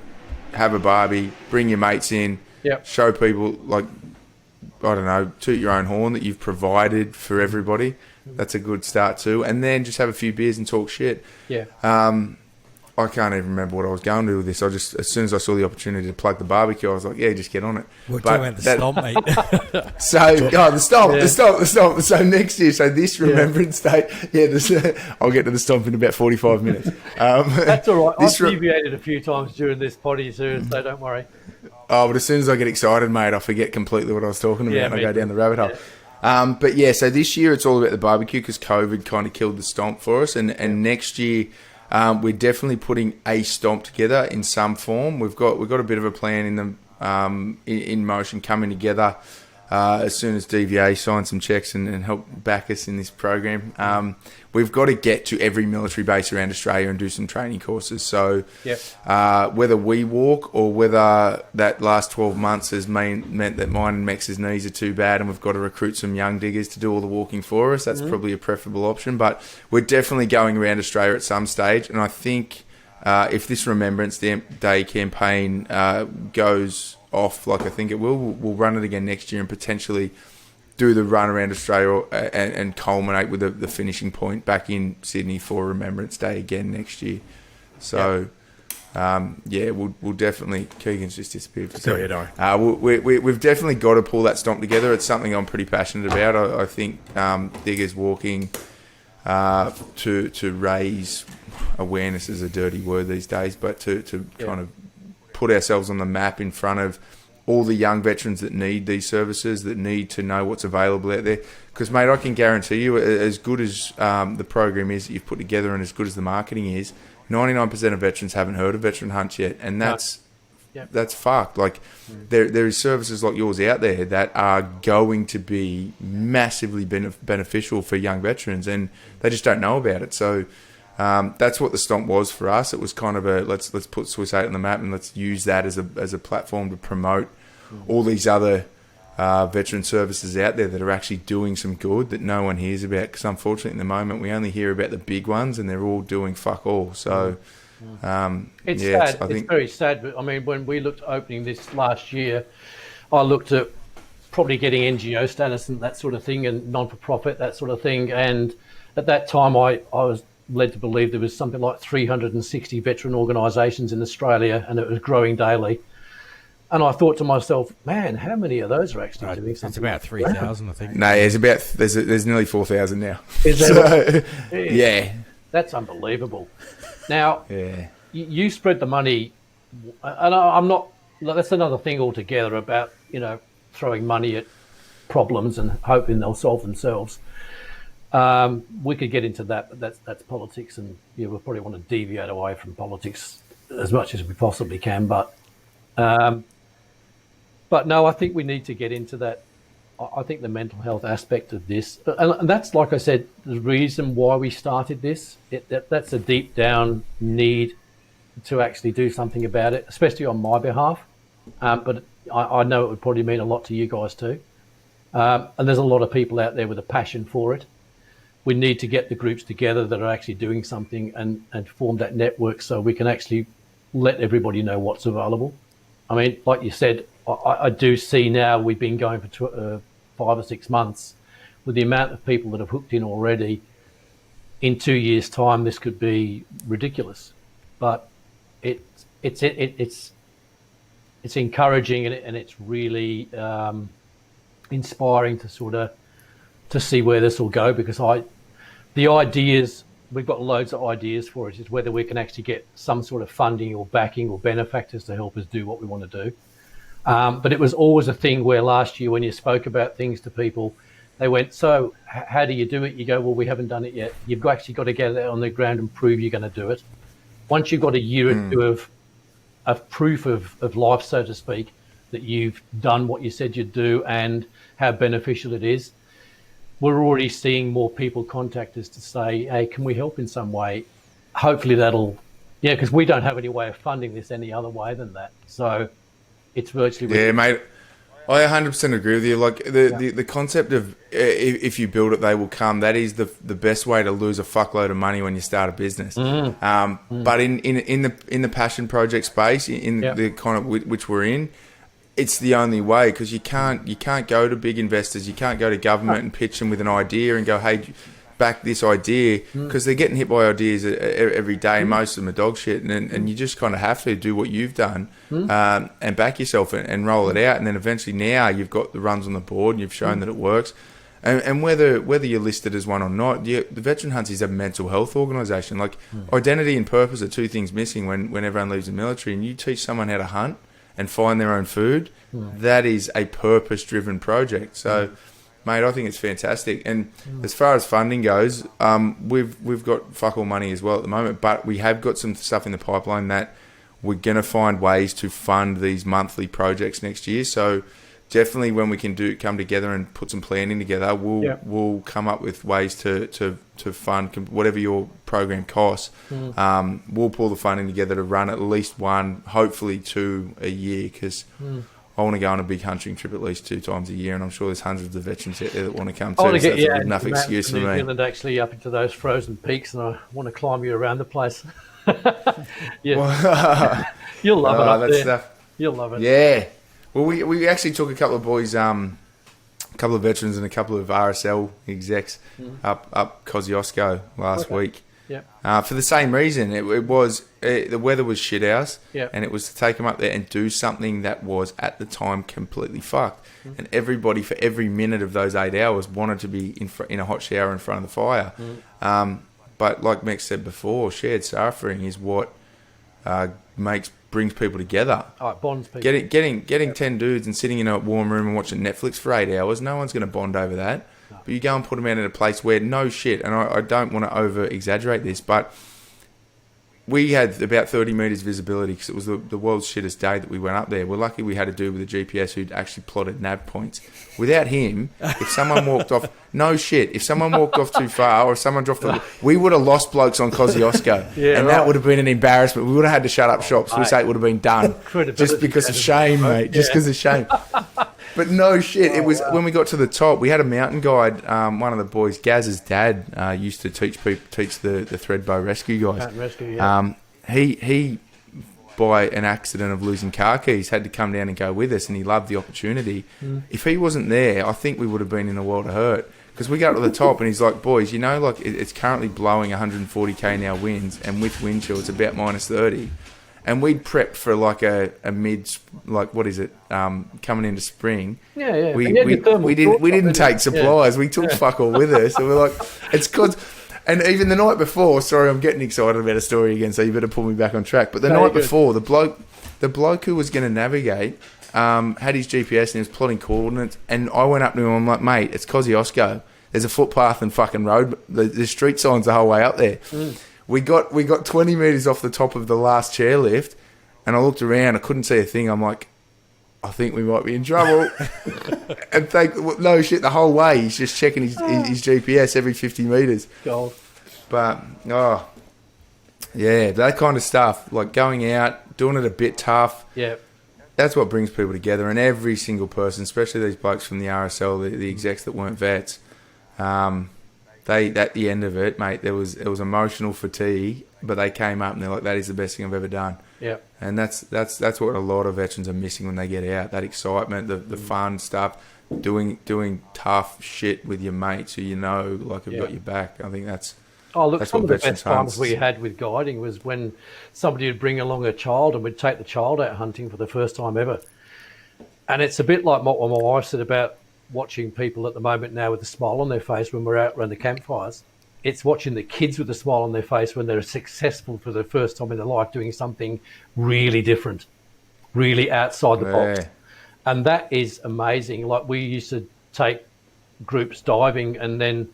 have a barbie, bring your mates in, Yep. show people, I don't know, toot your own horn that you've provided for everybody. That's a good start too. And then just have a few beers and talk shit. Yeah. I can't even remember what I was going to do with this. I just, as soon as I saw the opportunity to plug the barbecue, I was like, yeah, just get on it. We're talking about the stomp, mate. The stomp. So next year, this Remembrance Day, I'll get to the stomp in about 45 minutes. That's all right. I've deviated a few times during this potty soon, so don't worry. Oh, but as soon as I get excited, mate, I forget completely what I was talking about and I go down the rabbit hole. So this year it's all about the barbecue because COVID kind of killed the stomp for us. And next year we're definitely putting a stomp together in some form. We've got a bit of a plan in motion coming together as soon as DVA signs some checks and help back us in this program. We've got to get to every military base around Australia and do some training courses. So whether we walk or whether that last 12 months has meant that mine and Mex's knees are too bad and we've got to recruit some young diggers to do all the walking for us, that's probably a preferable option. But we're definitely going around Australia at some stage. And I think if this Remembrance Day campaign goes off like I think it will, we'll run it again next year and potentially do the run around Australia and culminate with the finishing point back in Sydney for Remembrance Day again next year. So, we'll definitely... Keegan's just disappeared for a second. We've definitely got to pull that stomp together. It's something I'm pretty passionate about. I think diggers walking to raise awareness is a dirty word these days, but to kind of put ourselves on the map in front of all the young veterans that need these services, that need to know what's available out there. Because, mate, I can guarantee you, as good as the program is that you've put together and as good as the marketing is, 99% of veterans haven't heard of Veteran Hunt yet, and that's fucked. Like, there is services like yours out there that are going to be massively beneficial for young veterans, and they just don't know about it. So that's what the stomp was for us. It was kind of a let's put Swiss 8 on the map and let's use that as a platform to promote all these other veteran services out there that are actually doing some good that no one hears about. Because unfortunately, at the moment, we only hear about the big ones, and they're all doing fuck all. So it's sad. It's very sad. But I mean, when we looked at opening this last year, I looked at probably getting NGO status and that sort of thing, and non-for-profit, that sort of thing. And at that time, I was led to believe there was something like 360 veteran organisations in Australia, and it was growing daily. And I thought to myself, man, how many of those are actually doing something? It's about 3,000, I think. No, there's nearly 4,000 now. Is there? Yeah. That's unbelievable. Now, you spread the money, and I'm not. That's another thing altogether about throwing money at problems and hoping they'll solve themselves. We could get into that, but that's politics, and we probably want to deviate away from politics as much as we possibly can. But no, I think we need to get into that. I think the mental health aspect of this, and that's, like I said, the reason why we started this. That's a deep down need to actually do something about it, especially on my behalf. But I know it would probably mean a lot to you guys too. And there's a lot of people out there with a passion for it. We need to get the groups together that are actually doing something and form that network so we can actually let everybody know what's available. I mean, like you said, I do see now we've been going for 5 or 6 months with the amount of people that have hooked in already. In 2 years' time, this could be ridiculous, but it's encouraging and it's really inspiring to see where this will go, because the ideas, we've got loads of ideas for it. It's whether we can actually get some sort of funding or backing or benefactors to help us do what we want to do. But it was always a thing where last year when you spoke about things to people, they went, so how do you do it? You go, well, we haven't done it yet. You've actually got to get it on the ground and prove you're going to do it. Once you've got a year or two of proof of life, so to speak, that you've done what you said you'd do and how beneficial it is, we're already seeing more people contact us to say, hey, can we help in some way? Hopefully because we don't have any way of funding this any other way than that. So it's virtually... Yeah, mate, I 100% agree with you. Like the concept of if you build it, they will come. That is the best way to lose a fuckload of money when you start a business. But in the passion project space, in the kind of which we're in, it's the only way, because you can't go to big investors, you can't go to government and pitch them with an idea and go, hey, back this idea, because they're getting hit by ideas every day, and most of them are dog shit, and you just kind of have to do what you've done and back yourself and roll it out, and then eventually now you've got the runs on the board and you've shown that it works. And whether you're listed as one or not, the Veteran Hunts is a mental health organisation. Like, identity and purpose are two things missing when everyone leaves the military. And you teach someone how to hunt and find their own food, that is a purpose-driven project. So, mate, I think it's fantastic. And as far as funding goes, we've got fuck all money as well at the moment, but we have got some stuff in the pipeline that we're going to find ways to fund these monthly projects next year. So, definitely, when we can come together and put some planning together, we'll come up with ways to fund whatever your program costs. We'll pull the funding together to run at least one, hopefully two a year, because I want to go on a big hunting trip at least 2 times a year, and I'm sure there's hundreds of veterans out there that want to come too. So that's a good enough excuse for me. New Zealand, actually, up into those frozen peaks, and I want to climb you around the place. You'll love it up there. Stuff. You'll love it. Yeah. Well, we actually took a couple of boys, a couple of veterans and a couple of RSL execs up Kosciuszko last week. Yeah. For the same reason, the weather was shit house, yeah, and it was to take them up there and do something that was at the time completely fucked. And everybody for every minute of those 8 hours wanted to be in a hot shower in front of the fire. But like Mick said before, shared suffering is what brings people together. Oh, it bonds people. Getting 10 dudes and sitting in a warm room and watching Netflix for 8 hours, no one's going to bond over that. No. But you go and put them out in a place where, no shit, and I don't want to over-exaggerate this, but we had about 30 metres visibility because it was the world's shittest day that we went up there. We're lucky we had a dude with a GPS who'd actually plotted nav points. Without him, if someone walked off... No shit. If someone walked off too far or someone dropped... we would have lost blokes on Kosciuszko. That would have been an embarrassment. We would have had to shut up shop. Swiss 8 would have been done. Just because of shame, mate. Just because of shame. But no shit. It was when we got to the top, we had a mountain guide. One of the boys, Gaz's dad, used to teach the Threadbow rescue guys. Mountain rescue, yeah. He by an accident of losing car keys had to come down and go with us, and he loved the opportunity. If he wasn't there, I think we would have been in a world of hurt, because we got to the top and he's like, boys, like it's currently blowing 140k an hour winds, and with wind chill it's about minus 30, and we'd prepped for like a mid, like, what is it, coming into spring. We didn't take supplies. We took fuck all with us, and we're like, it's cause. And even the night before, sorry, I'm getting excited about a story again, so you better pull me back on track. But the night before, the bloke who was going to navigate had his GPS and he was plotting coordinates. And I went up to him, I'm like, mate, it's Kosciuszko. There's a footpath and fucking road. There's street signs the whole way up there. We got 20 metres off the top of the last chairlift, and I looked around, I couldn't see a thing. I'm like, I think we might be in trouble. And no shit, the whole way he's just checking his GPS every 50 metres. Gold. But that kind of stuff, like going out, doing it a bit tough. Yeah, that's what brings people together. And every single person, especially these blokes from the RSL, the execs that weren't vets, they at the end of it, mate, it was emotional fatigue, but they came up and they're like, that is the best thing I've ever done. Yeah. And that's what a lot of veterans are missing when they get out. That excitement, the fun stuff, doing tough shit with your mates who like have got your back. I think that's... Oh, look, that's some of the best times hunts. we had with guiding was when somebody would bring along a child and we'd take the child out hunting for the first time ever. And it's a bit like what my wife said about watching people at the moment now with a smile on their face when we're out around the campfires. It's watching the kids with a smile on their face when they're successful for the first time in their life doing something really different, really outside the box. And that is amazing. Like, we used to take groups diving, and then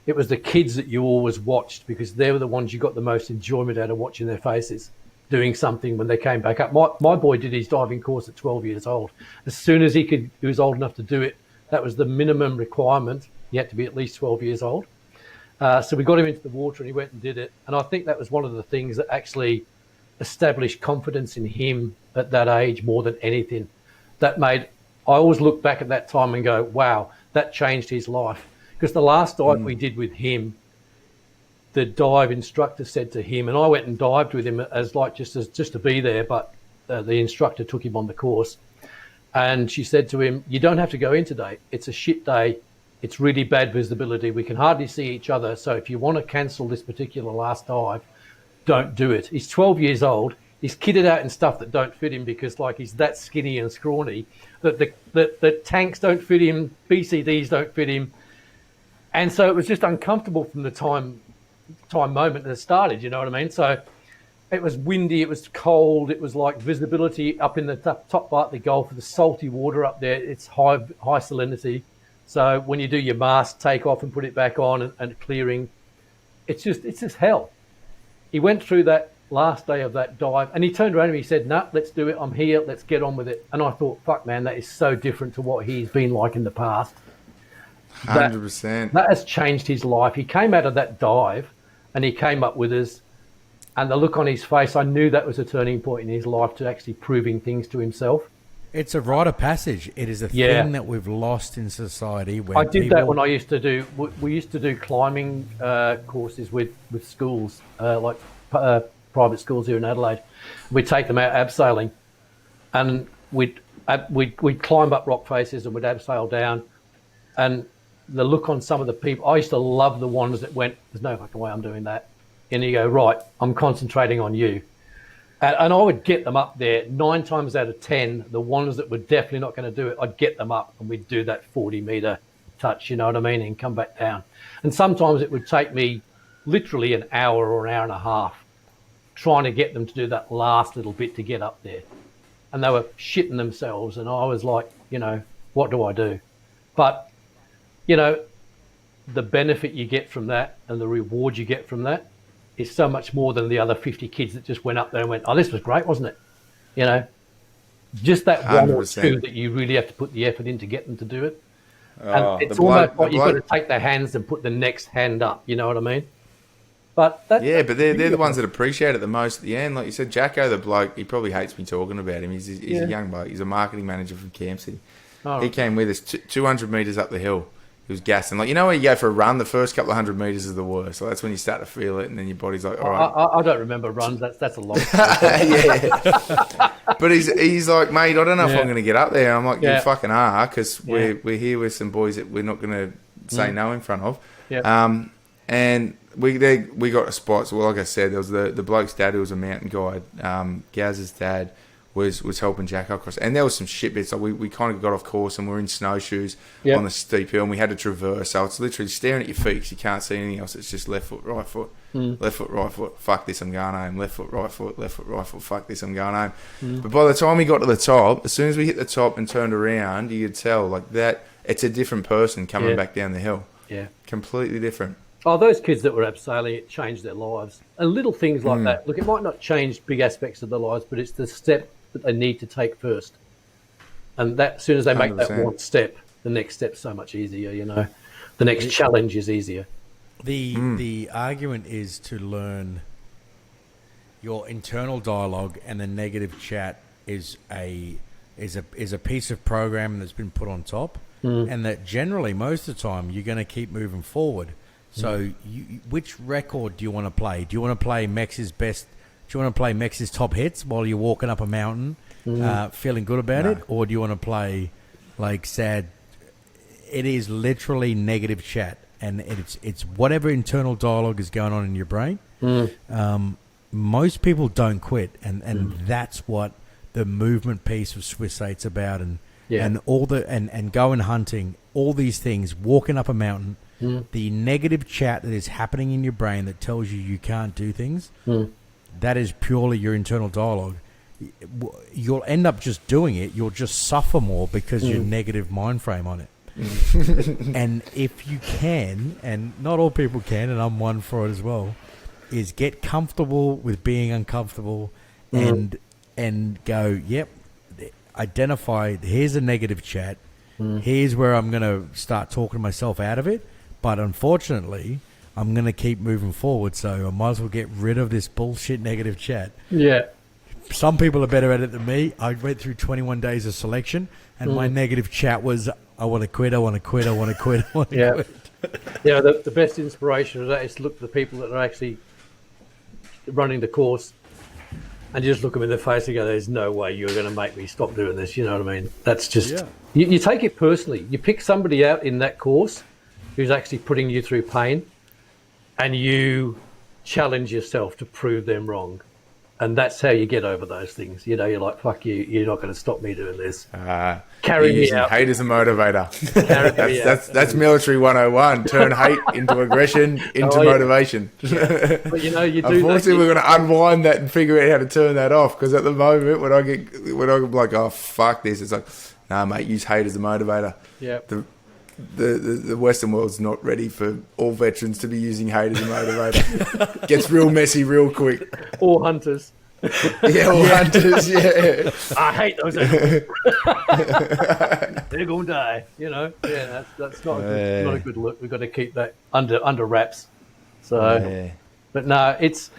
it was the kids that you always watched because they were the ones you got the most enjoyment out of watching their faces doing something when they came back up. My boy did his diving course at 12 years old. As soon as he was old enough to do it, that was the minimum requirement. He had to be at least 12 years old. So we got him into the water and he went and did it. And I think that was one of the things that actually established confidence in him at that age more than anything. I always look back at that time and go, wow, that changed his life. Because the last dive we did with him, the dive instructor said to him, and I went and dived with him as just to be there, but the instructor took him on the course. And she said to him, "You don't have to go in today. It's a shit day. It's really bad visibility. We can hardly see each other. So if you want to cancel this particular last dive, don't do it." He's 12 years old. He's kitted out in stuff that don't fit him because, like, he's that skinny and scrawny that the tanks don't fit him, BCDs don't fit him. And so it was just uncomfortable from the time moment that it started, you know what I mean? So it was windy, it was cold, it was like visibility up in the top part of the Gulf with the salty water up there. It's high salinity. So when you do your mask, take off and put it back on and clearing, it's just hell. He went through that last day of that dive and he turned around and he said, "No, let's do it. I'm here. Let's get on with it." And I thought, fuck, man, that is so different to what he's been like in the past. 100%. That has changed his life. He came out of that dive and he came up with us. And the look on his face, I knew that was a turning point in his life to actually proving things to himself. It's a rite of passage. It is a thing that we've lost in society. Where I did that when I used to do. We used to do climbing courses with schools, private schools here in Adelaide. We'd take them out abseiling, and we'd climb up rock faces and we'd abseil down. And the look on some of the people, I used to love the ones that went, "There's no fucking way I'm doing that." And you go, "Right, I'm concentrating on you." And I would get them up there 9 times out of 10, the ones that were definitely not going to do it, I'd get them up and we'd do that 40-meter touch, you know what I mean, and come back down. And sometimes it would take me literally an hour or an hour and a half trying to get them to do that last little bit to get up there. And they were shitting themselves. And I was like, what do I do? But, the benefit you get from that and the reward you get from that is so much more than the other 50 kids that just went up there and went, "Oh, this was great, wasn't it?" Just that 100%. 1 or 2 that you really have to put the effort in to get them to do it. And it's almost like you've got to take their hands and put the next hand up, you know what I mean? But but they're the ones that appreciate it the most at the end. Like you said, Jacko, the bloke, he probably hates me talking about him. He's a young bloke. He's a marketing manager from Campsie. He came with us 200 metres up the hill. He was gassing. Like, where you go for a run, the first couple of 100 metres is the worst. So that's when you start to feel it, and then your body's like, all right. I don't remember runs. That's a long time. Yeah. But he's like, "Mate, I don't know if I'm going to get up there." I'm like, "You fucking are," because we're here with some boys that we're not going to say no in front of. Yeah. And we got a spot. So, like I said, there was the bloke's dad who was a mountain guide. Gaz's dad was helping Jack across, and there was some shit bits. Like we kind of got off course and we're in snowshoes on the steep hill, and we had to traverse. So it's literally staring at your feet because you can't see anything else. It's just left foot, right foot, left foot, right foot. Fuck this, I'm going home. Left foot, right foot, left foot, right foot. Fuck this, I'm going home. But by the time we got to the top, as soon as we hit the top and turned around, you could tell like that. It's a different person coming back down the hill. Yeah, completely different. Oh, those kids that were abseiling, it changed their lives. And little things like that. Look, it might not change big aspects of their lives, but it's the step that they need to take first. And that as soon as they make 100%. That one step, the next step's so much easier, The next challenge is easier. The argument is to learn your internal dialogue, and the negative chat is a piece of program that's been put on top, and that generally most of the time you're going to keep moving forward. So which record do you want to play? Do you want to play Mex's best? Do you want to play Mex's top hits while you're walking up a mountain, feeling good about it? Or do you want to play like sad? It is literally negative chat, and it's whatever internal dialogue is going on in your brain. Most people don't quit, and that's what the movement piece of Swiss 8's about, and all and going hunting, all these things, walking up a mountain. The negative chat that is happening in your brain that tells you can't do things, that is purely your internal dialogue. You'll end up just doing it. You'll just suffer more because your negative mind frame on it. And if you can, and not all people can, and I'm one for it as well, is get comfortable with being uncomfortable and go, yep, identify, here's a negative chat. Here's where I'm going to start talking myself out of it. But unfortunately, I'm going to keep moving forward, so I might as well get rid of this bullshit negative chat. Yeah. Some people are better at it than me. I went through 21 days of selection, and my negative chat was, I want to quit, I want to quit, I want to quit, I want to quit. Yeah, the best inspiration of that is to look at the people that are actually running the course. and you just look them in the face and go, "There's no way you're going to make me stop doing this." You know what I mean? That's just Yeah. you take it personally. You pick somebody out in that course who's actually putting you through pain, and you challenge yourself to prove them wrong. And that's how you get over those things. You know, you're like, fuck you, you're not going to stop me doing this. Carry me out. Hate as a motivator. Carry me out. That's military 101. Turn hate into aggression, into motivation. Yeah. But you know, you do. Unfortunately, we're going to unwind that and figure out how to turn that off. Because at the moment, when I'm like, oh, fuck this, it's like, nah, mate, use hate as a motivator. Yeah. The Western world's not ready for all veterans to be using hate as a motivator. Gets real messy real quick. Or hunters. Hunters, yeah. I hate those animals. They're going to die, you know. Yeah, that's not a good look. We've got to keep that under wraps. So, but no, it's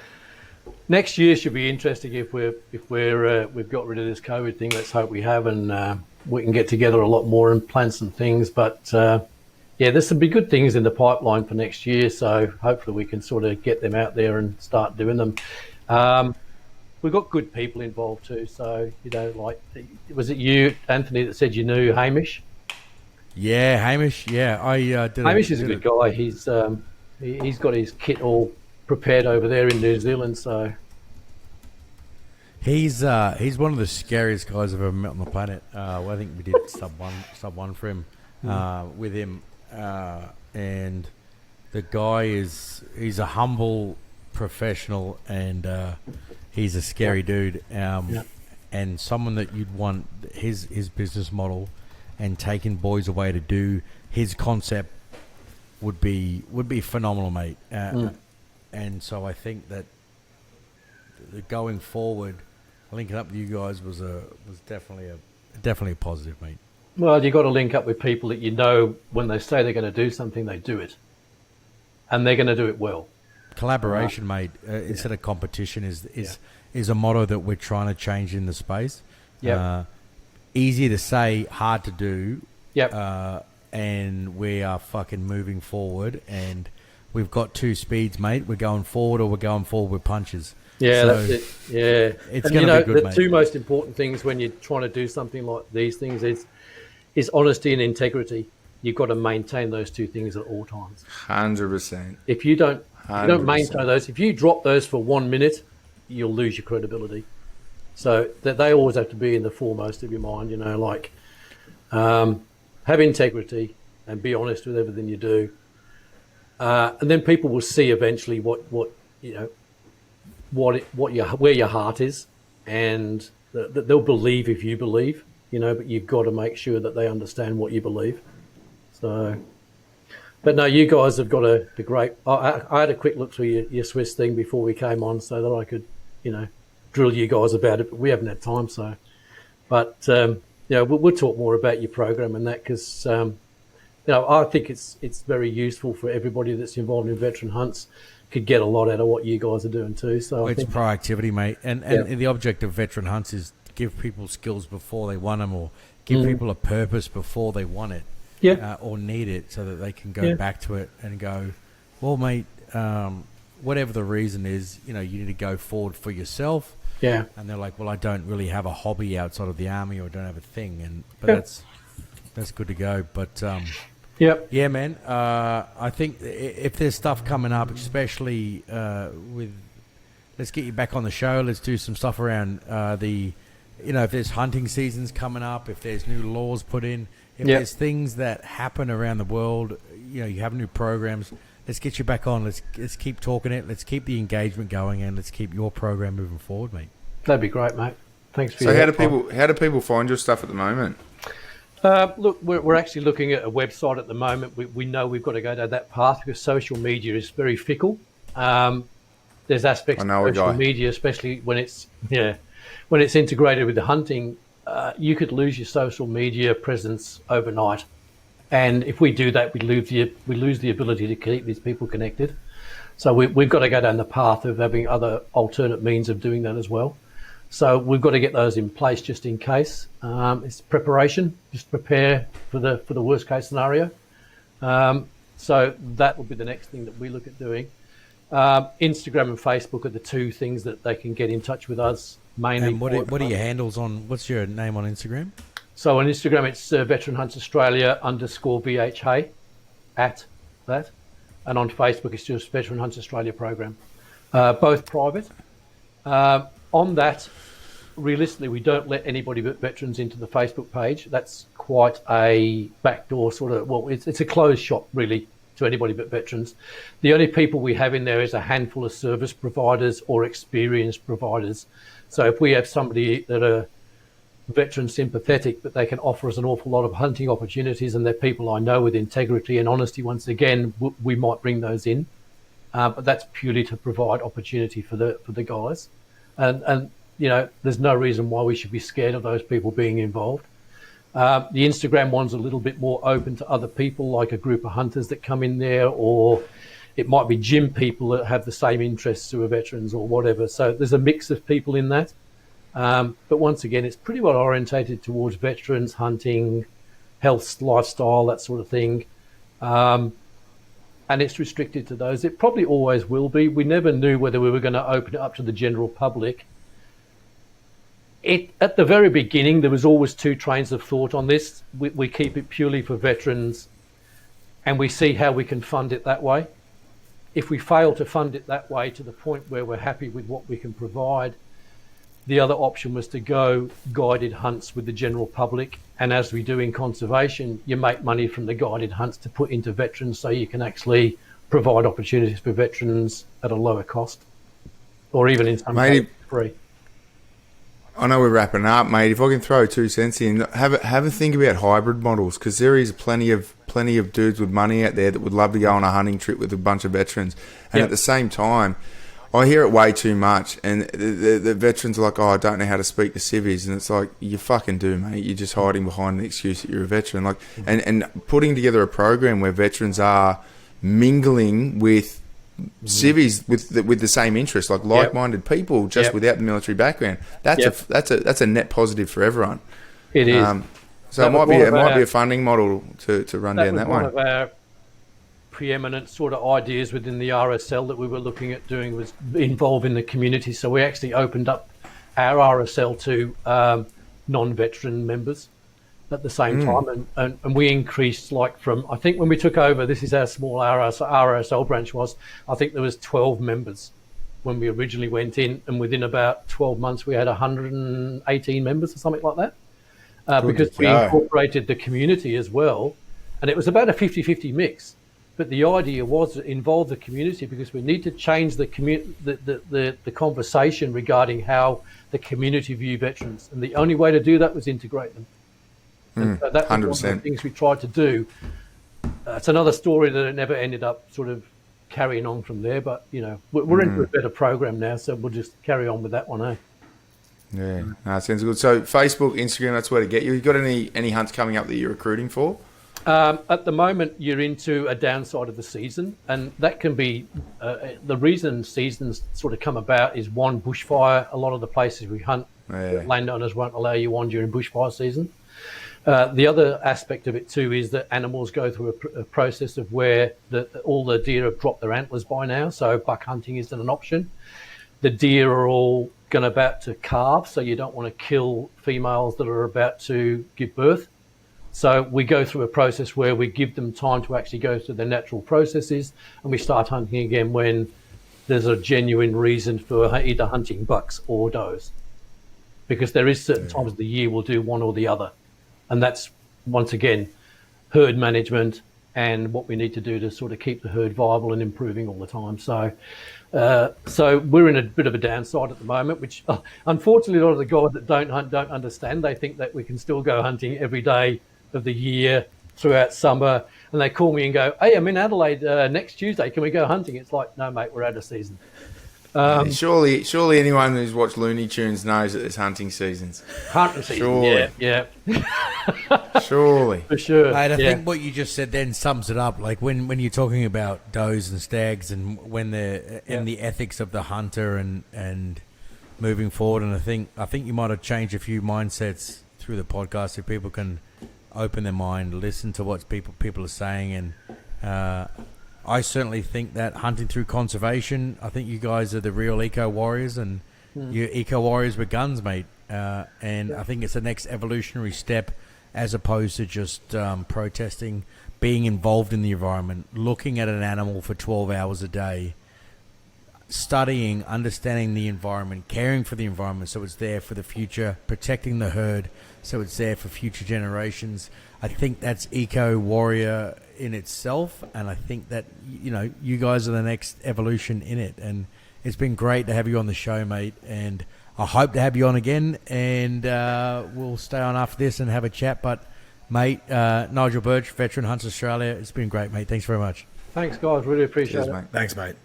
next year should be interesting if we've got rid of this COVID thing. Let's hope we have, and we can get together a lot more and plan some things. But there's some big good things in the pipeline for next year. So hopefully we can sort of get them out there and start doing them. We've got good people involved too. So, you know, like, was it you, Anthony, that said you knew Hamish? Yeah, Hamish. Yeah, I did. Hamish is a good guy. He's got his kit all prepared over there in New Zealand. So he's one of the scariest guys I've ever met on the planet. I think we did sub one for him with him, and the guy he's a humble professional, and he's a scary dude, and someone that you'd want his business model and taking boys away to do his concept would be phenomenal, mate. And so I think that going forward, linking up with you guys was definitely a positive, mate. Well, you've got to link up with people that you know when they say they're going to do something, they do it, and they're going to do it well. Collaboration, mate, instead of competition is a motto that we're trying to change in the space. Yeah. Easier to say, hard to do. Yep. And we are fucking moving forward, and we've got two speeds, mate. We're going forward, or we're going forward with punches. Yeah, So that's it. Yeah, it's going to be good, the mate. two most important things when you're trying to do something like these things is honesty and integrity. You've got to maintain those two things at all times. 100%. If you don't 100%. maintain those, if you drop those for 1 minute, you'll lose your credibility. So that they always have to be in the foremost of your mind. You know, like have integrity and be honest with everything you do, and then people will see eventually what you know, where your heart is, and they'll believe if you believe. You know, but you've got to make sure that they understand what you believe. So, but no, you guys have got a great. I had a quick look through your Swiss thing before we came on, so that I could, you know, drill you guys about it. But we haven't had time, so. But we'll talk more about your program and that, because I think it's very useful for everybody that's involved in veteran hunts. Could get a lot out of what you guys are doing too. So it's proactivity, mate, and the object of veteran hunts is give people skills before they want them, or give people a purpose before they want it, or need it, so that they can go back to it and go, well, mate, whatever the reason is, you know, you need to go forward for yourself. Yeah. And they're like, well, I don't really have a hobby outside of the army, or don't have a thing, but that's good to go. But yeah, man. I think if there's stuff coming up, especially let's get you back on the show. Let's do some stuff around if there's hunting seasons coming up, if there's new laws put in, if there's things that happen around the world, you know, you have new programs. Let's get you back on. Let's keep talking it. Let's keep the engagement going, and let's keep your program moving forward, mate. That'd be great, mate. Thanks for your help. How do people find your stuff at the moment? Look, we're actually looking at a website at the moment. We know we've got to go down that path because social media is very fickle. There's aspects of social media, especially when it's integrated with the hunting. You could lose your social media presence overnight, and if we do that, we lose the ability to keep these people connected. So we've got to go down the path of having other alternate means of doing that as well. So we've got to get those in place just in case. It's preparation, just prepare for the worst case scenario. So that will be the next thing that we look at doing. Instagram and Facebook are the two things that they can get in touch with us mainly. And what are your handles on? What's your name on Instagram? So on Instagram, it's Veteran Hunts Australia _VHA at that. And on Facebook, it's just Veteran Hunts Australia program. Both private. On that, realistically, we don't let anybody but veterans into the Facebook page. That's quite a backdoor sort of, well, it's a closed shop, really, to anybody but veterans. The only people we have in there is a handful of service providers or experienced providers. So if we have somebody that are veteran sympathetic, but they can offer us an awful lot of hunting opportunities, and they're people I know with integrity and honesty, once again, we might bring those in. But that's purely to provide opportunity for the guys. And you know, there's no reason why we should be scared of those people being involved. The Instagram one's a little bit more open to other people, like a group of hunters that come in there, or it might be gym people that have the same interests who are veterans or whatever. So there's a mix of people in that. But once again, it's pretty well orientated towards veterans, hunting, health, lifestyle, that sort of thing. And it's restricted to those. It probably always will be. We never knew whether we were going to open it up to the general public. At the very beginning, there was always two trains of thought on this. We keep it purely for veterans, and we see how we can fund it that way. If we fail to fund it that way to the point where we're happy with what we can provide, the other option was to go guided hunts with the general public. And as we do in conservation, you make money from the guided hunts to put into veterans, so you can actually provide opportunities for veterans at a lower cost, or even in some cases free. I know we're wrapping up, mate. If I can throw 2 cents in, have a think about hybrid models, because there is plenty of dudes with money out there that would love to go on a hunting trip with a bunch of veterans. And at the same time, I hear it way too much, and the veterans are like, "Oh, I don't know how to speak to civvies," and it's like, you fucking do, mate. You're just hiding behind the excuse that you're a veteran. Like, and putting together a program where veterans are mingling with civvies with the same interests, like like-minded people, just without the military background. That's a net positive for everyone. It is. So it might be a funding model to run down that one. One of our preeminent sort of ideas within the RSL that we were looking at doing was involving the community. So we actually opened up our RSL to non-veteran members at the same time, and we increased, like, from, I think when we took over, this is how small our RSL branch was, I think there was 12 members when we originally went in, and within about 12 months we had 118 members or something like that, because we incorporated the community as well, and it was about a 50-50 mix. But the idea was to involve the community, because we need to change the conversation regarding how the community view veterans, and the only way to do that was integrate them. And so that was 100%. One of the things we tried to do. It's another story that it never ended up sort of carrying on from there, but you know, we're into a better program now, so we'll just carry on with that one, eh? Yeah, no, sounds good. So Facebook, Instagram, that's where to get you. You got any hunts coming up that you're recruiting for? At the moment, you're into a downside of the season, and that can be the reason seasons sort of come about is, one, bushfire. A lot of the places we hunt, landowners won't allow you on during bushfire season. The other aspect of it too is that animals go through a process of where all the deer have dropped their antlers by now, so buck hunting isn't an option. The deer are all about to calve, so you don't want to kill females that are about to give birth. So we go through a process where we give them time to actually go through their natural processes, and we start hunting again when there's a genuine reason for either hunting bucks or does, because there is certain times of the year we'll do one or the other. And that's, once again, herd management and what we need to do to sort of keep the herd viable and improving all the time. So we're in a bit of a downside at the moment, which unfortunately a lot of the guys that don't hunt don't understand. They think that we can still go hunting every day of the year throughout summer. And they call me and go, "Hey, I'm in Adelaide next Tuesday. Can we go hunting?" It's like, no, mate, we're out of season. Surely anyone who's watched Looney Tunes knows that there's hunting seasons. Hunting season, surely. Yeah. Surely. For sure. Mate, I think what you just said then sums it up. Like when you're talking about does and stags, and when they're in the ethics of the hunter and moving forward, and I think you might have changed a few mindsets through the podcast, so people can open their mind, listen to what people are saying, and I certainly think that hunting through conservation, I think you guys are the real eco warriors, and you're eco warriors with guns, mate. And I think it's the next evolutionary step, as opposed to just protesting, being involved in the environment, looking at an animal for 12 hours a day, studying, understanding the environment, caring for the environment so it's there for the future, protecting the herd so it's there for future generations. I think that's eco warrior in itself, and I think that, you know, you guys are the next evolution in it. And it's been great to have you on the show, mate, and I hope to have you on again, and we'll stay on after this and have a chat. But mate, Nigel Birch, Veteran Hunts Australia, it's been great, mate. Thanks very much. Thanks, guys. Really appreciate Cheers, it. mate. Thanks, mate.